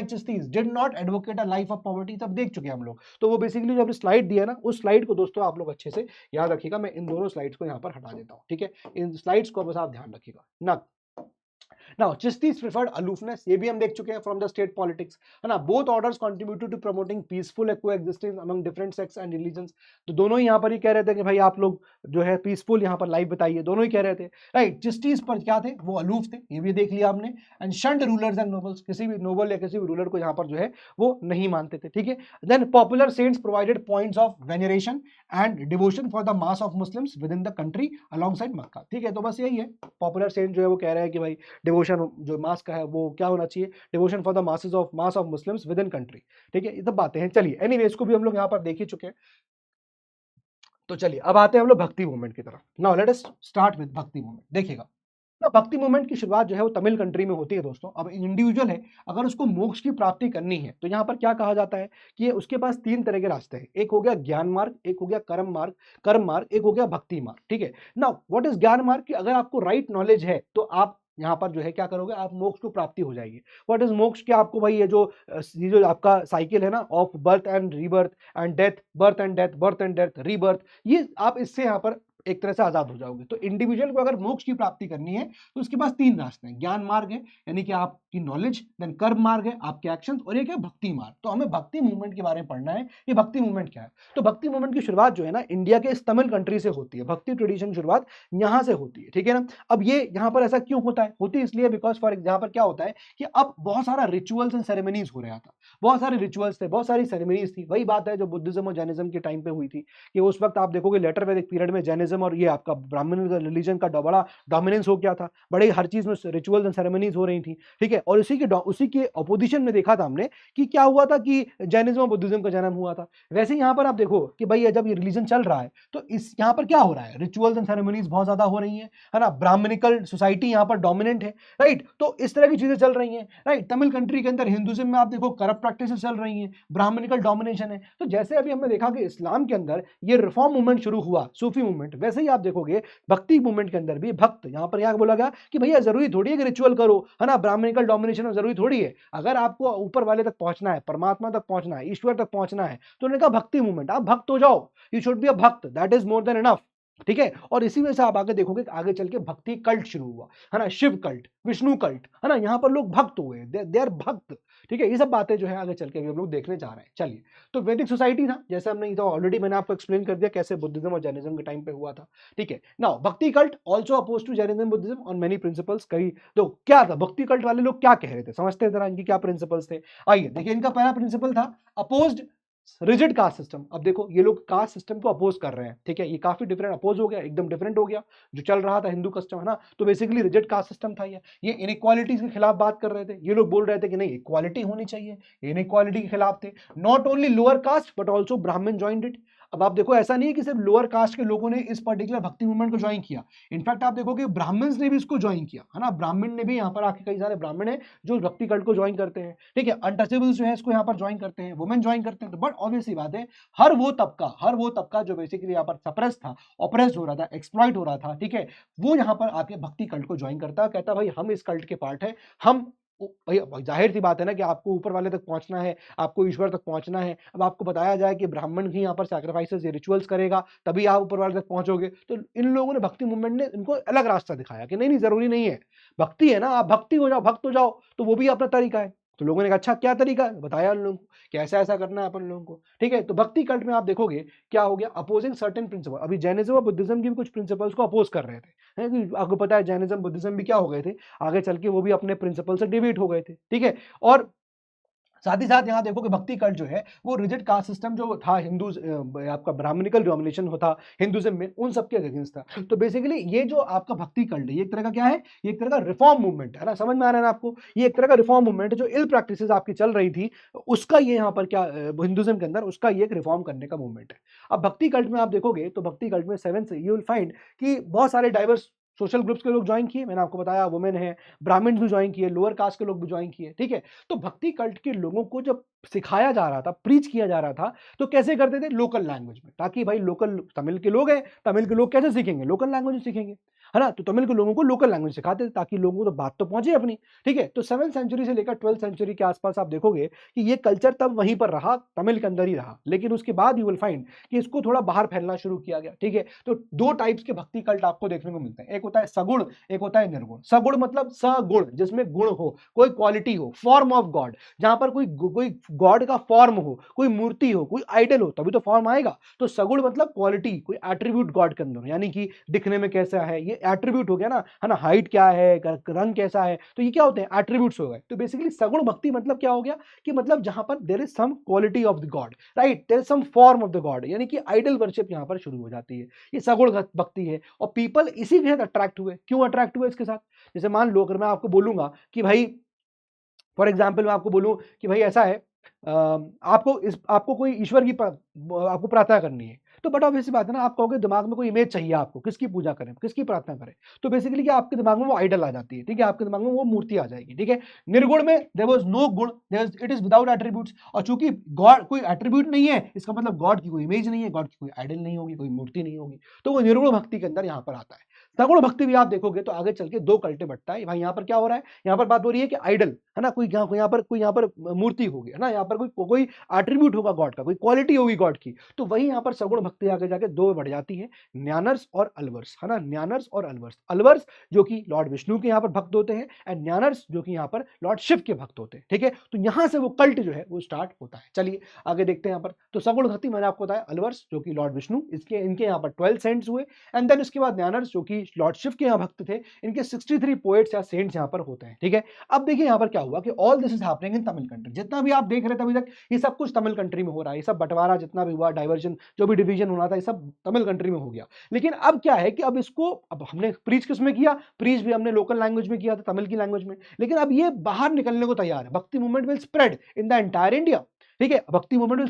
Chishtis did not advocate a life of poverty, तब देख चुके हम लोग। तो वो बेसिकली जो हमने स्लाइड दिया ना, उस स्लाइड को दोस्तों आप लोग अच्छे से याद रखिएगा। मैं इन दोनों स्लाइड्स को यहाँ पर हटा देता हूँ, ठीक है। इन स्लाइड्स को बस आप ध्यान रखिएगा ना। नाउ चिश्तीज प्रेफर्ड अलूफनेस, ये भी हम देख चुके हैं फ्रॉम द स्टेट पॉलिटिक्स, है ना। Both orders contributed to promoting peaceful coexistence among different sects and religions. तो दोनों ही यहाँ पर ही कह रहे थे कि भाई आप लोग जो है पीसफुल यहाँ पर लाइफ बताइए, दोनों ही कह रहे थे, राइट। चिश्तीज पर क्या थे, वो अलूफ थे, ये भी देख लिया हमने। एंड शंड रूलर्स एंड नोबल्स, किसी भी नोबल या किसी भी रूलर को यहाँ पर जो है वो नहीं मानते थे, ठीक है। Then popular saints provided points of veneration and devotion for the mass of Muslims within the country alongside Mecca. ठीक है, तो बस यही है, पॉपुलर सेंट जो है वो कह रहा है कि भाई डिवोशन जो मास का है वो क्या होना चाहिए, devotion for the mass of Muslims with in country. ठीक है, ये सब बातें हैं। चलिए एनीवे इसको भी हम लोग यहाँ पर देख ही चुके हैं। तो चलिए अब आते हैं हम लोग भक्ति मूवमेंट की तरफ। Now let us start with भक्ति मूवमेंट। देखिएगा ना, भक्ति मूवमेंट की शुरुआत जो है वो तमिल कंट्री में होती है दोस्तों। अब इंडिविजुअल है, अगर उसको मोक्ष की प्राप्ति करनी है तो यहाँ पर क्या कहा जाता है कि उसके पास तीन तरह के रास्ते हैं। एक हो गया ज्ञान मार्ग, एक हो गया कर्म मार्ग, एक हो गया भक्ति मार्ग। ठीक है, नाउ व्हाट इज ज्ञान मार्ग? कि अगर आपको राइट नॉलेज है तो आप यहाँ पर जो है क्या करोगे, आप मोक्ष को प्राप्ति हो जाएगी। व्हाट इज मोक्ष? क्या आपको भाई ये जो आपका साइकिल है ना of birth and rebirth and death, birth and death, rebirth, ये आप इससे यहाँ पर एक तरह से आजाद हो जाओगे। तो इंडिविजुअल को अगर मोक्ष की प्राप्ति करनी है तो उसके पास तीन रास्ते हैं। ज्ञान मार्ग है यानी कि आपकी नॉलेज, देन कर्म मार्ग है आपके एक्शन, और एक है भक्ति मार्ग। तो हमें भक्ति मूवमेंट के बारे में पढ़ना है। ये भक्ति मूवमेंट क्या है? तो भक्ति मूवमेंट की शुरुआत जो है ना इंडिया के इस तमिल कंट्री से होती है। भक्ति ट्रेडिशन शुरुआत यहाँ से होती है। ठीक है ना। अब ये यहाँ पर ऐसा क्यों होता है? होती इसलिए बिकॉज फॉर यहाँ पर क्या होता है कि अब बहुत सारा रिचुअल्स एंड सेरेमनीज हो रहा था, बहुत सारे रिचुअल्स थे, बहुत सारी सेरेमनीज थी। वही बात है जो बुद्धिज्म और जैनिज्म के टाइम पे हुई थी कि उस वक्त आप देखोगे लेटर वैदिक पीरियड में जैनिज्म और ये आपका ब्राह्मण रिलीजन का बड़ा डोमिनेंस हो गया था। बड़े हर चीज में रिचुअल्स एंड सेरेमनीज हो रही थी। ठीक है, और उसी के अपोजिशन में देखा था हमने कि क्या हुआ था कि जैनिज्म और बुद्धिज्म का जन्म हुआ था। वैसे यहाँ पर आप देखो कि भाई जब ये रिलीजन चल रहा है तो इस यहाँ पर क्या हो रहा है, रिचुअल्स एंड सेरेमनीज बहुत ज्यादा हो रही है ना। ब्राह्मणिकल सोसाइटी यहाँ पर डोमिनेंट है, राइट। तो इस तरह की चीजें चल रही हैं, राइट। तमिल कंट्री के अंदर हिंदुइज्म में आप देखो करप्ट प्रैक्टिसेस चल रही हैं, ब्राह्मणिकल डोमिनेशन है। तो जैसे अभी हमने देखा कि इस्लाम के अंदर ये रिफॉर्म मूवमेंट शुरू हुआ, सूफी मूवमेंट, वैसे ही आप देखोगे भक्ति मूवमेंट के अंदर भी भक्त यहाँ पर क्या बोला गया कि भैया जरूरी थोड़ी है कि रिचुअल करो, है ना, ब्राह्मणिकल डोमिनेशन में जरूरी थोड़ी है। अगर आपको ऊपर वाले तक पहुंचना है, परमात्मा तक पहुंचना है, ईश्वर तक पहुंचना है, तो उन्होंने कहा भक्ति मूवमेंट, आप भक्त हो जाओ, यू शुड बी अ भक्त, that is more than enough. ठीक है, और इसी वजह से आप आगे देखोगे आगे चल के भक्ति कल्ट शुरू हुआ, है ना, शिव कल्ट, विष्णु कल्ट, है ना। यहाँ पर लोग भक्त हुए, दे आर भक्त। ठीक है, ये सब बातें जो है आगे चल के हम लोग देखने जा रहे हैं। चलिए, तो वैदिक सोसाइटी था, जैसे हमने तो ऑलरेडी मैंने आपको एक्सप्लेन कर दिया कैसे बुद्धिज्म और जैनिज्म के टाइम पे हुआ था। ठीक है, now bhakti cult also oppose to Jainism Buddhism on many principles. कई तो क्या था भक्ति कल्ट वाले लोग क्या कह रहे थे, समझते हैं जरा इनकी क्या प्रिंसिपल्स थे। आइए देखिए, इनका पहला प्रिंसिपल था अपोज्ड रिजिड कास्ट सिस्टम। अब देखो ये लोग कास्ट सिस्टम को अपोज कर रहे हैं। ठीक है, ये काफी डिफरेंट अपोज हो गया, एकदम डिफरेंट हो गया जो चल रहा था हिंदू कस्टम, है ना। तो बेसिकली रिजिड कास्ट सिस्टम था ये इनइक्वालिटीज के खिलाफ बात कर रहे थे। ये लोग बोल रहे थे कि नहीं इक्वालिटी होनी चाहिए, ये इनइक्वालिटी के खिलाफ थे। Not only lower caste but also ब्राह्मण ज्वाइंड इट। अब आप देखो ऐसा नहीं है कि सिर्फ लोअर कास्ट के लोगों ने इस पर्टिकुलर भक्ति मूवमेंट को ज्वाइन किया, इनफैक्ट आप देखोगे ब्राह्मण्स ने भी इसको ज्वाइन किया, है ना। ब्राह्मण ने भी यहाँ पर आके, कई सारे ब्राह्मण है जो भक्ति कल्ट को ज्वाइन करते हैं। ठीक है, अनटचेबल्स जो है इसको यहाँ पर ज्वाइन करते हैं, वुमेन ज्वाइन करते हैं। तो बट ऑब्वियसली बात है हर वो तबका जो बेसिकली यहाँ पर सप्रेस था, ऑप्रेस्ड हो रहा था, एक्सप्लॉइट हो रहा था, ठीक है, वो यहाँ पर आके भक्ति कल्ट को ज्वाइन करता है, कहता है भाई हम इस कल्ट के पार्ट है। हम भाई जाहिर सी बात है ना कि आपको ऊपर वाले तक पहुंचना है, आपको ईश्वर तक पहुंचना है। अब आपको बताया जाए कि ब्राह्मण ही यहाँ पर सैक्रिफाइसेस या रिचुअल्स करेगा तभी आप ऊपर वाले तक पहुंचोगे, तो इन लोगों ने भक्ति मूवमेंट ने इनको अलग रास्ता दिखाया कि नहीं नहीं जरूरी नहीं है, भक्ति है ना, आप भक्ति हो जाओ, भक्त हो जाओ, तो वो भी अपना तरीका है। तो लोगों ने कहा अच्छा क्या तरीका है, बताया उन लोगों को कि ऐसा ऐसा करना है अपन लोगों को। ठीक है, तो भक्ति कल्ट में आप देखोगे क्या हो गया, अपोजिंग सर्टेन प्रिंसिपल। अभी जैनिज्म और बुद्धिज्म की भी कुछ प्रिंसिपल्स को अपोज कर रहे थे, है कि आपको पता है जैनिज्म बुद्धिज्म भी क्या हो गए थे, आगे चल के वो भी अपने प्रिंसिपल से डिबेट हो गए थे। ठीक है, और साथ ही साथ यहाँ देखो कि भक्ति कल्ट जो है वो रिजिड कास्ट सिस्टम जो था हिंदू, आपका ब्राह्मणिकल डोमिनेशन होता हिंदुइज्म में, उन सबके अगेंस्ट था। तो बेसिकली ये जो आपका भक्ति कल्ट है ये एक तरह का क्या है, ये एक तरह का रिफॉर्म मूवमेंट है ना, समझ में आ रहा है ना आपको। ये एक तरह का रिफॉर्म मूवमेंट है, जो इल प्रैक्टिसेस आपकी चल रही थी उसका ये यहाँ पर क्या हिंदुइज्म के अंदर उसका ये एक रिफॉर्म करने का मूवमेंट है। अब भक्ति कल्ट में आप देखोगे तो भक्ति कल्ट में 7 से यू विल फाइंड कि बहुत सारे डाइवर्स सोशल ग्रुप्स के लोग ज्वाइन किए, मैंने आपको बताया वुमेन है, ब्राह्मण भी ज्वाइन किए, लोअर कास्ट के लोग भी ज्वाइन किए। ठीक है, तो भक्ति कल्ट के लोगों को जब सिखाया जा रहा था, प्रीच किया जा रहा था, तो कैसे करते थे, लोकल लैंग्वेज में, ताकि भाई लोकल तमिल के लोग हैं, तमिल के लोग कैसे सीखेंगे, लोकल लैंग्वेज सीखेंगे, है ना। तो तमिल के लोगों को लोकल लैंग्वेज सिखाते थे ताकि लोगों को तो बात तो पहुंचे अपनी। ठीक है, तो 7th सेंचुरी से लेकर 12th सेंचुरी के आसपास आप देखोगे कि ये कल्चर तब वहीं पर रहा, तमिल के अंदर ही रहा, लेकिन उसके बाद यू विल फाइंड कि इसको थोड़ा बाहर फैलना शुरू किया गया। ठीक है, तो दो टाइप्स के भक्ति कल्ट आपको देखने को मिलते हैं, एक होता है सगुण, एक होता है निर्गुण। सगुण मतलब सगुण, जिसमें गुण हो, कोई क्वालिटी हो, फॉर्म ऑफ गॉड, जहां पर कोई गॉड का फॉर्म हो, कोई मूर्ति हो, कोई आइडल हो, तभी तो फॉर्म आएगा। तो सगुण मतलब क्वालिटी, कोई एट्रीब्यूट गॉड के अंदर हो, यानी कि दिखने में कैसा है, ये एट्रीब्यूट हो गया ना, है ना, हाइट क्या है, रंग कैसा है, तो ये क्या होते हैं, एट्रीब्यूट्स हो गए। तो बेसिकली सगुण भक्ति मतलब क्या हो गया कि मतलब जहां पर there is some quality of the God, right, there is some form of the God, यानी कि आइडल वर्शिप यहां पर शुरू हो जाती है। ये सगुण भक्ति है और पीपल इसी के साथ अट्रैक्ट हुए। क्यों अट्रैक्ट हुए इसके साथ? जैसे मान लो अगर मैं आपको बोलूंगा कि भाई, फॉर एग्जाम्पल मैं आपको बोलूं कि भाई ऐसा है, आपको कोई ईश्वर की आपको प्रार्थना करनी है, तो बट ऑब्वियस बात है ना, आप कहोगे दिमाग में कोई इमेज चाहिए, आपको किसकी पूजा करें, किसकी प्रार्थना करें, तो बेसिकली क्या आपके दिमाग में वो आइडल आ जाती है, ठीक है, आपके दिमाग में वो मूर्ति आ जाएगी, ठीक है। निर्गुण में देयर वाज नो गुण, इट इज विदाउट एट्रीब्यूट्स, और चूंकि गॉड कोई एट्रीब्यूट नहीं है, इसका मतलब गॉड की कोई इमेज नहीं है, गॉड की कोई आइडल नहीं होगी, कोई मूर्ति नहीं होगी, तो वो निर्गुण भक्ति के अंदर यहाँ पर आता है। सगुण भक्ति भी आप देखोगे तो आगे चल के दो कल्टे बढ़ता है। भाई यहाँ पर क्या हो रहा है, यहाँ पर बात हो रही है कि आइडल, है ना, कोई यहाँ पर मूर्ति होगी, है ना, यहाँ पर कोई एट्रीब्यूट होगा गॉड का, कोई क्वालिटी होगी गॉड की, तो वही यहाँ पर सगुण भक्ति आगे जाके दो बढ़ जाती है, न्यानर्स और अलवर्स, है ना, न्यानर्स और अलवर्स। अलवर्स जो कि लॉर्ड विष्णु के यहाँ पर भक्त होते हैं, एंड न्यानर्स जो कि यहाँ पर लॉर्ड शिव के भक्त होते हैं, ठीक है। तो यहाँ से वो कल्ट जो है वो स्टार्ट होता है। चलिए आगे देखते हैं यहाँ पर। तो सगुण भक्ति मैंने आपको बताया, अलवर्स जो कि लॉर्ड विष्णु, इनके यहाँ पर 12 सेंट्स हुए, एंड देन उसके बाद न्यानर्स जो कि लॉर्ड शिव के यहाँ भक्त थे, इनके 63 पोएट्स या सेंट्स यहाँ पर होते हैं, ठीक है। अब देखिए यहाँ पर क्या हुआ कि all this is happening in Tamil country. जितना भी आप देख रहे थे अभी तक, ये सब कुछ तमिल कंट्री में हो रहा है, ये सब बंटवारा जितना भी हुआ, डाइवर्जन जो भी डिवीजन होना था, ये सब तमिल कंट्री में हो गया। लेकिन अब क्या है कि अब इसको, अब हमने प्रीच किस में किया, प्रीच भी हमने लोकल लैंग्वेज में किया था, तमिल की लैंग्वेज में, लेकिन अब ये बाहर निकलने को तैयार है। भक्ति movement will spread in the entire India, ठीक है, भक्ति मूवमेंट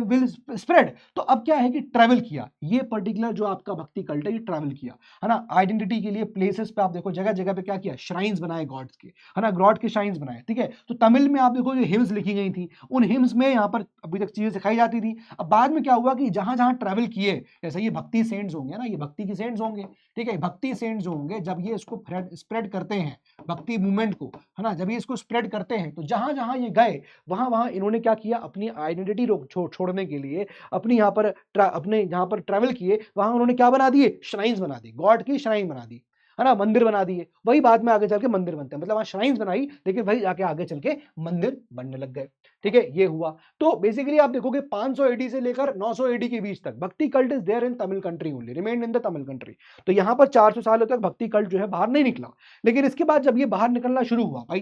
विल स्प्रेड। तो अब क्या है कि ट्रैवल किया, ये पर्टिकुलर जो आपका भक्ति कल्ट है, ये ट्रैवल किया, है ना, आइडेंटिटी के लिए प्लेसेस पे आप देखो, जगह जगह पे क्या किया, श्राइन्स बनाए गॉड्स के, है ना, गॉड के श्राइन्स बनाए, ठीक है। तो तमिल में आप देखो जो हिम्स लिखी गई थी, उन हिम्स में यहाँ पर अभी तक चीजें सिखाई जाती थी। अब बाद में क्या हुआ कि जहां जहां ट्रैवल किए, जैसे ये भक्ति सेंट्स होंगे ना, ये भक्ति के सेंट्स होंगे, ठीक है, भक्ति सेंट्स होंगे, जब ये इसको स्प्रेड करते हैं भक्ति मूवमेंट को, है ना, जब ये इसको स्प्रेड करते हैं, तो जहां जहां ये गए, वहां वहां इन्होंने क्या किया, अपनी आइडेंटिटी छोड़ने के लिए, अपनी यहाँ पर अपने जहां पर ट्रैवल किए, वहां उन्होंने क्या बना दिए, श्राइन्स बना दी, गॉड की श्राइन बना दी, है ना, मंदिर बना दिए। वही बाद में आगे चल के मंदिर बनते हैं, मतलब वहां श्राइन्स बनाई, लेकिन वही जाके आगे चल के मंदिर बनने लग गए, ठीक है, ये हुआ। तो बेसिकली आप देखोगे 500 एडी से लेकर 900 एडी के बीच तक bhakti cult is there in Tamil country only, remained in the Tamil country. तो यहाँ पर 400 सालों तक भक्ति कल्ट जो है बाहर नहीं निकला। लेकिन इसके बाद जब ये बाहर निकलना शुरू हुआ, भाई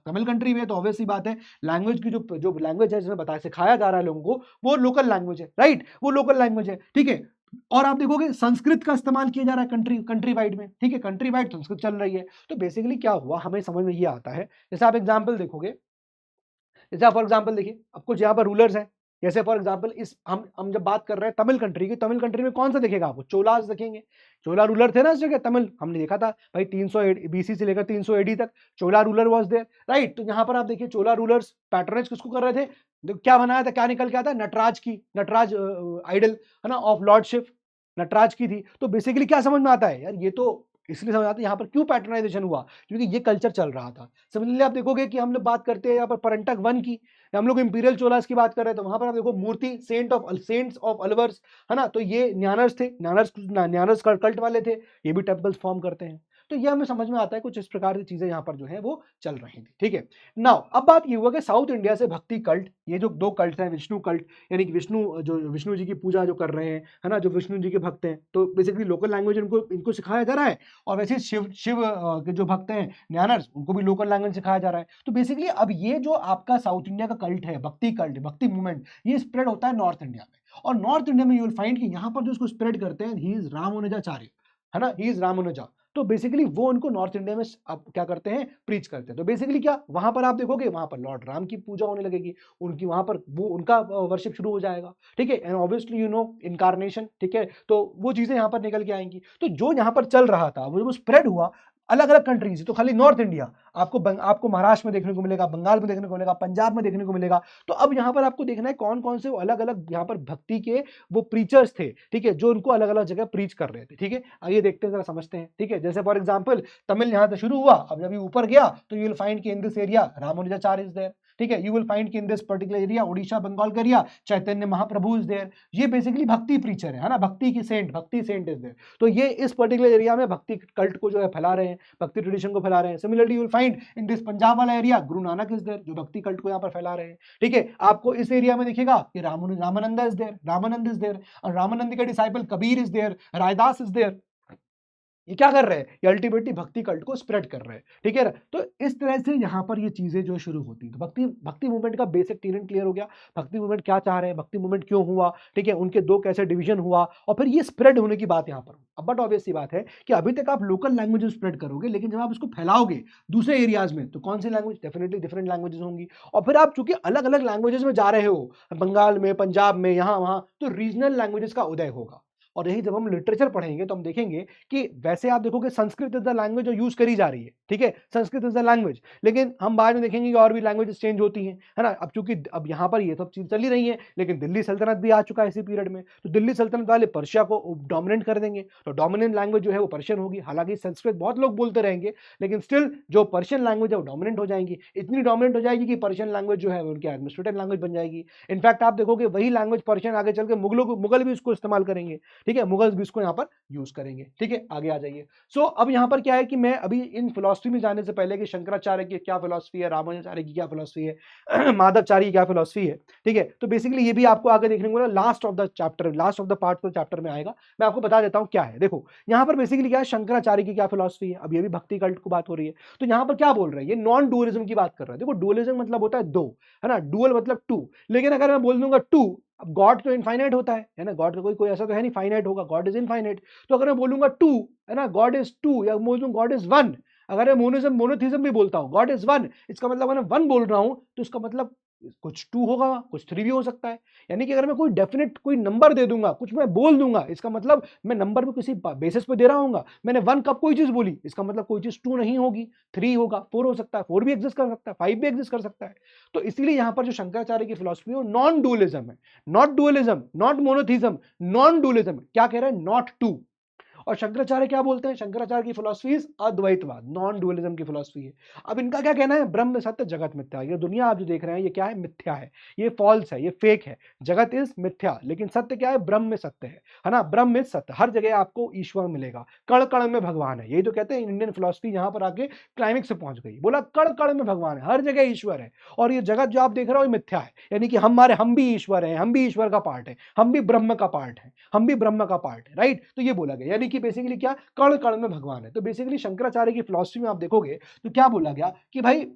तमिल कंट्री में, तो ऑब्वियसली बात है, लैंग्वेज की जो लैंग्वेज है, जिसमें बताया सिखाया जा रहा है लोगों को, वो लोकल लैंग्वेज है, राइट, वो लोकल लैंग्वेज है, ठीक है। और आप देखोगे संस्कृत का इस्तेमाल किया जा रहा है कंट्री वाइड में, ठीक है, कंट्री वाइड संस्कृत चल रही है। तो बेसिकली क्या हुआ, हमें समझ में ये आता है, जैसे आप एग्जाम्पल देखोगे, जैसे फॉर एग्जाम्पल देखिए, अब कुछ यहाँ पर रूलर्स हैं, जैसे फॉर एग्जाम्पल इस हम जब बात कर रहे हैं तमिल कंट्री की, तमिल कंट्री में कौन सा दिखेगा आपको, चोलास दिखेंगे। चोला रूलर थे ना इस जगह, तमिल हमने देखा था भाई, 300 बीसी से लेकर 300 एडी तक चोला रूलर वाज देयर, राइट। तो यहाँ पर आप देखिए चोला रूलर्स पैटर्नेज किसको कर रहे थे, क्या बनाया था, क्या निकल के आता, नटराज आइडल, है ना, ऑफ लॉर्ड शिव, नटराज की थी। तो बेसिकली क्या समझ में आता है यार, ये तो इसलिए समझ आता है यहाँ पर क्यों पैटर्नाइजेशन हुआ, क्योंकि ये कल्चर चल रहा था। सिमिलरली आप देखोगे कि हम लोग बात करते हैं यहाँ पर परंटक वन की, हम लोग इंपीरियल चोलास की बात कर रहे हैं, तो वहां पर आप देखो मूर्ति सेंट्स ऑफ अलवर्स, है ना, तो ये न्यानर्स थे, न्यानर्स कल्ट वाले थे, ये भी टेम्पल्स फॉर्म करते हैं। तो ये हमें समझ में आता है, कुछ इस प्रकार की चीजें यहाँ पर जो है वो चल रही थी, ठीक है। नाउ अब बात ये हुआ कि साउथ इंडिया से भक्ति कल्ट, ये जो दो कल्ट हैं, विष्णु कल्ट, यानी कि विष्णु जी की पूजा जो कर रहे हैं, है ना, जो विष्णु जी के भक्त हैं, तो बेसिकली लोकल लैंग्वेज इनको सिखाया जा रहा है, और वैसे शिव के जो भक्त हैं न्यानर्स, उनको भी लोकल लैंग्वेज सिखाया जा रहा है। तो बेसिकली अब ये जो आपका साउथ इंडिया का कल्ट है, भक्ति मूवमेंट, ये स्प्रेड होता है नॉर्थ इंडिया में, और नॉर्थ इंडिया में यू विल फाइंड कि यहाँ पर जो इसको स्प्रेड करते हैं, ही इज रामानुजाचार्य, है ना, ही इज रामानुजा। तो बेसिकली वो उनको नॉर्थ इंडिया में आप क्या करते हैं, प्रीच करते हैं। तो बेसिकली क्या, वहां पर आप देखोगे, वहां पर लॉर्ड राम की पूजा होने लगेगी, उनकी वहां पर वो उनका वर्शिप शुरू हो जाएगा, ठीक है, and obviously you know incarnation, ठीक है, तो वो चीजें यहाँ पर निकल के आएंगी। तो जो यहाँ पर चल रहा था वो स्प्रेड हुआ अलग अलग कंट्रीज, तो खाली नॉर्थ इंडिया आपको महाराष्ट्र में देखने को मिलेगा, बंगाल में देखने को मिलेगा, पंजाब में देखने को मिलेगा। तो अब यहाँ पर आपको देखना है कौन कौन से अलग अलग यहाँ पर भक्ति के वो प्रीचर्स थे, ठीक है, जो उनको अलग अलग जगह प्रीच कर रहे थे, ठीक है। आइए देखते हैं, जरा समझते हैं, ठीक है। जैसे फॉर एग्जाम्पल तमिल यहाँ से शुरू हुआ, अब जब ये ऊपर गया तो यू विल फाइंड कि in this area Ramanujacharya is there, ठीक है, यू विल फाइंड कि in this particular area Odisha Bengal का एरिया चैतन्य महाप्रभु इज देयर। ये बेसिकली भक्ति प्रीचर है ना, भक्ति सेंट इज देयर। तो ये इस पर्टिकुलर एरिया में भक्ति कल्ट को जो है फैला रहे हैं, भक्ति ट्रेडिशन को फैला रहे हैं। Similarly you will find find in this Punjab वाला area Guru Nanak is there, जो भक्ति कल्ट को यहाँ पर फैला रहे हैं। ठीक है, आपको इस एरिया में दिखेगा कि Ramananda is there, Ramanand is there, और रामानंद के disciple Kabir is there, Raidas is there. ये क्या कर रहे हैं, ये अल्टीमेटली भक्ति कल्ट को स्प्रेड कर रहे हैं। ठीक है ना, तो इस तरह से यहाँ पर ये चीजें जो शुरू होती है। तो भक्ति मूवमेंट का बेसिक टीरेंट क्लियर हो गया, भक्ति मूवमेंट क्या चाह रहे हैं, भक्ति मूवमेंट क्यों हुआ, ठीक है, उनके दो कैसे डिवीजन हुआ, और फिर ये स्प्रेड होने की बात यहाँ पर। अब बट ऑब्वियस सी बात है कि अभी तक आप लोकल लैंग्वेज स्प्रेड करोगे, लेकिन जब आप इसको फैलाओगे दूसरे एरियाज में, तो कौन सी लैंग्वेज, डेफिनेटली डिफरेंट लैंग्वेजेस होंगी। और फिर आप चूंकि अलग अलग लैंग्वेजेस में जा रहे हो, बंगाल में, पंजाब में, यहाँ वहाँ, तो रीजनल लैंग्वेजेस का उदय होगा। और यही जब हम लिटरेचर पढ़ेंगे तो हम देखेंगे कि वैसे आप देखोगे संस्कृत इज द लैंग्वेज जो यूज करी जा रही है। ठीक है, संस्कृत इज द लैंग्वेज, लेकिन हम बाद में देखेंगे कि और भी लैंग्वेजेस चेंज होती हैं, है ना। अब चूंकि अब यहाँ पर ये सब चीज चल ही रही है, लेकिन दिल्ली सल्तनत भी आ चुका है इसी पीरियड में, तो दिल्ली सल्तनत वाले पर्शिया को डोमिनेट कर देंगे, तो डोमिनेंट लैंग्वेज जो है वो पर्शियन होगी। हालांकि संस्कृत बहुत लोग बोलते रहेंगे, लेकिन स्टिल जो पर्शियन लैंग्वेज है वो डोमिनेंट हो जाएंगी, इतनी डोमिनेंट हो जाएगी कि पर्शियन लैंग्वेज जो है उनकी एडमिनिस्ट्रेटिव लैंग्वेज बन जाएगी। इनफैक्ट आप देखोगे वही लैंग्वेज पर्शियन आगे चल के मुगल भी उसको इस्तेमाल करेंगे। ठीक है, मुगल भी इसको यहाँ पर यूज करेंगे। ठीक है, आगे आ जाइए। सो अब यहाँ पर क्या है कि मैं अभी इन फिलॉसफी में जाने से पहले कि शंकराचार्य की क्या फिलॉसफी है, रामानुजाचार्य की क्या फिलॉसफी है, माधवाचार्य की क्या फिलॉसफी है, ठीक है, तो बेसिकली ये भी आपको आगे देखने को मिलेगा, last of the chapter, last of the part of the chapter में आएगा। मैं आपको बता देता हूँ क्या है। देखो यहाँ पर बेसिकली क्या है, शंकराचार्य की क्या फिलॉसफी है, अब ये भी भक्ति कल्ट की बात हो रही है, तो यहाँ पर क्या बोल रहे हैं, ये नॉन डुअलिज्म की बात कर रहे हैं। देखो डुअलिज्म मतलब होता है दो, है ना, डुअल मतलब टू, लेकिन अगर मैं बोल दूंगा टू, अब गॉड तो इनफाइनाइट होता है ना, गॉड का कोई ऐसा तो है नहीं फाइनाइट होगा, गॉड इज इनफाइनाइट। तो अगर मैं बोलूंगा टू, है ना, गॉड इज टू, या बोल दूं गॉड इज वन, अगर मैं मोनिज्म मोनोथिज्म भी बोलता हूं, गॉड इज वन, इसका मतलब अगर मैं वन बोल रहा हूं तो इसका मतलब कुछ टू होगा, कुछ थ्री भी हो सकता है। यानी कि अगर मैं कोई डेफिनेट कोई नंबर दे दूंगा, कुछ मैं बोल दूंगा, इसका मतलब मैं नंबर में किसी बेसिस पे दे रहा हूँ। मैंने वन कब कोई चीज बोली, इसका मतलब कोई चीज टू नहीं होगी, थ्री होगा, फोर हो सकता है, फोर भी एग्जिस्ट कर सकता है, फाइव भी एग्जिस्ट कर सकता है। तो इसीलिए यहां पर जो शंकराचार्य की फिलॉसफी है नॉन डुअलिज्म है, not dualism, not monotheism, non dualism. क्या कह रहे हैं, नॉट टू। और शंकराचार्य क्या बोलते हैं, शंकराचार्य की फिलॉसफी अद्वैतवाद, नॉन डुअलिज्म की फिलॉसफी है। अब इनका क्या कहना है, ब्रह्म सत्य जगत मिथ्या। ये दुनिया आप जो देख रहे हैं ये क्या है, मिथ्या है, ये फॉल्स है, ये फेक है। जगत इज मिथ्या, लेकिन सत्य क्या है, ब्रह्म में सत्य है ना, ब्रह्म में सत्य। हर जगह आपको ईश्वर मिलेगा, कण कण में भगवान है। यही तो कहते हैं इंडियन फिलॉसफी यहां पर आके क्लाइमेक्स से पहुंच गई, बोला कण कण में भगवान है, हर जगह ईश्वर है। और ये जगत जो आप देख रहे हो ये मिथ्या है, यानी कि हम भी ईश्वर हैं, हम भी ईश्वर का पार्ट है, हम भी ब्रह्म का पार्ट है, हम भी ब्रह्म का पार्ट है, राइट। तो ये बोला गया, यानी कि बेसिकली क्या, कण कण में भगवान है। तो बेसिकली शंकराचार्य की फिलॉसफी में आप देखोगे तो क्या बोला गया कि भाई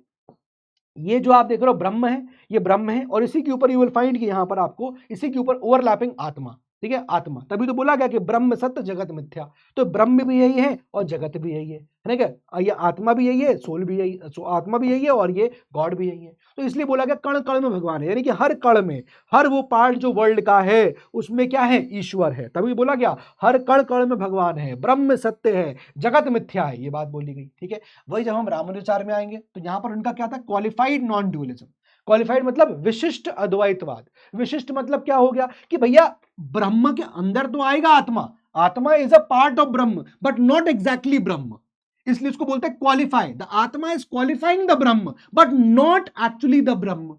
ये जो आप देख रहे हो ब्रह्म है, ये ब्रह्म है, और इसी के ऊपर यू विल फाइंड कि यहां पर आपको इसी के ऊपर ओवरलैपिंग आत्मा। ठीक है, आत्मा, तभी तो बोला गया कि ब्रह्म सत्य जगत मिथ्या। तो ब्रह्म भी यही है और जगत भी यही है ना, क्या ये आत्मा भी यही है, सोल भी यही, आत्मा भी यही है और ये गॉड भी यही है। तो इसलिए बोला गया कण कण में भगवान है, यानी कि हर कण में, हर वो पार्ट जो वर्ल्ड का है उसमें क्या है, ईश्वर है। तभी बोला गया हर कण कण में भगवान है, ब्रह्म सत्य है, जगत मिथ्या है, ये बात बोली गई। ठीक है, वही जब हम रामानुजाचार्य में आएंगे तो यहां पर उनका क्या था, क्वालिफाइड नॉन ड्यूअलिज्म। क्वालिफाइड मतलब विशिष्ट अद्वैतवाद। विशिष्ट मतलब क्या हो गया कि भैया ब्रह्म के अंदर तो आएगा आत्मा, आत्मा is a part of Brahma but not exactly ब्रह्म, इसलिए इसको बोलते हैं क्वालिफाई। द आत्मा is qualifying the Brahma but not actually the Brahma,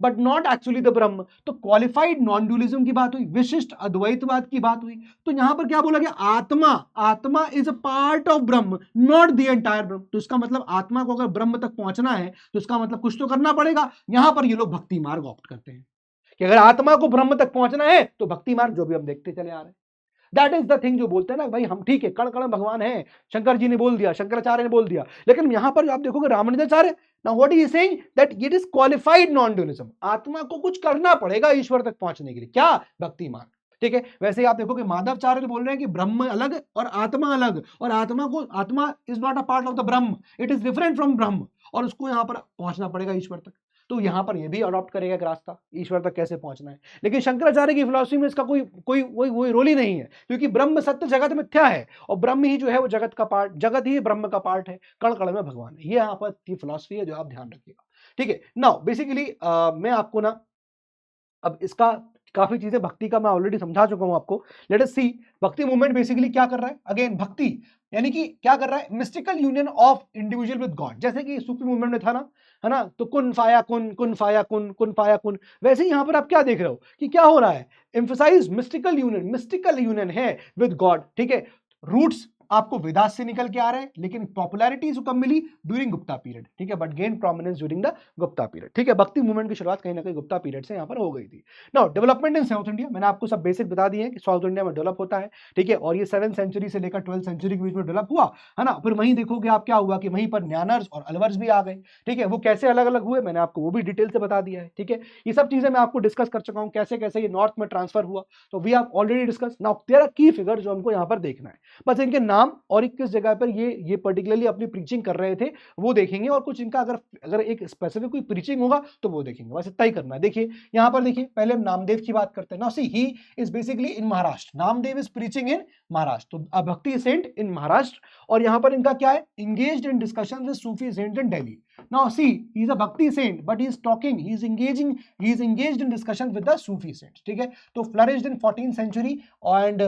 but not actually the ब्रह्म। तो क्वालिफाइड नॉन ड्यूअलिज्म की बात हुई, विशिष्ट अद्वैतवाद की बात हुई। तो यहां पर क्या बोला गया, आत्मा, आत्मा is a part of Brahma not the entire ब्रह्म। तो इसका मतलब आत्मा को अगर ब्रह्म तक पहुंचना है तो इसका मतलब कुछ तो करना पड़ेगा। यहां पर ये लोग भक्ति मार्ग ऑप्ट करते हैं कि अगर आत्मा को ब्रह्म तक पहुंचना है तो भक्ति मार्ग, जो भी हम देखते चले आ रहे हैं, दैट इज द थिंग। जो बोलते हैं ना भाई हम ठीक है कण कण भगवान है, शंकर जी ने बोल दिया, शंकराचार्य ने बोल दिया, लेकिन यहां पर आप देखोगे Ramanujacharya, now what is saying that it is qualified non dualism. आत्मा को कुछ करना पड़ेगा ईश्वर तक पहुंचने के लिए, क्या, भक्ति मार्ग। ठीक है, वैसे ही आप देखोगे माधवाचार्य बोल रहे हैं कि ब्रह्म अलग और आत्मा अलग, और आत्मा is not a part of the Brahma, it is different from ब्रह्म, और उसको यहां पर पहुंचना पड़ेगा ईश्वर तक। तो यहां पर ये भी अडॉप्ट करेगा एक रास्ता, ईश्वर तक कैसे पहुंचना है। लेकिन शंकराचार्य की फिलॉसफी में इसका कोई रोल ही नहीं है, क्योंकि ब्रह्म सत्य जगत मिथ्या है, और ब्रह्म ही जो है वो जगत का पार्ट, जगत ही ब्रह्म का पार्ट है, कण कण में भगवान है। ये यहाँ पर की फिलॉसफी है जो आप ध्यान रखिएगा। ठीक है, नाउ बेसिकली मैं आपको ना अब इसका काफी चीजें भक्ति का मैं ऑलरेडी समझा चुका हूं आपको। लेट अस सी भक्ति मूवमेंट बेसिकली क्या कर रहा है। अगेन भक्ति यानी कि क्या कर रहा है, mystical union of individual with God. जैसे कि सूफी मूवमेंट में था ना, है ना, तो कुन फाया कुन, कुन फाया कुन, कुन फाया कुन, वैसे ही यहां पर आप क्या देख रहे हो कि क्या हो रहा है, एम्फसाइज मिस्टिकल यूनियन है विद गॉड। ठीक है, रूट्स आपको वेदास से निकल के आ रहे हैं, लेकिन पॉपुलैरिटी इसको कब मिली? ड्यूरिंग गुप्ता पीरियड, ठीक है, but gain prominence during the Gupta period, ठीक है। भक्ति मूवमेंट की शुरुआत कहीं ना कहीं गुप्ता पीरियड से यहाँ पर हो गई थी। Now development in south India, मैंने आपको सब बेसिक बता दिए हैं कि साउथ इंडिया में डेवलप होता है, ठीक है, और ये 7th सेंचुरी से लेकर 12th सेंचुरी के बीच में डेवलप हुआ, है ना। फिर वहीं देखोगे आप क्या हुआ कि वहीं पर न्यानर्स और अलवर्स भी आ गए, ठीक है। वो कैसे अलग अलग हुए मैंने आपको वो भी डिटेल से बता दिया है, ठीक है। ये सब चीजें मैं आपको डिस्कस कर चुका हूँ, कैसे कैसे ये नॉर्थ में ट्रांसफर हुआ, तो we have already discuss. Now there are key figure जो हमको यहाँ पर देखना है, बस इनके नाम और किस जगह पर ये पर्टिकुलरली अपनी प्रीचिंग कर रहे थे वो देखेंगे, और कुछ इनका अगर एक स्पेसिफिक कोई प्रीचिंग होगा तो वो देखेंगे, बस इतना ही करना है। देखिए यहाँ पर देखिए, पहले हम नामदेव की बात करते हैं। Now see he is basically in Maharashtra, Namdev is preaching in Maharashtra, तो अ भक्ति सेंट इन महाराष्ट्र, और यहाँ पर इनका क्या है? Engaged in discussion with Sufi saint in Delhi. Now see, he is a Bhakti saint, but he is talking, he is engaged in discussion with the Sufi saints, ठीक है। तो flourished in 14th century and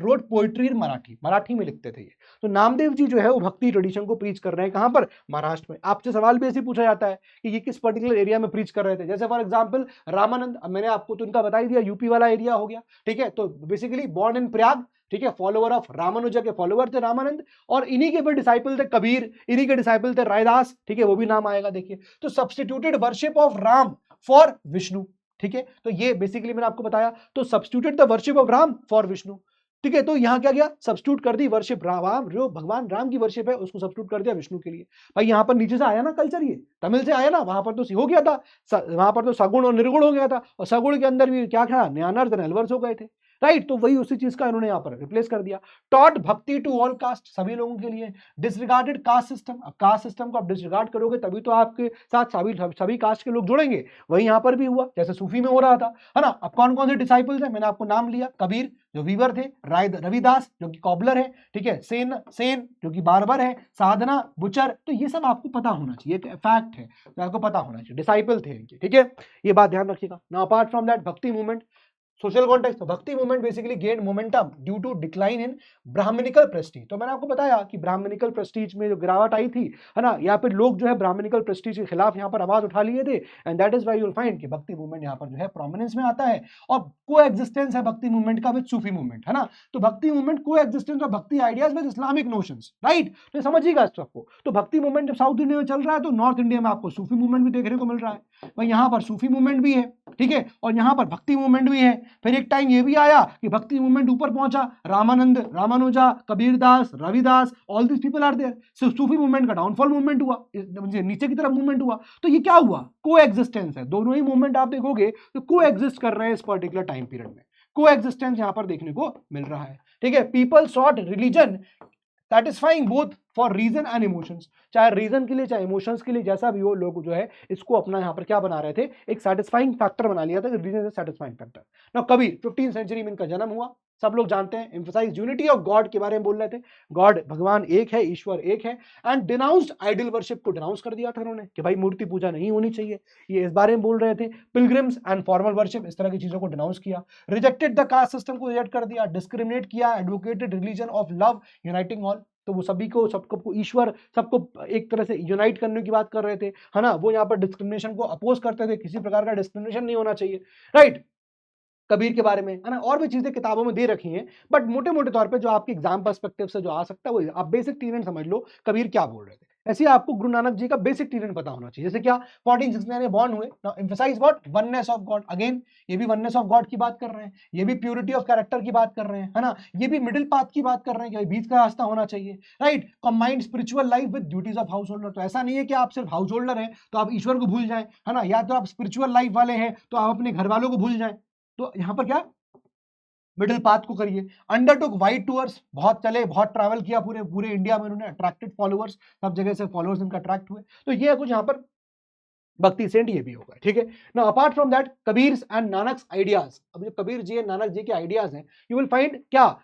wrote poetry in Marathi, Marathi में लिखते थे ये। तो नामदेव जी जो है वो भक्ति ट्रेडिशन को प्रीच कर रहे हैं, कहां पर? महाराष्ट्र में। आपसे सवाल भी ऐसे पूछा जाता है कि ये किस पर्टिकुलर एरिया में प्रीच कर रहे थे, जैसे फॉर एग्जांपल रामानंद, मैंने आपको तो इनका बता ही दिया, यूपी वाला एरिया हो गया, ठीक है। तो बेसिकली बॉर्न इन प्रयाग, ठीक है, फॉलोवर ऑफ रामानुजा के फॉलोवर थे रामानंद, और इन्हीं के फिर डिसाइपल थे कबीर, इन्हीं के डिसाइपल थे रायदास, ठीक है, वो भी नाम आएगा देखिए। तो substituted worship of Ram for Vishnu, ठीक है, तो ये बेसिकली मैंने आपको बताया, तो substituted the worship of Ram for Vishnu, ठीक है। तो यहां क्या गया? सब्स्टिट्यूट कर दी वर्शिप राम, जो भगवान राम की वर्शिप है उसको सब्स्टिट्यूट कर दिया विष्णु के लिए। भाई यहां पर नीचे से आया ना कल्चर, ये तमिल से आया ना, वहां पर तो हो गया था, वहां पर तो सगुण और निर्गुण हो गया था, और सगुण के अंदर भी क्या था? न्यानर्स एंड अलवर्स हो गए थे, राइट। तो वही उसी चीज का इन्होंने यहाँ पर रिप्लेस कर दिया। टॉट भक्ति टू ऑल कास्ट, सभी लोगों के लिए। डिसरिगार्डेड कास्ट सिस्टम, अब कास्ट सिस्टम को आप डिसरिगार्ड करोगे तभी तो आपके साथ सभी कास्ट के लोग जुड़ेंगे, वही यहाँ पर भी हुआ जैसे सूफी में हो रहा था, है ना। अब कौन कौन से डिसाइपल्स हैं? मैंने आपको नाम लिया, कबीर जो वीवर थे, रविदास जो कि कॉबलर है, ठीक है, सेन जो कि बार्बर है, साधना बुचर, तो ये सब आपको पता होना चाहिए, एक फैक्ट है तो आपको पता होना चाहिए, डिसाइपल थे इनके, ठीक है, ये बात ध्यान रखिएगा। Now apart from that bhakti movement, social context, तो bhakti movement basically gain momentum due to decline in Brahmanical prestige. तो मैंने आपको बताया कि ब्राह्मणिकल प्रेस्टीज में जो गिरावट आई थी, है ना, या फिर लोग जो है ब्राह्मणिकल प्रेस्टीज के खिलाफ यहाँ पर आवाज उठा लिए थे, and that is why you will find कि भक्ति मूवमेंट यहाँ पर जो है प्रोमिनेंस में आता है, और को एग्जिस्टेंस है भक्ति मूवमेंट का विद सूफी मूवमेंट, है ना। तो भक्ति मूवमेंट को एग्जिस्टेंस ऑफ भक्ति ideas with Islamic notions, right. तो समझिएगा इस सबको। तो भक्ति मूवमेंट जब साउथ इंडिया में चल रहा है तो नॉर्थ इंडिया में आपको सूफी मूवमेंट भी देखने को मिल रहा है, भाई यहाँ पर सूफी मूवमेंट भी है, ठीक है, और यहाँ पर भक्ति मूवमेंट भी है। फिर एक टाइम ये भी आया कि भक्ति मूवमेंट ऊपर पहुंचा, Ramanand, Ramanuja, Kabirdas, Ravidas, all this people are there. Sufi movement का डाउनफॉल मूवमेंट हुआ, नीचे की तरफ मूवमेंट हुआ। तो ये क्या हुआ? को एग्जिस्टेंस है, दोनों ही मूवमेंट आप देखोगे तो को एग्जिस्ट कर रहे हैं इस पर्टिकुलर टाइम पीरियड में, को एग्जिस्टेंस यहां पर देखने को मिल रहा है, ठीक है। People sought religion satisfying both for reason and emotions, चाहे रीजन के लिए चाहे इमोशंस के लिए, जैसा भी हो, लोग जो है इसको अपना यहाँ पर क्या बना रहे थे? एक सेटिस्फाइंग फैक्टर बना लिया था, reason is satisfying factor. Now Kabir 15th century में इनका जन्म हुआ, सब लोग जानते हैं, एम्फसाइज यूनिटी ऑफ गॉड के बारे में बोल रहे थे, गॉड भगवान एक है, ईश्वर एक है, एंड डिनाउंस्ड आइडल वर्शिप को डिनाउंस कर दिया था उन्होंने कि भाई मूर्ति पूजा नहीं होनी चाहिए, ये इस बारे में बोल रहे थे। पिलग्रिम्स एंड फॉर्मल वर्शिप, इस तरह की चीजों को डिनाउंस किया। रिजेक्टेड द कास्ट सिस्टम को रिजेक्ट कर दिया, डिस्क्रिमिनेट किया, advocated religion of love uniting all, तो वो सभी को, सबको ईश्वर, सबको एक तरह से यूनाइट करने की बात कर रहे थे, है ना। वो यहाँ पर डिस्क्रिमिनेशन को अपोज करते थे, किसी प्रकार का डिस्क्रिमिनेशन नहीं होना चाहिए, राइट। कबीर के बारे में, है ना, और भी चीजें किताबों में दे रखी हैं, बट मोटे मोटे तौर पे जो आपके एग्जाम पर्सपेक्टिव से जो आ सकता है वो आप बेसिक टीरेंट समझ लो, कबीर क्या बोल रहे थे। ऐसे ही आपको गुरु नानक जी का बेसिक टीरेंट पता होना चाहिए, जैसे क्या 1469 में बॉर्न हुए। Now emphasise what? Oneness of God, again ये भी वननेस ऑफ गॉड की बात कर रहे हैं, ये भी प्योरिटी ऑफ कैरेक्टर की बात कर रहे हैं, है ना, ये भी मिडिल पाथ की बात कर रहे हैं कि बीच का रास्ता होना चाहिए, right. Combined spiritual life with duties of house holder, तो ऐसा नहीं है कि आप सिर्फ हाउस होल्डर हैं तो आप ईश्वर को भूल जाएं, है ना, या तो आप स्पिरिचुअल लाइफ वाले हैं तो आप अपने घर वालों को भूल जाएं। तो यहाँ पर क्या मिडिल पाथ को करिए। अंडरटुक वाइड टूर्स, बहुत चले, बहुत ट्रैवल किया पूरे पूरे इंडिया में उन्होंने, अट्रैक्टेड फॉलोअर्स, सब जगह से फॉलोअर्स इनका अट्रैक्ट हुए। तो ये कुछ यहाँ पर भक्ति सेंट ये भी होगा, ठीक है ना। Apart from that Kabir's and Nanak's ideas, अब जो कबीर जी है, नानक जी के आइडियाज हैं, यू विल फाइंड क्या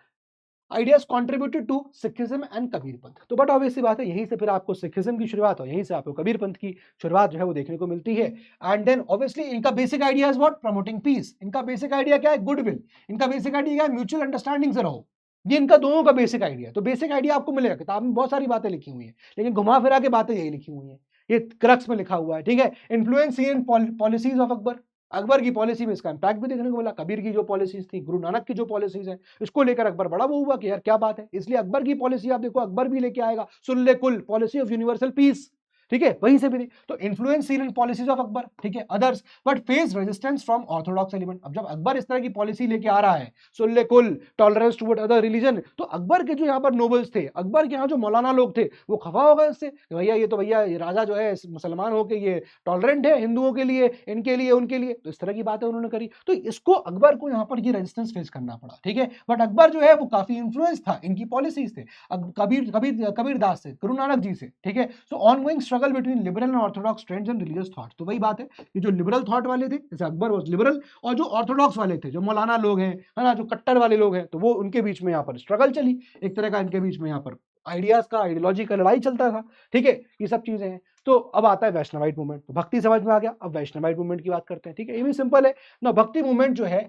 ideas contributed to Sikhism and Kabir Panth. तो बट ऑब्वियसली बात है, यहीं से फिर आपको सिखिज्म की शुरुआत और यहीं से आपको कबीर पंथ की शुरुआत जो है वो देखने को मिलती है। एंड देन ऑब्वियसली इनका basic idea is what? Promoting peace. इनका बेसिक आइडिया क्या है? गुडविल। इनका बेसिक आइडिया क्या है? म्यूचुअल अंडरस्टैंडिंग से रहो। ये इनका दोनों का बेसिक आइडिया। तो बेसिक आइडिया आपको मिलेगा, किताब में बहुत सारी बातें लिखी हुई है, लेकिन घुमा फिरा के बातें यही लिखी हुई है, ये क्रक्स में लिखा हुआ है, ठीक है। Influence in policies of Akbar, Akbar की पॉलिसी में इसका इम्पैक्ट भी देखने को मिला। कबीर की जो पॉलिसीज थी, गुरु नानक की जो पॉलिसीज है, इसको लेकर अकबर बड़ा वो हुआ कि यार क्या बात है। इसलिए अकबर की पॉलिसी आप देखो, अकबर भी लेके आएगा सुल्ले कुल, पॉलिसी ऑफ यूनिवर्सल पीस, ठीक है, वहीं से भी थी। तो influence seen in policies of Akbar, ठीक है, others but face resistance from Orthodox element. अब जब अकबर इस तरह की पॉलिसी लेके आ रहा है, सुल्ले कुल, टॉलरेंस टुवर्ड अदर रिलीजन, तो अकबर के जो यहाँ पर नोबल्स थे, अकबर के यहाँ जो मौलाना लोग थे, वो खफा हो गए इससे, भैया ये तो भैया राजा जो है मुसलमान होकर ये टॉलरेंट है हिंदुओं के लिए, इनके लिए, उनके लिए, तो इस तरह की बातें उन्होंने करी। तो इसको अकबर को यहाँ पर ये रेजिस्टेंस फेस करना पड़ा, ठीक है। बट अकबर जो है वो काफी इन्फ्लुएंस था इनकी पॉलिसीज से, कबीर दास से, गुरु नानक जी से, ठीक है। So ongoing struggle between liberal and orthodox trends and religious thought. तो वही बात है कि जो लिबरल थॉट वाले थे, जैसे अकबर वाज लिबरल, और जो ऑर्थोडॉक्स वाले थे, जो मौलाना लोग हैं, है ना, जो कट्टर वाले लोग हैं, तो वो उनके बीच में यहाँ पर स्ट्रगल चली, एक तरह का इनके बीच में यहाँ पर आइडियाज का, आइडियोलॉजी का लड़ाई चलता था, ठीक है, ये सब चीजें हैं। तो अब आता है वैष्णवाइट मूवमेंट। तो भक्ति समझ में आ गया, अब वैष्णवाइट मूवमेंट की बात करते हैं, ठीक है, ये भी सिंपल है ना। भक्ति मूवमेंट जो है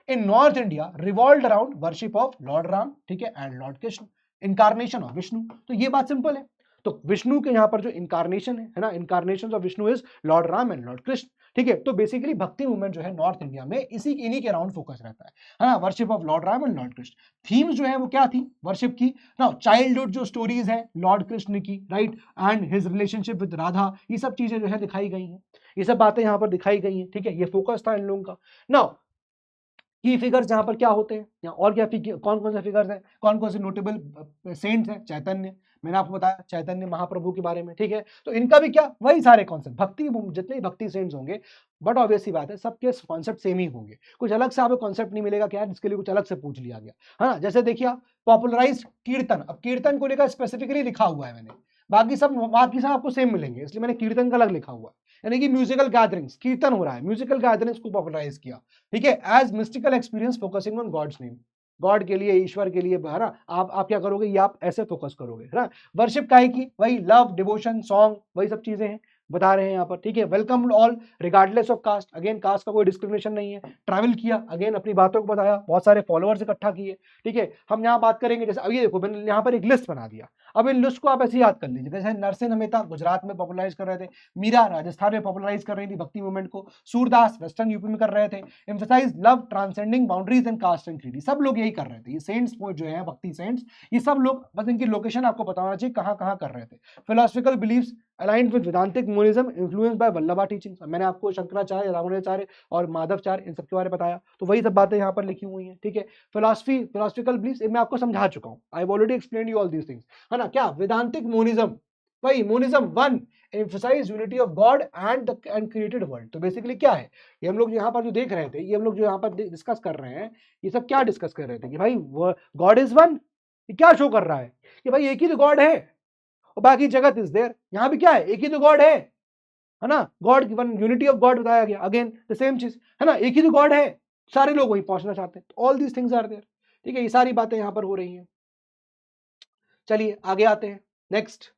in North India revolved around worship of Lord Ram, ठीक है, and Lord Krishna, incarnation of Vishnu. तो ये बात सिंपल है। तो विष्णु के यहाँ पर जो इनकारनेशन है ना, incarnation of Vishnu is Lord Ram and Lord Krishna, ठीक है। तो बेसिकली भक्ति मूवमेंट जो है नॉर्थ इंडिया में इन्हीं के अराउंड फोकस रहता है ना, worship of Lord Ram and Lord Krishna. Themes जो है वो क्या थी वर्शिप की ना, चाइल्डहुड जो स्टोरीज है लॉर्ड कृष्ण की, right, and his relationship with Radha, ये सब चीजें जो है दिखाई गई हैं, ये सब बातें यहाँ पर दिखाई गई हैं, ठीक है, ये फोकस था इन लोगों का। नाउ की फिगर्स यहाँ पर क्या होते हैं, यहाँ और क्या कौन कौन से फिगर्स हैं, कौन कौन से नोटेबल सेंट्स हैं, चैतन्य, मैंने आपको बताया चैतन्य महाप्रभु के बारे में, ठीक है। तो इनका भी क्या वही सारे कॉन्सेप्ट, भक्ति जितने भक्ति सेंट्स होंगे, बट ऑब्वियस सी बात है सबके कॉन्सेप्ट सेम ही होंगे, कुछ अलग से आपको कॉन्सेप्ट नहीं मिलेगा क्या, जिसके लिए कुछ अलग से पूछ लिया गया, है ना। जैसे देखिए पॉपुलराइज कीर्तन, अब कीर्तन को लेकर स्पेसिफिकली लिखा हुआ है मैंने, बाकी सब आपको सेम मिलेंगे, इसलिए मैंने कीर्तन का अलग लिखा हुआ है, यानी कि म्यूजिकल गैदरिंग्स, कीर्तन हो रहा है, म्यूजिकल गैदरिंग्स को पॉपुलराइज किया, ठीक है, as mystical experience focusing on God's name, God के लिए, ईश्वर के लिए, है ना। आप क्या करोगे, ये आप ऐसे फोकस करोगे, है ना। वर्शिप काहे की, वही लव, डिवोशन, सॉन्ग, वही सब चीजें हैं, बता रहे हैं यहाँ पर, ठीक है। Welcome all regardless of caste, again caste का कोई डिस्क्रिमिनेशन नहीं है। ट्रैवल किया, अगेन अपनी बातों को बताया, बहुत सारे फॉलोअर्स इकट्ठा किए, ठीक है। हम यहाँ बात करेंगे, जैसे अभी देखो मैंने यहाँ पर एक लिस्ट बना दिया, अब इन लिस्ट को आप ऐसे याद कर लीजिए, जैसे नरसिंह मेहता गुजरात में पॉपुलराइज कर रहे थे, मीरा राजस्थान में पॉपुलराइज कर रही थी भक्ति मूवमेंट को, सूरदास वेस्टर्न यूपी में कर रहे थे, emphasise love transcending boundaries and caste and creed, सब लोग यही कर रहे थे। ये सेंट्स जो है भक्ति सेंट्स, ये सब लोग, बस इनकी लोकेशन आपको पता होना चाहिए कहाँ कहाँ कर रहे थे। Philosophical believes aligned with Vedantic monism influenced by Vallabha teachings, मैंने आपको शंकराचार्य, रामानुजाचार्य और माधवाचार्य इन सब के बारे में बताया, तो वही सब बातें यहाँ पर लिखी हुई हैं, ठीक है। फिलोसफिकल बिलीव्स मैं आपको समझा चुका हूँ, I have already explained you all these things, है ना। क्या वेदांतिक मोनिज्म, भाई monism one emphasise unity of God and created world. तो बेसिकली क्या है, ये हम लोग यहाँ पर जो देख रहे थे, ये हम लोग जो यहाँ पर डिस्कस कर रहे हैं, ये सब क्या डिस्कस कर रहे थे कि भाई गॉड इज वन, ये क्या शो कर रहा है कि भाई एक ही तो गॉड है और बाकी जगत इज देयर। यहाँ भी क्या है, एक ही तो गॉड है ना, God one unity of God बताया गया, अगेन द सेम चीज, है ना, एक ही तो गॉड है, सारे लोग वहीं पहुंचना चाहते हैं, all these things are there, ठीक है। ये सारी बातें यहाँ पर हो रही हैं। चलिए आगे आते हैं, next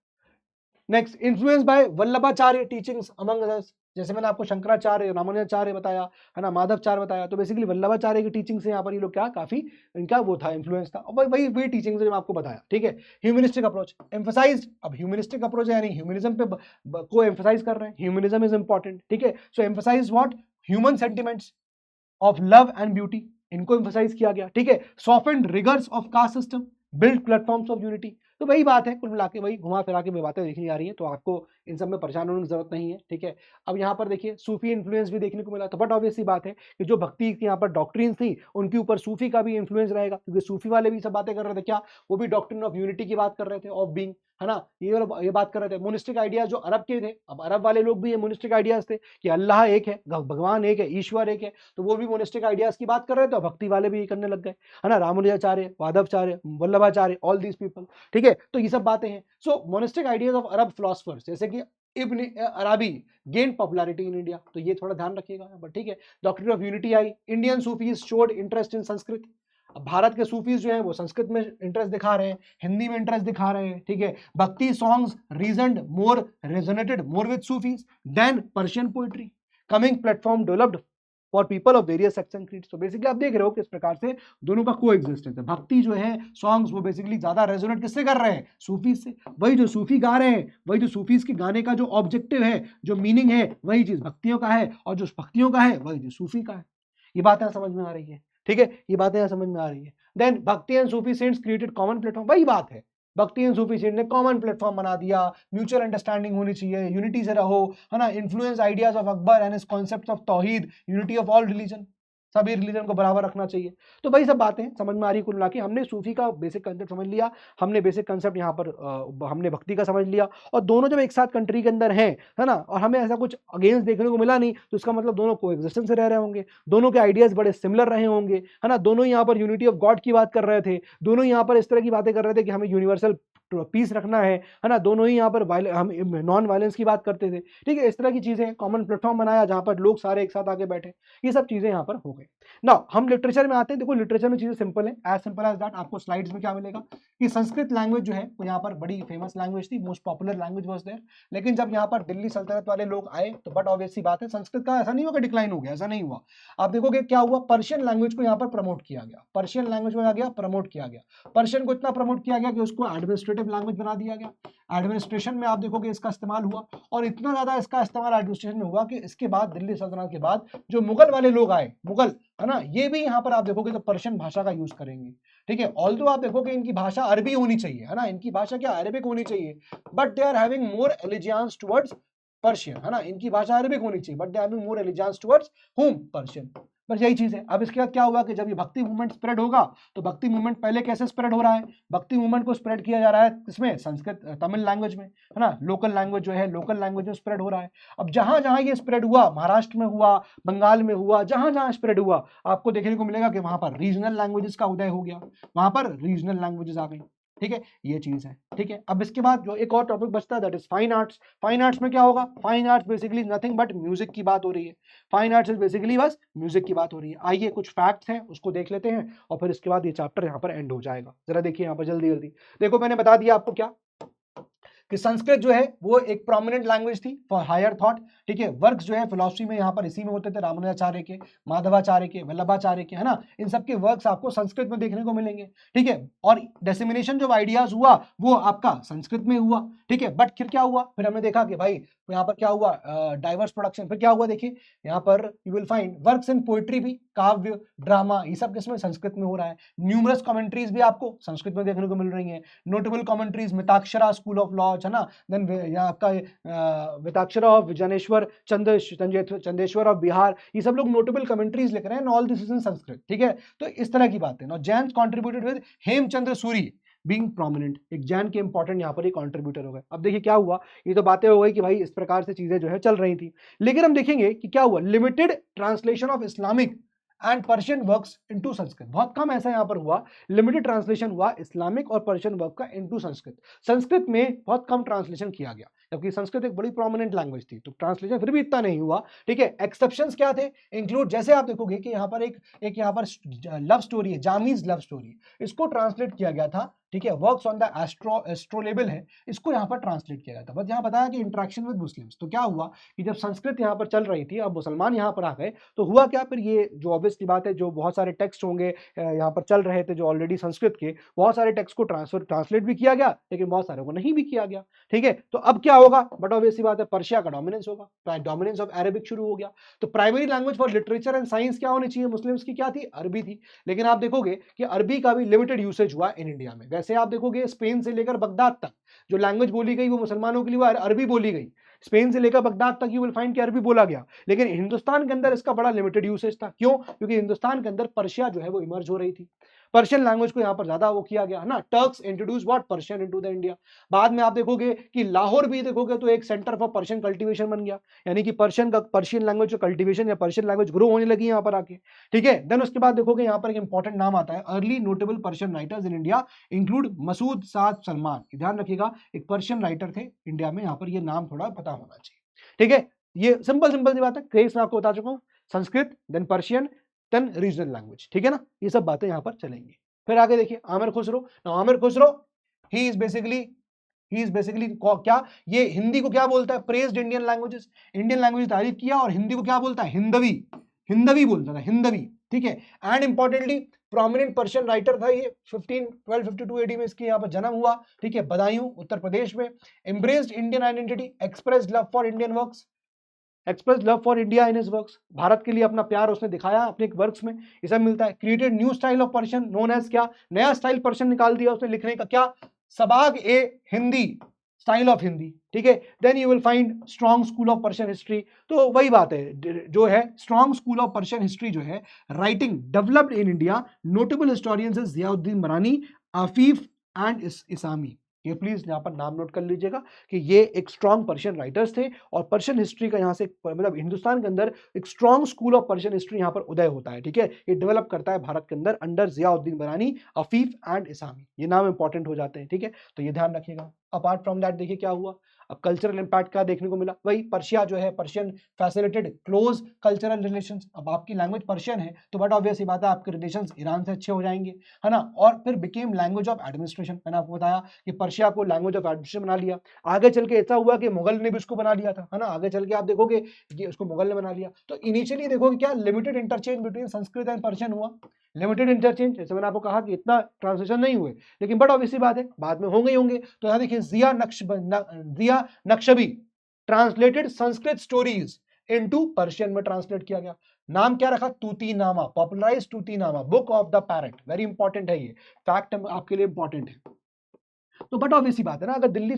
influence by Vallabhacharya teachings among others, जैसे मैंने आपको शंकराचार्य, रामानुजाचार्य बताया, है ना, माधवाचार्य बताया, तो बेसिकली वल्लभाचार्य की टीचिंग से यहाँ पर ये लोग क्या काफी इनका वो था, इन्फ्लुएंस था, और वही टीचिंग जो मैं आपको बताया, ठीक है। ह्यूमनिस्टिक अप्रोच एम्फसाइज्ड, अब ह्यूमनिस्टिक अप्रोच यानी ह्यूमनिज्म पे को एम्फसाइज कर रहे हैं, ह्यूमनिज्म इज इंपॉर्टेंट, ठीक है। So emphasize what, human sentiments of love and beauty, इनको एम्फसाइज किया गया, ठीक है। Softened rigours of caste system, build platforms of unity. तो वही बात है, कुल मिला के वही घुमा फिरा के बातें देखनी आ रही है, तो आपको इन सब में परेशान होने की जरूरत नहीं है, ठीक है। अब यहाँ पर देखिए सूफी इन्फ्लुएंस भी देखने को मिला, तो बट ऑब्वियसली बात है कि जो भक्ति की यहाँ पर डॉक्ट्रिन थी उनके ऊपर सूफी का भी इन्फ्लुएंस रहेगा, क्योंकि सूफी वाले भी सब बातें कर रहे थे क्या, वो भी डॉक्ट्रिन ऑफ यूनिटी की बात कर रहे थे, ऑफ बीइंग, है ना, ये बात कर रहे थे। मोनिस्टिक आइडियाज जो अरब के थे, अब अरब वाले लोग भी ये मोनिस्टिक आइडियाज थे कि अल्लाह एक है, भगवान एक है, ईश्वर एक है, तो वो भी मोनिस्टिक आइडियाज की बात कर रहे थे, और भक्ति वाले भी ये करने लग गए, है ना, Ramanujacharya, Madhvacharya, Vallabhacharya, all these people, ठीक है। तो ये सब बातें हैं। So monistic ideas of Arab philosophers जैसे कि Ibn Arabi gain popularity in India, तो ये थोड़ा ध्यान रखिएगा, बट ठीक है। Doctrine of unity I, Indian Sufis showed interest in Sanskrit, अब भारत के सूफीज जो हैं वो संस्कृत में इंटरेस्ट दिखा रहे हैं, हिंदी में इंटरेस्ट दिखा रहे हैं, ठीक है। Bhakti songs reasoned more resonated more with Sufis than Persian poetry, coming platform developed for people of various sects and creeds. तो बेसिकली आप देख रहे हो कि इस प्रकार से दोनों का को एग्जिस्टेंस है। भक्ति जो है सॉन्ग्स वो बेसिकली ज्यादा रेजोनेट किससे कर रहे हैं, सूफी से। वही जो सूफी गा रहे हैं, वही जो सूफीज के गाने का जो ऑब्जेक्टिव है, जो मीनिंग है, वही चीज भक्तियों का है, और जो भक्तियों का है वही जो सूफी का है। ये बात यहाँ समझ में आ रही है, ठीक है, ये बातें यहाँ समझ में आ रही है। देन भक्ति and Sufi cents created common platform, वही बात है, भक्ति एंड सूफी सेंट ने कॉमन प्लेटफॉर्म बना दिया, म्यूचुअल अंडरस्टैंडिंग होनी चाहिए, यूनिटी से रहो, है ना, influence ideas of Akbar and his concept of तौहीद, यूनिटी ऑफ ऑल रिलीजन, सभी रिलीजन को बराबर रखना चाहिए। तो वही सब बातें समझ में आ रही कुल मिला के। हमने सूफी का बेसिक कंसेप्ट समझ लिया, हमने बेसिक कंसेप्ट यहाँ पर हमने भक्ति का समझ लिया, और दोनों जब एक साथ कंट्री के अंदर हैं, है ना, और हमें ऐसा कुछ अगेंस्ट देखने को मिला नहीं, तो इसका मतलब दोनों को एग्जिस्टेंस से रह रहे होंगे, दोनों के आइडियाज बड़े सिमिलर रहे होंगे, है ना, दोनों यहाँ पर यूनिटी ऑफ गॉड की बात कर रहे थे, दोनों यहाँ पर इस तरह की बातें कर रहे थे कि हमें यूनिवर्सल पीस रखना है ना, दोनों ही यहाँ पर हम नॉन वायलेंस की बात करते थे, ठीक है, इस तरह की चीजें, कॉमन प्लेटफॉर्म बनाया जहाँ पर लोग सारे एक साथ आके बैठे, ये सब चीजें यहाँ पर हो गई। नाउ हम लिटरेचर में आते हैं। देखो लिटरेचर में चीजें सिंपल है, एज सिंपल एज दैट। आपको स्लाइड्स में क्या मिलेगा कि संस्कृत लैंग्वेज जो है वो यहाँ पर बड़ी फेमस लैंग्वेज थी, most popular language was there. लेकिन जब यहाँ पर दिल्ली सल्तनत वाले लोग आए तो बट ऑब्वियस सी बात है, संस्कृत का ऐसा नहीं हुआ कि डिक्लाइन हो गया, ऐसा नहीं हुआ। आप देखोगे क्या हुआ, पर्शियन लैंग्वेज को यहाँ पर प्रमोट किया गया, पर्शियन लैंग्वेज को आ गया प्रमोट किया गया, पर्शियन को इतना प्रमोट किया गया कि उसको एडमिनिस्ट्रेटिव लैंग्वेज बना दिया गया। एडमिनिस्ट्रेशन में आप देखोगे इसका इस्तेमाल हुआ, और इतना ज्यादा इसका इस्तेमाल एडमिनिस्ट्रेशन में हुआ कि इसके बाद दिल्ली सल्तनत के बाद जो मुगल वाले लोग आए, मुगल, है ना, ये भी यहाँ पर आप देखोगे तो पर्शियन भाषा का यूज करेंगे, ठीक है। ऑल्दो आप देखोगे इनकी भाषा अरबी होनी चाहिए, है ना, इनकी भाषा क्या अरेबिक होनी चाहिए, but they are having more allegiance towards Persian, है ना, इनकी भाषा अरेबिक होनी चाहिए, but they are having more allegiance towards hmm, Persian. बस यही चीज है। अब इसके बाद क्या हुआ कि जब ये भक्ति मूवमेंट स्प्रेड होगा, तो भक्ति मूवमेंट पहले कैसे स्प्रेड हो रहा है, भक्ति मूवमेंट को स्प्रेड किया जा रहा है किसमें, संस्कृत तमिल लैंग्वेज में, है ना, लोकल लैंग्वेज जो है लोकल लैंग्वेज में स्प्रेड हो रहा है। अब जहां जहां ये स्प्रेड हुआ, महाराष्ट्र में हुआ, बंगाल में हुआ, जहां जहां स्प्रेड हुआ, आपको देखने को मिलेगा कि वहां पर रीजनल लैंग्वेजेस का उदय हो गया, वहां पर रीजनल लैंग्वेजेस आ गई, ठीक है, ये चीज है, ठीक है। अब इसके बाद जो एक और टॉपिक बचता है that is fine arts. Fine arts में क्या होगा, fine arts basically nothing but music की बात हो रही है, फाइन आर्ट्स इज बेसिकली बस म्यूजिक की बात हो रही है। आइए कुछ फैक्ट्स हैं उसको देख लेते हैं, और फिर इसके बाद ये चैप्टर यहाँ पर एंड हो जाएगा। जरा देखिए यहाँ पर जल्दी जल्दी देखो, मैंने बता दिया आपको क्या कि संस्कृत जो है वो एक प्रोमिनेंट लैंग्वेज थी फॉर हायर थॉट, ठीक है। वर्क्स जो है फिलोसफी में यहाँ पर इसी में होते थे, रामानुजाचार्य के, माधवाचार्य के, वल्लभाचार्य के, है ना, इन सबके वर्क्स आपको संस्कृत में देखने को मिलेंगे, ठीक है। और डिसेमिनेशन जो आइडियाज हुआ वो आपका संस्कृत में हुआ, ठीक है। बट फिर क्या हुआ, फिर हमने देखा कि भाई यहाँ पर क्या हुआ, डाइवर्स प्रोडक्शन। फिर क्या हुआ, देखिए यहाँ पर you will find works in poetry भी, काव्य, ड्रामा, ये सब किसमें, संस्कृत में हो रहा है। न्यूमरस कमेंट्रीज भी आपको संस्कृत में देखने को मिल रही है। Notable commentaries, Mitakshara school of law, है ना, देन यहाँ आपका मिताक्षरा ऑफ विजनेश्वर, चंदेश्वर ऑफ बिहार, ये सब लोग नोटेबल कमेंट्रीज लिख रहे हैं, all this is in Sanskrit, ठीक है। तो इस तरह की बातें। Now Jains contributed with Hemchandra Suri being prominent, एक जैन के इंपॉर्टेंट यहाँ पर एक कंट्रीब्यूटर हो गए। अब देखिए क्या हुआ, ये तो बातें हो गई कि भाई इस प्रकार से चीजें जो है चल रही थी, लेकिन हम देखेंगे कि क्या हुआ, limited translation of Islamic and Persian works into Sanskrit. बहुत कम ऐसा यहाँ पर हुआ, लिमिटेड ट्रांसलेशन हुआ इस्लामिक और पर्शियन वर्क का इनटू संस्कृत। संस्कृत में बहुत कम ट्रांसलेशन किया गया, जबकि संस्कृत एक बड़ी प्रोमिनेंट लैंग्वेज थी, तो ट्रांसलेशन फिर भी इतना नहीं हुआ, ठीक है। एक्सेप्शंस क्या थे, इंक्लूड, जैसे आप देखोगे कि यहाँ पर एक यहाँ पर लव स्टोरी है, जामीज लव स्टोरी, इसको ट्रांसलेट किया गया था, ठीक है। वर्क्स ऑन द एस्ट्रोलेबल है, इसको यहाँ पर ट्रांसलेट किया गया था। बस यहाँ बताया कि इंटरेक्शन विद मुस्लिम्स। तो क्या हुआ कि जब संस्कृत यहाँ पर चल रही थी, अब मुसलमान यहाँ पर आ गए, तो हुआ क्या, फिर ये जो ऑब्वियसली बात है, जो बहुत सारे टेक्स्ट होंगे यहाँ पर चल रहे थे जो ऑलरेडी संस्कृत के, बहुत सारे टेक्स्ट को ट्रांसलेट भी किया गया, लेकिन बहुत सारे को नहीं भी किया गया, ठीक है। तो अब क्या होगा, बट ऑब्वियसली बात है, पर्शिया का डोमिनेंस होगा, डोमिनेंस ऑफ अरेबिक शुरू हो गया। तो primary language for literature and science क्या होनी चाहिए, मुस्लिम्स की क्या थी, अरबी थी। लेकिन आप देखोगे कि अरबी का भी लिमिटेड यूसेज हुआ इन इंडिया में। वैसे आप देखोगे स्पेन से लेकर बगदाद तक जो लैंग्वेज बोली गई वो मुसलमानों के लिए वो अरबी बोली गई। स्पेन से लेकर बगदाद तक यू विल फाइंड कि अरबी बोला गया, लेकिन हिंदुस्तान के अंदर इसका बड़ा लिमिटेड यूसेज था। क्यों, क्योंकि हिंदुस्तान के अंदर पर्शिया जो है वो इमर्ज हो रही थी, पर्शियन लैंग्वेज को यहाँ पर ज्यादा वो किया गया, है ना। Turks introduce what, Persian into the India. बाद में आप देखोगे कि लाहौर भी देखोगे तो एक सेंटर फॉर पर्शियन कल्टीवेशन बन गया, यानी कि पर्शियन लैंग्वेज जो कल्टीवेशन या पर्शियन लैंग्वेज ग्रो होने लगी यहाँ पर आके, ठीक है। देन उसके बाद देखोगे यहाँ पर एक इंपॉर्टेंट नाम आता है, early notable Persian writers in India include Masud Saad Salman. ध्यान रखिएगा, एक पर्शियन राइटर थे इंडिया में, यहाँ पर ये नाम थोड़ा पता होना चाहिए, ठीक है। ये सिंपल सी बात है, क्रेज मैं आपको बता चुका हूँ, Sanskrit then Persian then regional language, ठीक है ना। ये सब बातें यहाँ पर चलेंगी। फिर आगे देखिए आमिर खुसरो। आमिर खुसरो ही इज बेसिकली क्या, ये हिंदी को क्या बोलता है, praised Indian languages, Indian language तारीफ किया, और हिंदी को क्या बोलता है, हिंदवी, हिंदवी बोलता था, हिंदवी, ठीक है। And importantly prominent Persian writer था ये, 1252 एडी में इसके यहाँ पर जन्म हुआ, ठीक है, बदायूं उत्तर प्रदेश में। Embraced Indian identity, expressed love for Indian works, express love for India in his works, Bharat के लिए अपना प्यार उसने दिखाया अपने वर्क्स में, ये सब मिलता है। Created new style of Persian known as, क्या नया स्टाइल पर्शियन निकाल दिया उसने लिखने का, क्या सबाग ए हिंदी, स्टाइल ऑफ हिंदी, ठीक है। Then you will find strong school of Persian history, तो वही बात है जो है strong school of Persian history जो है writing developed in India, notable historians Ziauddin Barani, Afif and Isami. ये प्लीज यहाँ पर नाम नोट कर लीजिएगा कि ये एक स्ट्रॉन्ग पर्शियन राइटर्स थे, और पर्शियन हिस्ट्री का यहाँ से मतलब हिंदुस्तान के अंदर एक strong school of Persian history यहाँ पर उदय होता है, ठीक है। ये डेवलप करता है भारत के अंदर अंडर जियाउद्दीन बरानी, अफीफ एंड इसामी, ये नाम इंपॉर्टेंट हो जाते हैं, ठीक है, तो ये ध्यान रखिएगा। अपार्ट फ्रॉम दैट देखिए क्या हुआ, अब कल्चरल इंपैक्ट क्या देखने को मिला, वही पर्शिया जो है, Persian facilitated close cultural relations. अब आपकी लैंग्वेज पर्शियन है तो बट ऑब्वियस ही बात है आपके रिलेशंस ईरान से अच्छे हो जाएंगे, है ना। और फिर बिकेम लैंग्वेज ऑफ एडमिनिस्ट्रेशन, मैंने आपको बताया कि पर्शिया को लैंग्वेज ऑफ एडमिनिस्ट्रेशन बना लिया। आगे चल के ऐसा हुआ कि मुगल ने भी उसको बना लिया था, है ना, आगे चल के आप देखोगे कि उसको मुगल ने बना लिया। तो इनिशियली देखोगे क्या limited interchange between Sanskrit and Persian हुआ, लिमिटेड इंटरचेंज, जैसे मैंने आपको कहा कि इतना ट्रांसलेशन नहीं हुए, लेकिन बट ऑब्वियसली बात है बाद में होंगे ही होंगे। तो यहाँ देखिए Zia Nakhshabi translated Sanskrit stories into Persian में ट्रांसलेट किया गया। नाम क्या रखा, Tutinama, popularize Tutinama, book of the parrot, very important है ये फैक्ट, आपके लिए इंपॉर्टेंट है। तो बट ऑब्वियसली बात है ना, अगर दिल्ली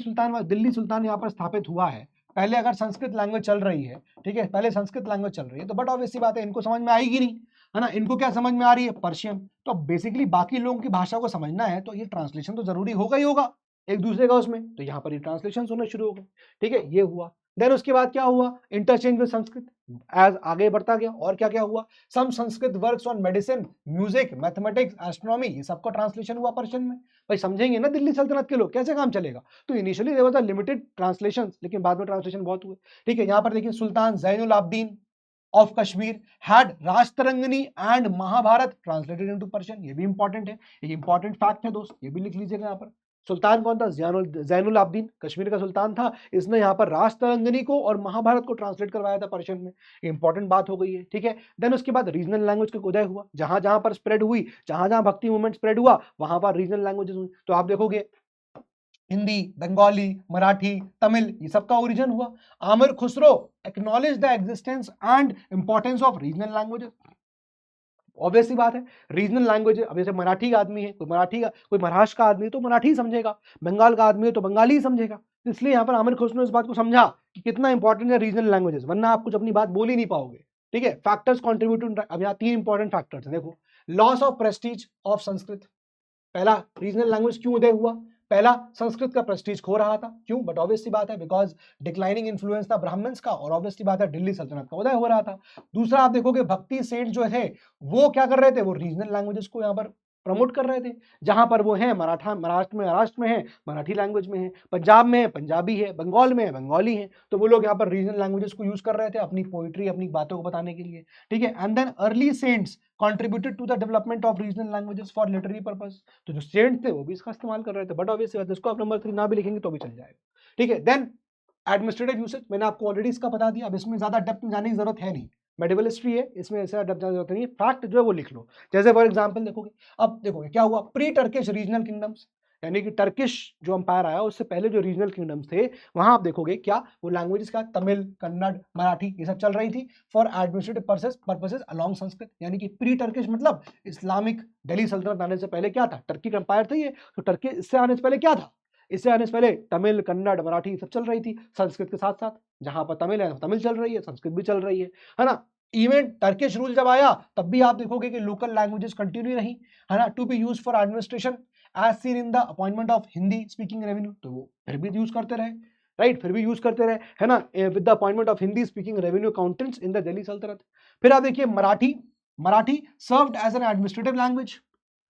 सुल्तान यहाँ पर स्थापित हुआ है, पहले अगर संस्कृत लैंग्वेज चल रही है, ठीक है, पहले संस्कृत लैंग्वेज चल रही है, तो बट ऑब्वियसली बात है इनको समझ में आएगी नहीं, है ना। इनको क्या समझ में आ रही है, पर्शियन। तो बेसिकली बाकी लोगों की भाषा को समझना है तो ये ट्रांसलेशन तो जरूरी होगा ही होगा एक दूसरे का उसमें, तो यहाँ पर ये ट्रांसलेशन होना शुरू हो गए, ठीक है, ये हुआ। देन उसके बाद क्या हुआ, इंटरचेंज विद संस्कृत एज आगे बढ़ता गया, और क्या क्या हुआ, some Sanskrit works on medicine, music, mathematics, astronomy, ये सबका ट्रांसलेशन हुआ पर्शियन में। भाई समझेंगे ना दिल्ली सल्तनत के लोग कैसे काम चलेगा। तो initially there was a limited translations, लेकिन बाद में ट्रांसलेशन बहुत हुए, ठीक है। यहाँ पर देखिए Sultan Zainul Abidin of Kashmir had Rajatarangini and Mahabharata translated into Persian, ये भी इंपॉर्टेंट है, एक इंपॉर्टेंट फैक्ट है दोस्त, ये भी लिख लीजिएगा यहाँ पर। सुल्तान कौन था, जैनुल आब्दीन, कश्मीर का सुल्तान था, इसने यहाँ पर राजतरंगिणी को और महाभारत को ट्रांसलेट करवाया था पर्शियन में, इंपॉर्टेंट बात हो गई है, ठीक है। देन उसके बाद रीजनल लैंग्वेज का उदय हुआ, जहां जहां पर स्प्रेड हुई, जहां जहां भक्ति मूवमेंट स्प्रेड हुआ, वहां पर रीजनल लैंग्वेजेस हुई। तो आप देखोगे हिंदी, बंगाली, मराठी, तमिल, ये सबका ओरिजिन हुआ। Aamir Khusro acknowledge the existence and importance of regional languages. Obviously बात है रीजनल लैंग्वेज, अब जैसे मराठी का आदमी है, कोई महाराष्ट्र का आदमी है तो मराठी समझेगा, बंगाल का आदमी है तो बंगाली ही समझेगा। तो इसलिए यहाँ पर आमिर खुसरो ने इस बात को समझा कि कितना इंपॉर्टेंट है रीजनल लैंग्वेजेस, वरना आप कुछ अपनी बात बोल ही नहीं पाओगे, ठीक है। फैक्टर्स कॉन्ट्रीब्यूट, अब यहाँ 3 इंपॉर्टेंट फैक्टर्स हैं, देखो। Loss of Prestige of Sanskrit, पहला रीजनल लैंग्वेज क्यों उदय हुआ, पहला संस्कृत का प्रेस्टीज खो रहा था, क्यों, बट ऑब्वियसली बात है बिकॉज डिक्लाइनिंग इन्फ्लुएंस था ब्राह्मण्स का, और ऑब्वियसली बात है दिल्ली सल्तनत का उदय हो रहा था। दूसरा आप देखोगे भक्ति सेठ जो थे वो क्या कर रहे थे, वो रीजनल लैंग्वेजेस को यहाँ पर प्रमोट कर रहे थे, जहां पर वो है महाराष्ट्र में है मराठी लैंग्वेज में है, पंजाब में है पंजाबी है, बंगाल में है बंगाली है, तो वो लोग यहाँ पर रीजनल लैंग्वेजेस को यूज कर रहे थे अपनी पोइट्री, अपनी बातों को बताने के लिए, ठीक है। And then early saints contributed to the development of regional languages for literary purpose, तो जो सेंट थे वो भी इसका इस्तेमाल कर रहे थे, बट ऑब्वियसली बात है इसको आप नंबर 3 ना भी लिखेंगे तो भी चल जाएगा, ठीक है। देन एडमिनिस्ट्रेटिव यूसेज, मैंने आपको ऑलरेडी इसका बता दिया, अब इसमें ज्यादा डेप्थ में जाने की जरूरत है नहीं, मेडिवल हिस्ट्री है, इसमें ऐसा डेप्थ जाने की जरूरत नहीं है, फैक्ट जो है वो लिख लो। जैसे फॉर एग्जांपल देखोगे, अब देखोगे क्या हुआ, प्री टर्किश रीजनल किंगडम्स, यानी कि टर्किश जो अंपायर आया उससे पहले जो रीजनल किंगडम्स थे वहां आप देखोगे क्या वो लैंग्वेजेस का तमिल, कन्नड़, मराठी ये सब चल रही थी for administrative purposes along Sanskrit, यानी कि प्री टर्किश मतलब इस्लामिक दिल्ली सल्तनत आने से पहले क्या था, टर्की का अंपायर था ये, तो टर्की इससे आने से पहले क्या था, इससे आने से पहले तमिल, कन्नड़, मराठी सब चल रही थी संस्कृत के साथ साथ, जहां पर तमिल है तमिल चल रही है, संस्कृत भी चल रही है ना। इवन टर्किश रूल जब आया तब भी आप देखोगे कि लोकल लैंग्वेजेस कंटिन्यू रही, है ना, to be used for administration as seen in the appointment of Hindi speaking revenue, तो वो फिर भी यूज करते रहे, राइट, फिर भी यूज करते रहे, है ना, with the appointment of Hindi speaking revenue accountants in the Delhi सल्तनत। फिर आप देखिए Marathi served as an administrative language,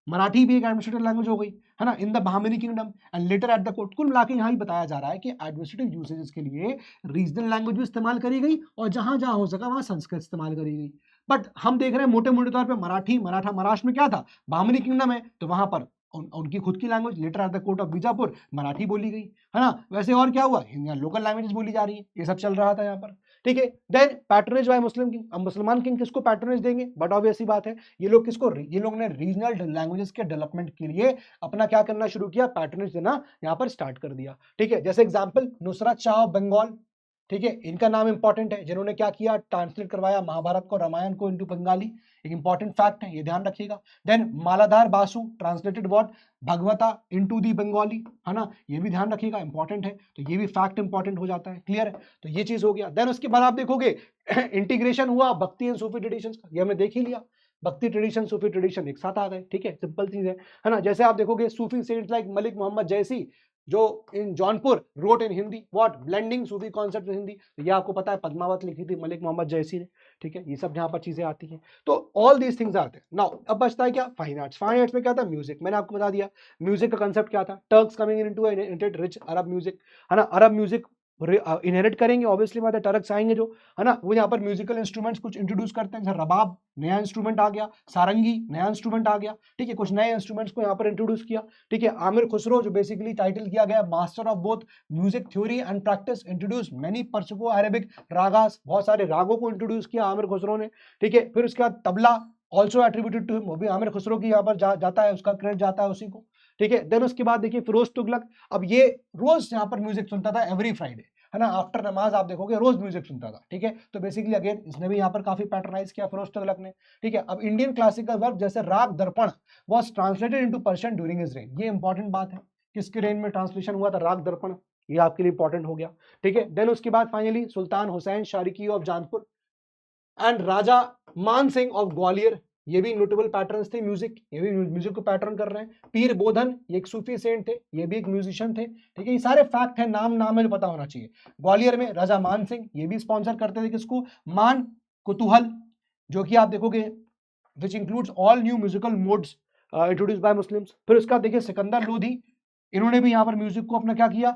Marathi भी एक एडमिनिस्ट्रेटिव लैंग्वेज हो गई, है ना, in the Bahmani kingdom and later at the court. कुल मिला के यहाँ ही बताया जा रहा है कि एडमिनिस्ट्रेटिव यूसेजेस के लिए रीजनल लैंग्वेज भी इस्तेमाल करी गई और जहां जहां हो सका वहां संस्कृत इस्तेमाल करी गई। बट हम देख रहे हैं मोटे मोटे तौर पर मराठा महाराष्ट्र में क्या था, बहामनी किंगडम है तो वहां पर उनकी खुद की language, later at the court of Bijapur Marathi बोली गई, है ना। वैसे और क्या हुआ, लोकल लैंग्वेजेस बोली जा रही है, ये सब चल रहा था यहाँ पर। ठीक है। Then patronage by Muslim king, अब मुसलमान किंग किसको पैटर्नेज देंगे, बट ऑब्वियस बात है ये लोग किसको, ये लोग ने रीजनल लैंग्वेजेस के डेवलपमेंट के लिए अपना क्या करना शुरू किया, पैटर्नेज देना यहाँ पर स्टार्ट कर दिया। ठीक है, जैसे एग्जाम्पल नुसरत शाह ऑफ बंगाल, ठीक है, इनका नाम इंपॉर्टेंट है, जिन्होंने क्या किया, ट्रांसलेट करवाया महाभारत को, रामायण को इनटू बंगाली, एक इंपॉर्टेंट फैक्ट है, ये ध्यान रखिएगा। देन मालाधार बासु ट्रांसलेटेड व्हाट, भगवता इनटू दी बंगाली, है ना, ये भी ध्यान रखिएगा, इंपॉर्टेंट है, तो ये भी फैक्ट इंपॉर्टेंट हो जाता है, क्लियर है। तो ये चीज हो गया। देन उसके बाद आप देखोगे इंटीग्रेशन हुआ भक्ति एंड सूफी ट्रेडिशंस का, ये हमने देख ही लिया, भक्ति ट्रेडिशन सूफी ट्रेडिशन एक साथ आ गए, ठीक है, सिंपल चीज है ना। जैसे आप देखोगे Sufi saints like Malik Mohammad जैसी, जो in Jaunpur wrote in Hindi what, blending Sufi concept in Hindi, तो ये आपको पता है पद्मावत लिखी थी मलिक मोहम्मद जैसी ने, ठीक है, ये सब यहाँ पर चीजें आती हैं। तो ऑल दीज थिंग्स आते हैं। नाउ अब बचता है क्या, फाइन आर्ट्स। फाइन आर्ट्स में क्या था, म्यूजिक, मैंने आपको बता दिया म्यूजिक का कंसेप्ट क्या था, टर्क्स कमिंग इनटू रिच अरब म्यूजिक, है ना, अरब म्यूजिक इनहेरिट करेंगे, ऑब्वियसली बात है, टर्क्स आएंगे जो, है ना, वो यहाँ पर म्यूजिकल इंस्ट्रूमेंट्स कुछ इंट्रोड्यूस करते हैं, जैसे रबाब नया इंस्ट्रूमेंट आ गया, सारंगी नया इंस्ट्रूमेंट आ गया, ठीक है, कुछ नए इंस्ट्रूमेंट्स को यहाँ पर इंट्रोड्यूस किया, ठीक है। आमिर खुसरो जो बेसिकली टाइटल किया गया master of both music theory and practice, introduce many Perso Arabic ragas, बहुत सारे रागों को इंट्रोड्यूस किया आमिर खुसरो ने, ठीक है। फिर उसके बाद tabla also attributed to him, वो भी आमिर खुसरो की यहाँ पर जाता है, उसका क्रेडिट जाता है उसी को, ठीक है। देन उसके बाद देखिए फिरोज तुगलक, अब ये रोज यहाँ पर म्यूजिक सुनता था एवरी फ्राइडे, है ना, आफ्टर नमाज आप देखोगे रोज म्यूजिक सुनता था, ठीक है। तो बेसिकली अगेन इसने भी यहाँ पर काफी पैटर्नाइज किया फिरोज तुगलक ने, ठीक है। अब इंडियन क्लासिकल वर्क जैसे राग दर्पण was translated into Persian during his rain, ये इंपॉर्टेंट बात है, किसके रेन में ट्रांसलेशन हुआ था, राग दर्पण, ये आपके लिए इंपॉर्टेंट हो गया, ठीक है। देन उसके बाद finally Sultan Hussain Sharqi of Jaunpur and Raja Man Singh of Gwalior, ये भी नोटेबल पैटर्न्स थे म्यूजिक, ये भी म्यूजिक को पैटर्न कर रहे हैं। पीर बोधन ये एक सूफी सेंट थे, ये भी एक म्यूजिशियन थे, ठीक है। ये सारे फैक्ट है, नाम है जो पता होना चाहिए। ग्वालियर में राजा मान सिंह, ये भी स्पॉन्सर करते थे किसको, मान कुतूहल, जो कि आप देखोगे which includes all new musical modes introduce by Muslims. फिर उसका देखिए सिकंदर लोधी, इन्होंने भी यहाँ पर म्यूजिक को अपना क्या किया,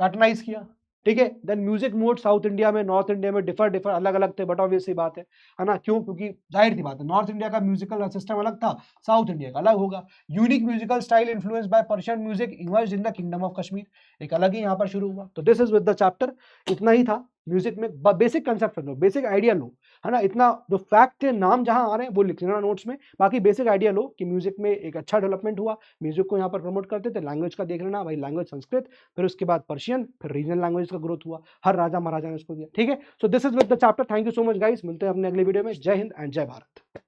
पैटर्नाइज किया, ठीक है। Then music mode South India में नॉर्थ इंडिया में डिफर अलग अलग थे, बट ऑब्वियसली बात है ना, क्यों, क्योंकि जाहिर सी बात है नॉर्थ इंडिया का म्यूजिकल सिस्टम अलग था, साउथ इंडिया का अलग होगा। Unique musical style influenced by Persian music emerged in the kingdom of Kashmir, एक अलग ही यहाँ पर शुरू हुआ। तो this is with the chapter, इतना ही था म्यूजिक में, बेसिक कंसेप्ट लो, बेसिक आइडिया लो, है ना, इतना जो फैक्ट है नाम जहां आ रहे हैं वो लिख लेना नोट्स में, बाकी बेसिक आइडिया लो कि म्यूजिक में एक अच्छा डेवलपमेंट हुआ, म्यूजिक को यहाँ पर प्रमोट करते थे, लैंग्वेज का देख लेना भाई, लैंग्वेज संस्कृत, फिर उसके बाद पर्शियन, फिर रीजनल लैंग्वेज का ग्रोथ हुआ, हर राजा महाराजा ने उसको दिया, ठीक है। So this is with the chapter, thank you so much guys, मिलते हैं अपने अगले वीडियो में, जय हिंद एंड जय भारत।